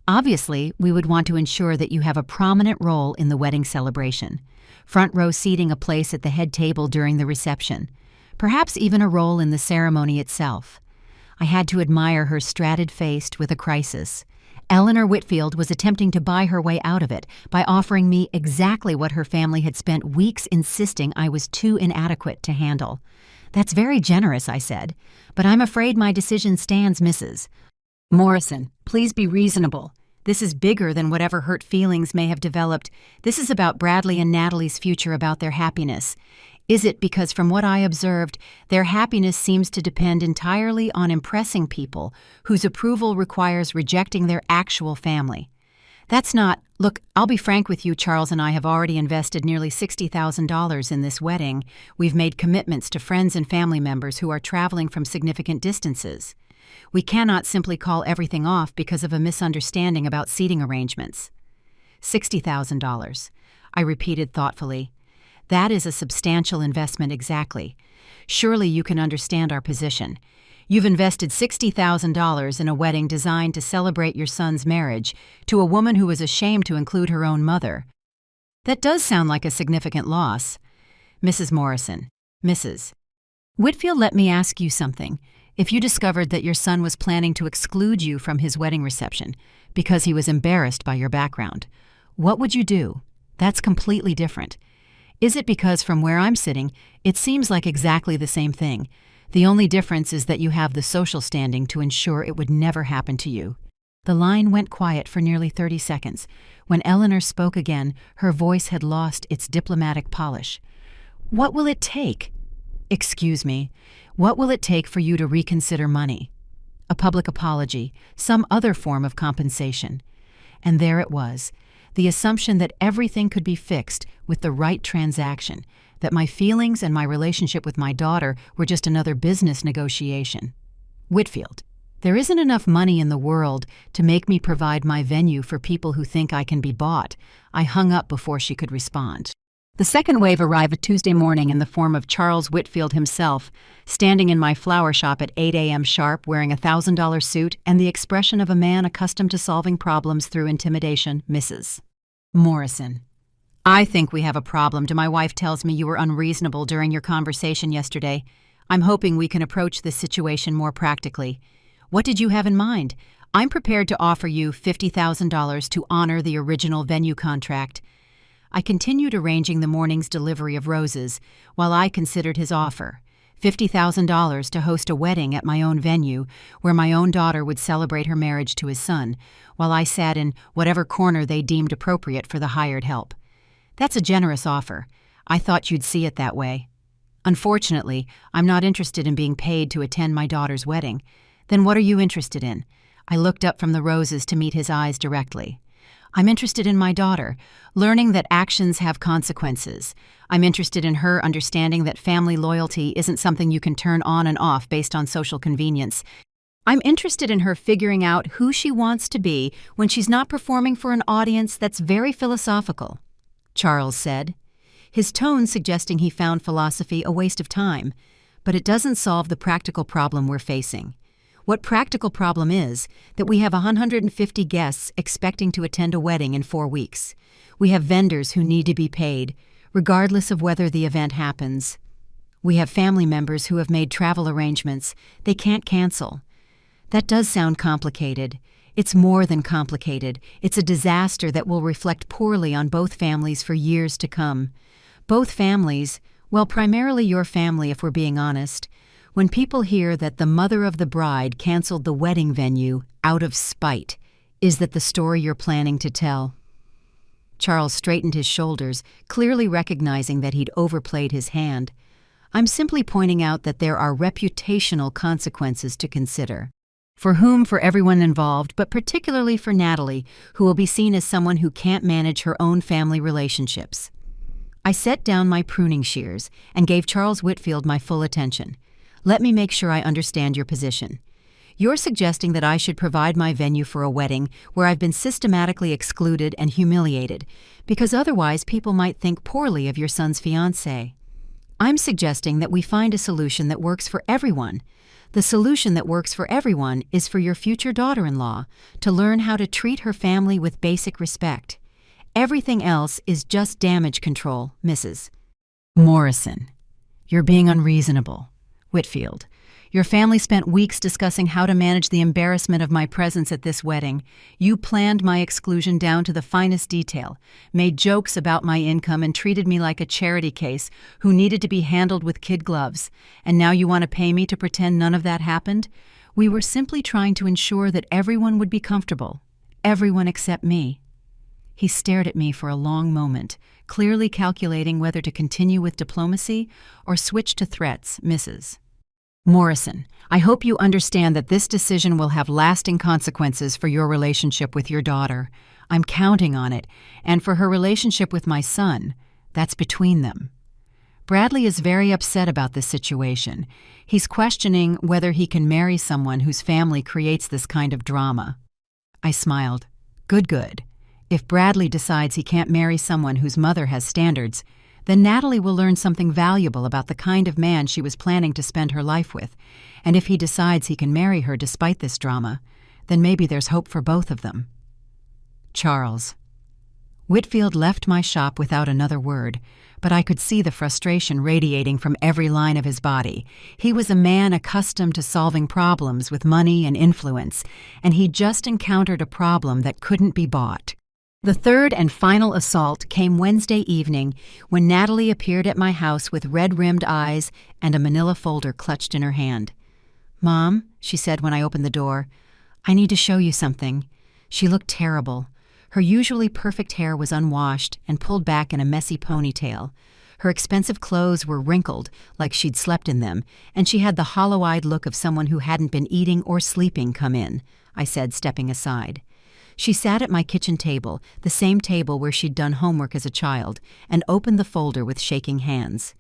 Obviously, we would want to ensure that you have a prominent role in the wedding celebration. Front row seating, a place at the head table during the reception. Perhaps even a role in the ceremony itself. I had to admire her straddled-faced with a crisis. Eleanor Whitfield was attempting to buy her way out of it by offering me exactly what her family had spent weeks insisting I was too inadequate to handle. "That's very generous," I said, "but I'm afraid my decision stands, Mrs. Morrison. Please be reasonable. This is bigger than whatever hurt feelings may have developed. This is about Bradley and Natalie's future, about their happiness. Is it because from what I observed, their happiness seems to depend entirely on impressing people whose approval requires rejecting their actual family? That's not— Look, I'll be frank with you, Charles and I have already invested nearly $60,000 in this wedding. We've made commitments to friends and family members who are traveling from significant distances. We cannot simply call everything off because of a misunderstanding about seating arrangements." $60,000, I repeated thoughtfully. "That is a substantial investment, exactly. Surely you can understand our position. You've invested $60,000 in a wedding designed to celebrate your son's marriage to a woman who was ashamed to include her own mother. That does sound like a significant loss." "Mrs. Morrison, Mrs. Whitfield, let me ask you something. If you discovered that your son was planning to exclude you from his wedding reception because he was embarrassed by your background, what would you do? That's completely different. Is it because from where I'm sitting, it seems like exactly the same thing? The only difference is that you have the social standing to ensure it would never happen to you." The line went quiet for nearly 30 seconds. When Eleanor spoke again, her voice had lost its diplomatic polish. "What will it take?" "Excuse me. What will it take for you to reconsider money? A public apology, some other form of compensation." And there it was, the assumption that everything could be fixed with the right transaction, that my feelings and my relationship with my daughter were just another business negotiation. "Whitfield, there isn't enough money in the world to make me provide my venue for people who think I can be bought." I hung up before she could respond. The second wave arrived Tuesday morning in the form of Charles Whitfield himself, standing in my flower shop at 8 a.m. sharp wearing a $1,000 suit and the expression of a man accustomed to solving problems through intimidation. "Mrs. Morrison, I think we have a problem. My wife tells me you were unreasonable during your conversation yesterday. I'm hoping we can approach this situation more practically. What did you have in mind? I'm prepared to offer you $50,000 to honor the original venue contract." I continued arranging the morning's delivery of roses while I considered his offer. $50,000 to host a wedding at my own venue where my own daughter would celebrate her marriage to his son, while I sat in whatever corner they deemed appropriate for the hired help. That's a generous offer. I thought you'd see it that way. Unfortunately, I'm not interested in being paid to attend my daughter's wedding. Then what are you interested in? I looked up from the roses to meet his eyes directly. I'm interested in my daughter, learning that actions have consequences. I'm interested in her understanding that family loyalty isn't something you can turn on and off based on social convenience. I'm interested in her figuring out who she wants to be when she's not performing for an audience that's very philosophical," Charles said, his tone suggesting he found philosophy a waste of time. "But it doesn't solve the practical problem we're facing. What practical problem is that we have 150 guests expecting to attend a wedding in 4 weeks. We have vendors who need to be paid, regardless of whether the event happens. We have family members who have made travel arrangements they can't cancel. That does sound complicated. It's more than complicated. It's a disaster that will reflect poorly on both families for years to come. Both families, well, primarily your family if we're being honest. When people hear that the mother of the bride canceled the wedding venue out of spite, is that the story you're planning to tell?" Charles straightened his shoulders, clearly recognizing that he'd overplayed his hand. "I'm simply pointing out that there are reputational consequences to consider. For everyone involved, but particularly for Natalie, who will be seen as someone who can't manage her own family relationships." I set down my pruning shears and gave Charles Whitfield my full attention. "Let me make sure I understand your position. You're suggesting that I should provide my venue for a wedding where I've been systematically excluded and humiliated, because otherwise people might think poorly of your son's fiancée." I'm suggesting that we find a solution that works for everyone. The solution that works for everyone is for your future daughter-in-law to learn how to treat her family with basic respect. Everything else is just damage control, Mrs. Morrison. You're being unreasonable. Whitfield. Your family spent weeks discussing how to manage the embarrassment of my presence at this wedding. You planned my exclusion down to the finest detail, made jokes about my income, and treated me like a charity case who needed to be handled with kid gloves. And now you want to pay me to pretend none of that happened? We were simply trying to ensure that everyone would be comfortable. Everyone except me. He stared at me for a long moment, clearly calculating whether to continue with diplomacy or switch to threats, Mrs. Morrison, I hope you understand that this decision will have lasting consequences for your relationship with your daughter. I'm counting on it, and for her relationship with my son. That's between them. Bradley is very upset about this situation. He's questioning whether he can marry someone whose family creates this kind of drama. I smiled. Good. If Bradley decides he can't marry someone whose mother has standards, then Natalie will learn something valuable about the kind of man she was planning to spend her life with. And if he decides he can marry her despite this drama, then maybe there's hope for both of them. Charles. Whitfield left my shop without another word, but I could see the frustration radiating from every line of his body. He was a man accustomed to solving problems with money and influence, and he just encountered a problem that couldn't be bought. The third and final assault came Wednesday evening when Natalie appeared at my house with red-rimmed eyes and a manila folder clutched in her hand. "Mom," she said when I opened the door, "I need to show you something." She looked terrible. Her usually perfect hair was unwashed and pulled back in a messy ponytail. Her expensive clothes were wrinkled, like she'd slept in them, and she had the hollow-eyed look of someone who hadn't been eating or sleeping come in, I said, stepping aside. She sat at my kitchen table, the same table where she'd done homework as a child, and opened the folder with shaking hands.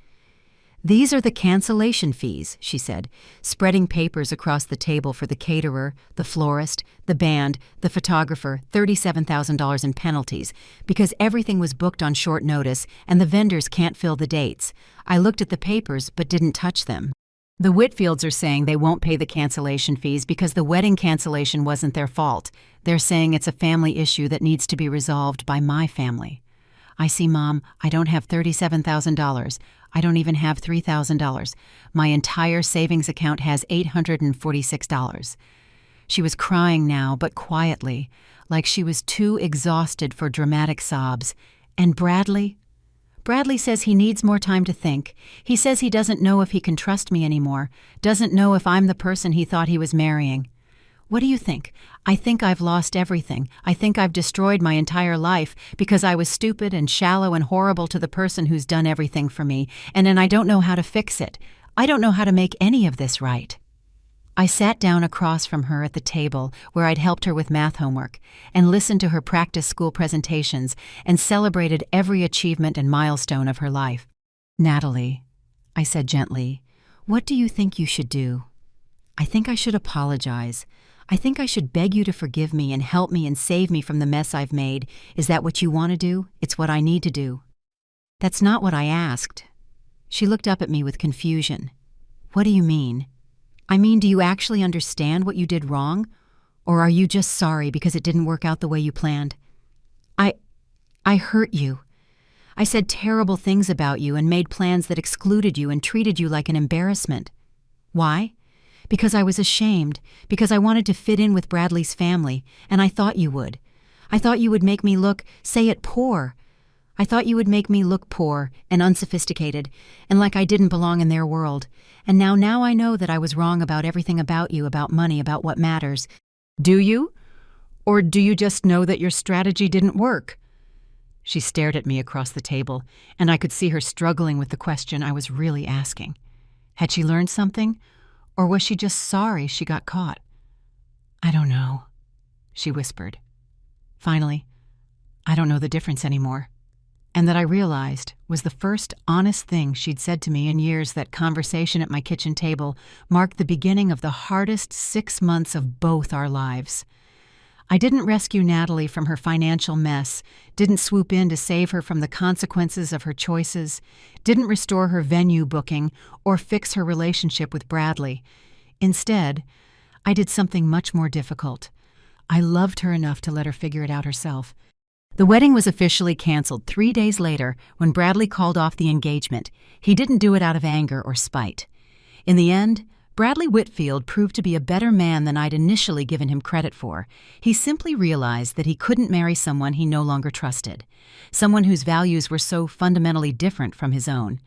"These are the cancellation fees," she said, spreading papers across the table for the caterer, the florist, the band, the photographer, $37,000 in penalties, because everything was booked on short notice and the vendors can't fill the dates. I looked at the papers but didn't touch them. The Whitfields are saying they won't pay the cancellation fees because the wedding cancellation wasn't their fault. They're saying it's a family issue that needs to be resolved by my family. I see, Mom, I don't have $37,000. I don't even have $3,000. My entire savings account has $846. She was crying now, but quietly, like she was too exhausted for dramatic sobs. And Bradley? Bradley says he needs more time to think. He says he doesn't know if he can trust me anymore, doesn't know if I'm the person he thought he was marrying. What do you think? I think I've lost everything. I think I've destroyed my entire life because I was stupid and shallow and horrible to the person who's done everything for me, and then I don't know how to fix it. I don't know how to make any of this right. I sat down across from her at the table where I'd helped her with math homework and listened to her practice school presentations and celebrated every achievement and milestone of her life. "Natalie," I said gently, "what do you think you should do?" "I think I should apologize. I think I should beg you to forgive me and help me and save me from the mess I've made. Is that what you want to do? It's what I need to do." "That's not what I asked." She looked up at me with confusion. "What do you mean?" "I mean, do you actually understand what you did wrong? Or are you just sorry because it didn't work out the way you planned?" I hurt you. I said terrible things about you and made plans that excluded you and treated you like an embarrassment. Why? Because I was ashamed, because I wanted to fit in with Bradley's family, and I thought you would. I thought you would make me look, say it, poor. I thought you would make me look poor and unsophisticated, and like I didn't belong in their world. And now I know that I was wrong about everything about you, about money, about what matters. Do you? Or do you just know that your strategy didn't work?" She stared at me across the table, and I could see her struggling with the question I was really asking. Had she learned something? Or was she just sorry she got caught? "I don't know," she whispered. Finally, "I don't know the difference anymore." And that I realized was the first honest thing she'd said to me in years. That conversation at my kitchen table marked the beginning of the hardest 6 months of both our lives. I didn't rescue Natalie from her financial mess, didn't swoop in to save her from the consequences of her choices, didn't restore her venue booking, or fix her relationship with Bradley. Instead, I did something much more difficult. I loved her enough to let her figure it out herself. The wedding was officially canceled 3 days later when Bradley called off the engagement. He didn't do it out of anger or spite. In the end, Bradley Whitfield proved to be a better man than I'd initially given him credit for. He simply realized that he couldn't marry someone he no longer trusted, someone whose values were so fundamentally different from his own.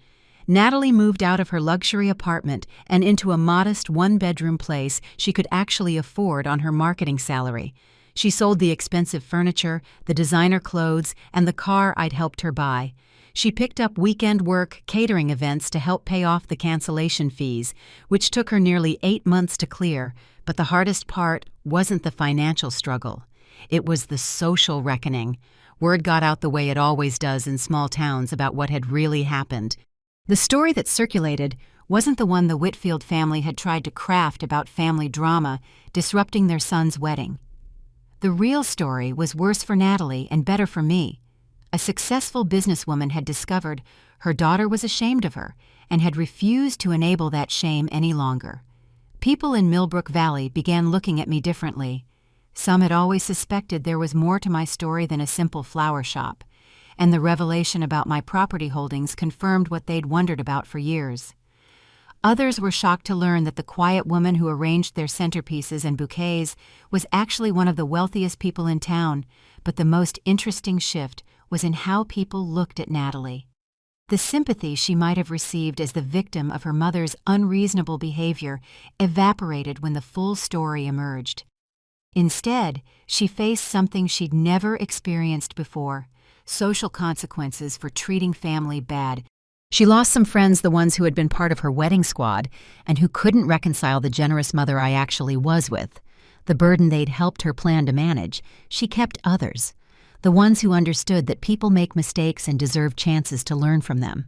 Natalie moved out of her luxury apartment and into a modest one-bedroom place she could actually afford on her marketing salary. She sold the expensive furniture, the designer clothes, and the car I'd helped her buy. She picked up weekend work, catering events to help pay off the cancellation fees, which took her nearly 8 months to clear. But the hardest part wasn't the financial struggle. It was the social reckoning. Word got out the way it always does in small towns about what had really happened. The story that circulated wasn't the one the Whitfield family had tried to craft about family drama disrupting their son's wedding. The real story was worse for Natalie and better for me. A successful businesswoman had discovered her daughter was ashamed of her and had refused to enable that shame any longer. People in Millbrook Valley began looking at me differently. Some had always suspected there was more to my story than a simple flower shop, and the revelation about my property holdings confirmed what they'd wondered about for years. Others were shocked to learn that the quiet woman who arranged their centerpieces and bouquets was actually one of the wealthiest people in town, but the most interesting shift was in how people looked at Natalie. The sympathy she might have received as the victim of her mother's unreasonable behavior evaporated when the full story emerged. Instead, she faced something she'd never experienced before: social consequences for treating family bad. She lost some friends, the ones who had been part of her wedding squad, and who couldn't reconcile the generous mother I actually was with. The burden they'd helped her plan to manage, she kept others, the ones who understood that people make mistakes and deserve chances to learn from them.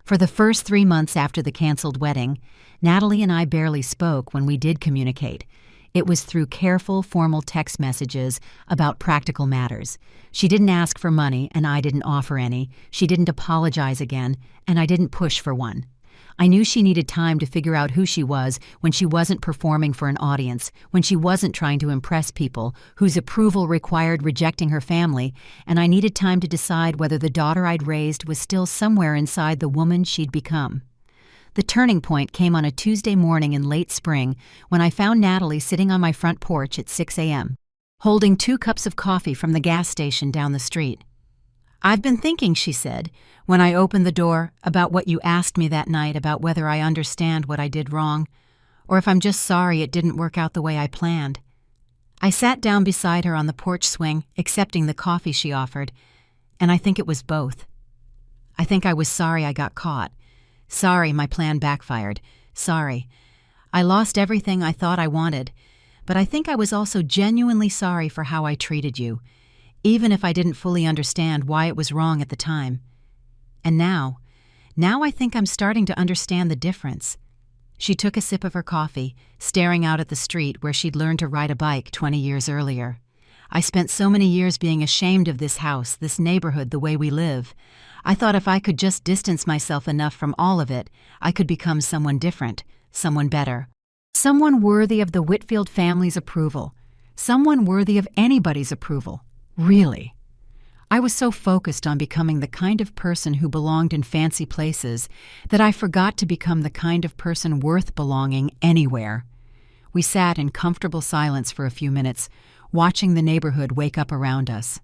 For the first 3 months after the canceled wedding, Natalie and I barely spoke when we did communicate. It was through careful, formal text messages about practical matters. She didn't ask for money, and I didn't offer any. She didn't apologize again, and I didn't push for one. I knew she needed time to figure out who she was when she wasn't performing for an audience, when she wasn't trying to impress people, whose approval required rejecting her family, and I needed time to decide whether the daughter I'd raised was still somewhere inside the woman she'd become. The turning point came on a Tuesday morning in late spring when I found Natalie sitting on my front porch at 6 a.m., holding 2 cups of coffee from the gas station down the street. "I've been thinking," she said, when I opened the door, "about what you asked me that night about whether I understand what I did wrong, or if I'm just sorry it didn't work out the way I planned." I sat down beside her on the porch swing, accepting the coffee she offered, and I think it was both. I think I was sorry I got caught. Sorry my plan backfired. Sorry. I lost everything I thought I wanted, but I think I was also genuinely sorry for how I treated you, even if I didn't fully understand why it was wrong at the time. And now I think I'm starting to understand the difference. She took a sip of her coffee, staring out at the street where she'd learned to ride a bike 20 years earlier. "I spent so many years being ashamed of this house, this neighborhood, the way we live. I thought if I could just distance myself enough from all of it, I could become someone different, someone better. Someone worthy of the Whitfield family's approval. Someone worthy of anybody's approval. Really. I was so focused on becoming the kind of person who belonged in fancy places that I forgot to become the kind of person worth belonging anywhere." We sat in comfortable silence for a few minutes, watching the neighborhood wake up around us.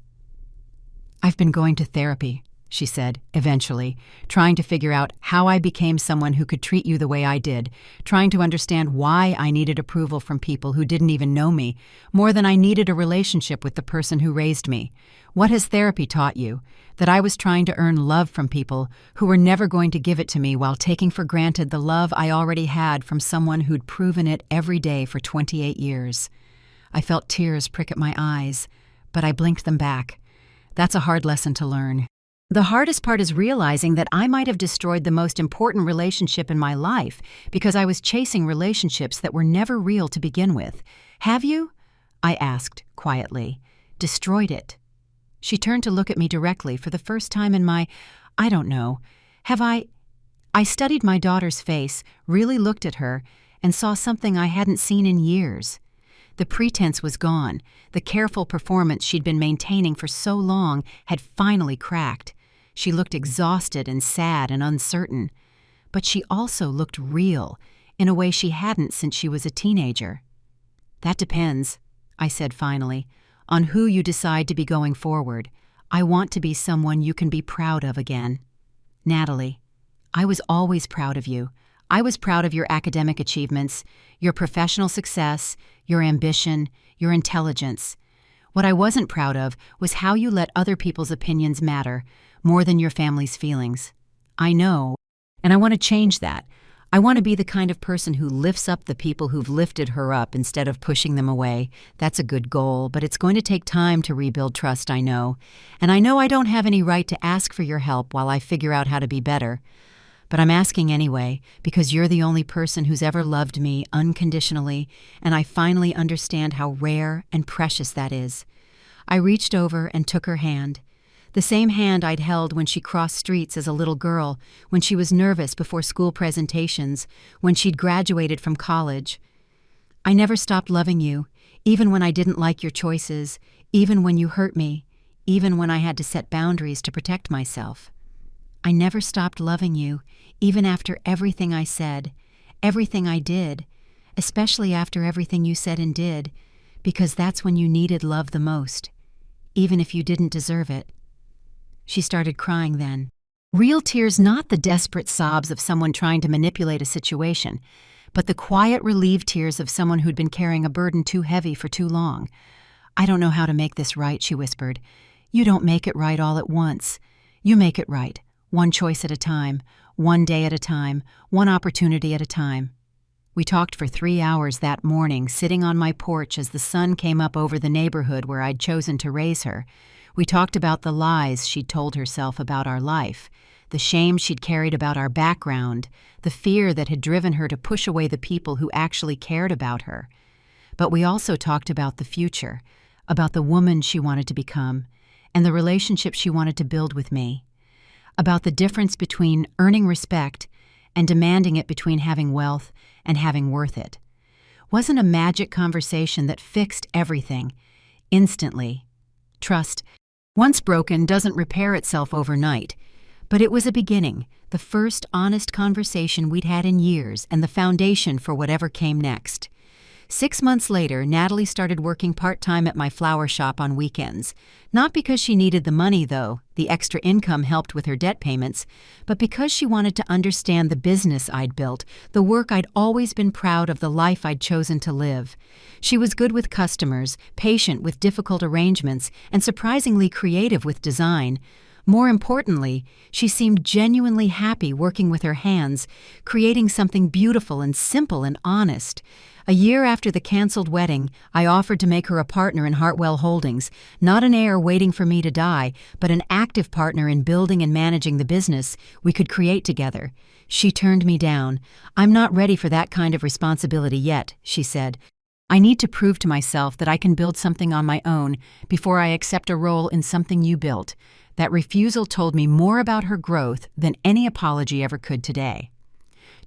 "I've been going to therapy," she said, eventually, "trying to figure out how I became someone who could treat you the way I did, trying to understand why I needed approval from people who didn't even know me, more than I needed a relationship with the person who raised me. What has therapy taught you? That I was trying to earn love from people who were never going to give it to me while taking for granted the love I already had from someone who'd proven it every day for 28 years. I felt tears prick at my eyes, but I blinked them back. That's a hard lesson to learn. The hardest part is realizing that I might have destroyed the most important relationship in my life because I was chasing relationships that were never real to begin with. Have you? I asked quietly. Destroyed it. She turned to look at me directly for the first time in I don't know, have I studied my daughter's face, really looked at her, and saw something I hadn't seen in years. The pretense was gone. The careful performance she'd been maintaining for so long had finally cracked. She looked exhausted and sad and uncertain. But she also looked real, in a way she hadn't since she was a teenager. That depends, I said finally, on who you decide to be going forward. I want to be someone you can be proud of again. Natalie, I was always proud of you. I was proud of your academic achievements, your professional success, your ambition, your intelligence. What I wasn't proud of was how you let other people's opinions matter more than your family's feelings. I know, and I want to change that. I want to be the kind of person who lifts up the people who've lifted her up instead of pushing them away. That's a good goal, but it's going to take time to rebuild trust, I know. And I know I don't have any right to ask for your help while I figure out how to be better. But I'm asking anyway, because you're the only person who's ever loved me unconditionally, and I finally understand how rare and precious that is. I reached over and took her hand. The same hand I'd held when she crossed streets as a little girl, when she was nervous before school presentations, when she'd graduated from college. I never stopped loving you, even when I didn't like your choices, even when you hurt me, even when I had to set boundaries to protect myself. I never stopped loving you, even after everything I said, everything I did, especially after everything you said and did, because that's when you needed love the most, even if you didn't deserve it. She started crying then. Real tears, not the desperate sobs of someone trying to manipulate a situation, but the quiet, relieved tears of someone who'd been carrying a burden too heavy for too long. I don't know how to make this right, she whispered. You don't make it right all at once. You make it right, one choice at a time, one day at a time, one opportunity at a time. We talked for 3 hours that morning, sitting on my porch as the sun came up over the neighborhood where I'd chosen to raise her. We talked about the lies she'd told herself about our life, the shame she'd carried about our background, the fear that had driven her to push away the people who actually cared about her. But we also talked about the future, about the woman she wanted to become, and the relationship she wanted to build with me, about the difference between earning respect and demanding it, between having wealth and having worth it. Wasn't a magic conversation that fixed everything, instantly. Trust, once broken, doesn't repair itself overnight, but it was a beginning, the first honest conversation we'd had in years, and the foundation for whatever came next. 6 months later, Natalie started working part-time at my flower shop on weekends. Not because she needed the money, though, the extra income helped with her debt payments, but because she wanted to understand the business I'd built, the work I'd always been proud of, the life I'd chosen to live. She was good with customers, patient with difficult arrangements, and surprisingly creative with design. More importantly, she seemed genuinely happy working with her hands, creating something beautiful and simple and honest. A year after the canceled wedding, I offered to make her a partner in Hartwell Holdings, not an heir waiting for me to die, but an active partner in building and managing the business we could create together. She turned me down. I'm not ready for that kind of responsibility yet, she said. I need to prove to myself that I can build something on my own before I accept a role in something you built. That refusal told me more about her growth than any apology ever could today.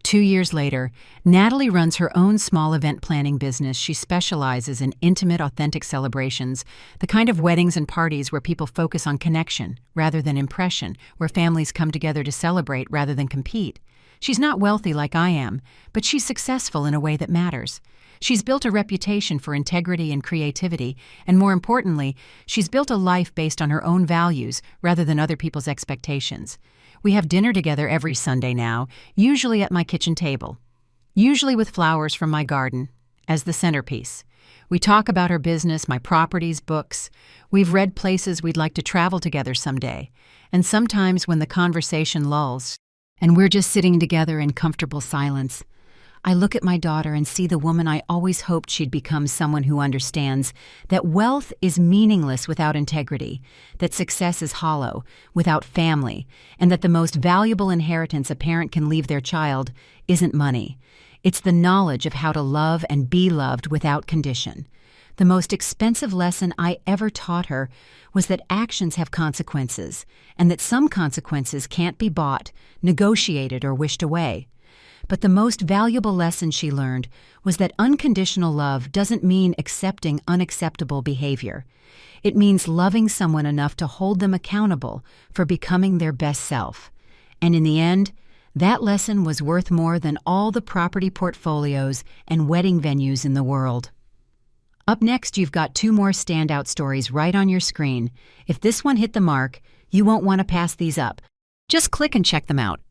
2 years later, Natalie runs her own small event planning business. She specializes in intimate, authentic celebrations, the kind of weddings and parties where people focus on connection rather than impression, where families come together to celebrate rather than compete. She's not wealthy like I am, but she's successful in a way that matters. She's built a reputation for integrity and creativity, and more importantly, she's built a life based on her own values rather than other people's expectations. We have dinner together every Sunday now, usually at my kitchen table, usually with flowers from my garden as the centerpiece. We talk about her business, my properties, books. We've read places we'd like to travel together someday. And sometimes when the conversation lulls, and we're just sitting together in comfortable silence, I look at my daughter and see the woman I always hoped she'd become, someone who understands that wealth is meaningless without integrity, that success is hollow without family, and that the most valuable inheritance a parent can leave their child isn't money. It's the knowledge of how to love and be loved without condition. The most expensive lesson I ever taught her was that actions have consequences, and that some consequences can't be bought, negotiated, or wished away. But the most valuable lesson she learned was that unconditional love doesn't mean accepting unacceptable behavior. It means loving someone enough to hold them accountable for becoming their best self. And in the end, that lesson was worth more than all the property portfolios and wedding venues in the world. Up next, you've got 2 more standout stories right on your screen. If this one hit the mark, you won't want to pass these up. Just click and check them out.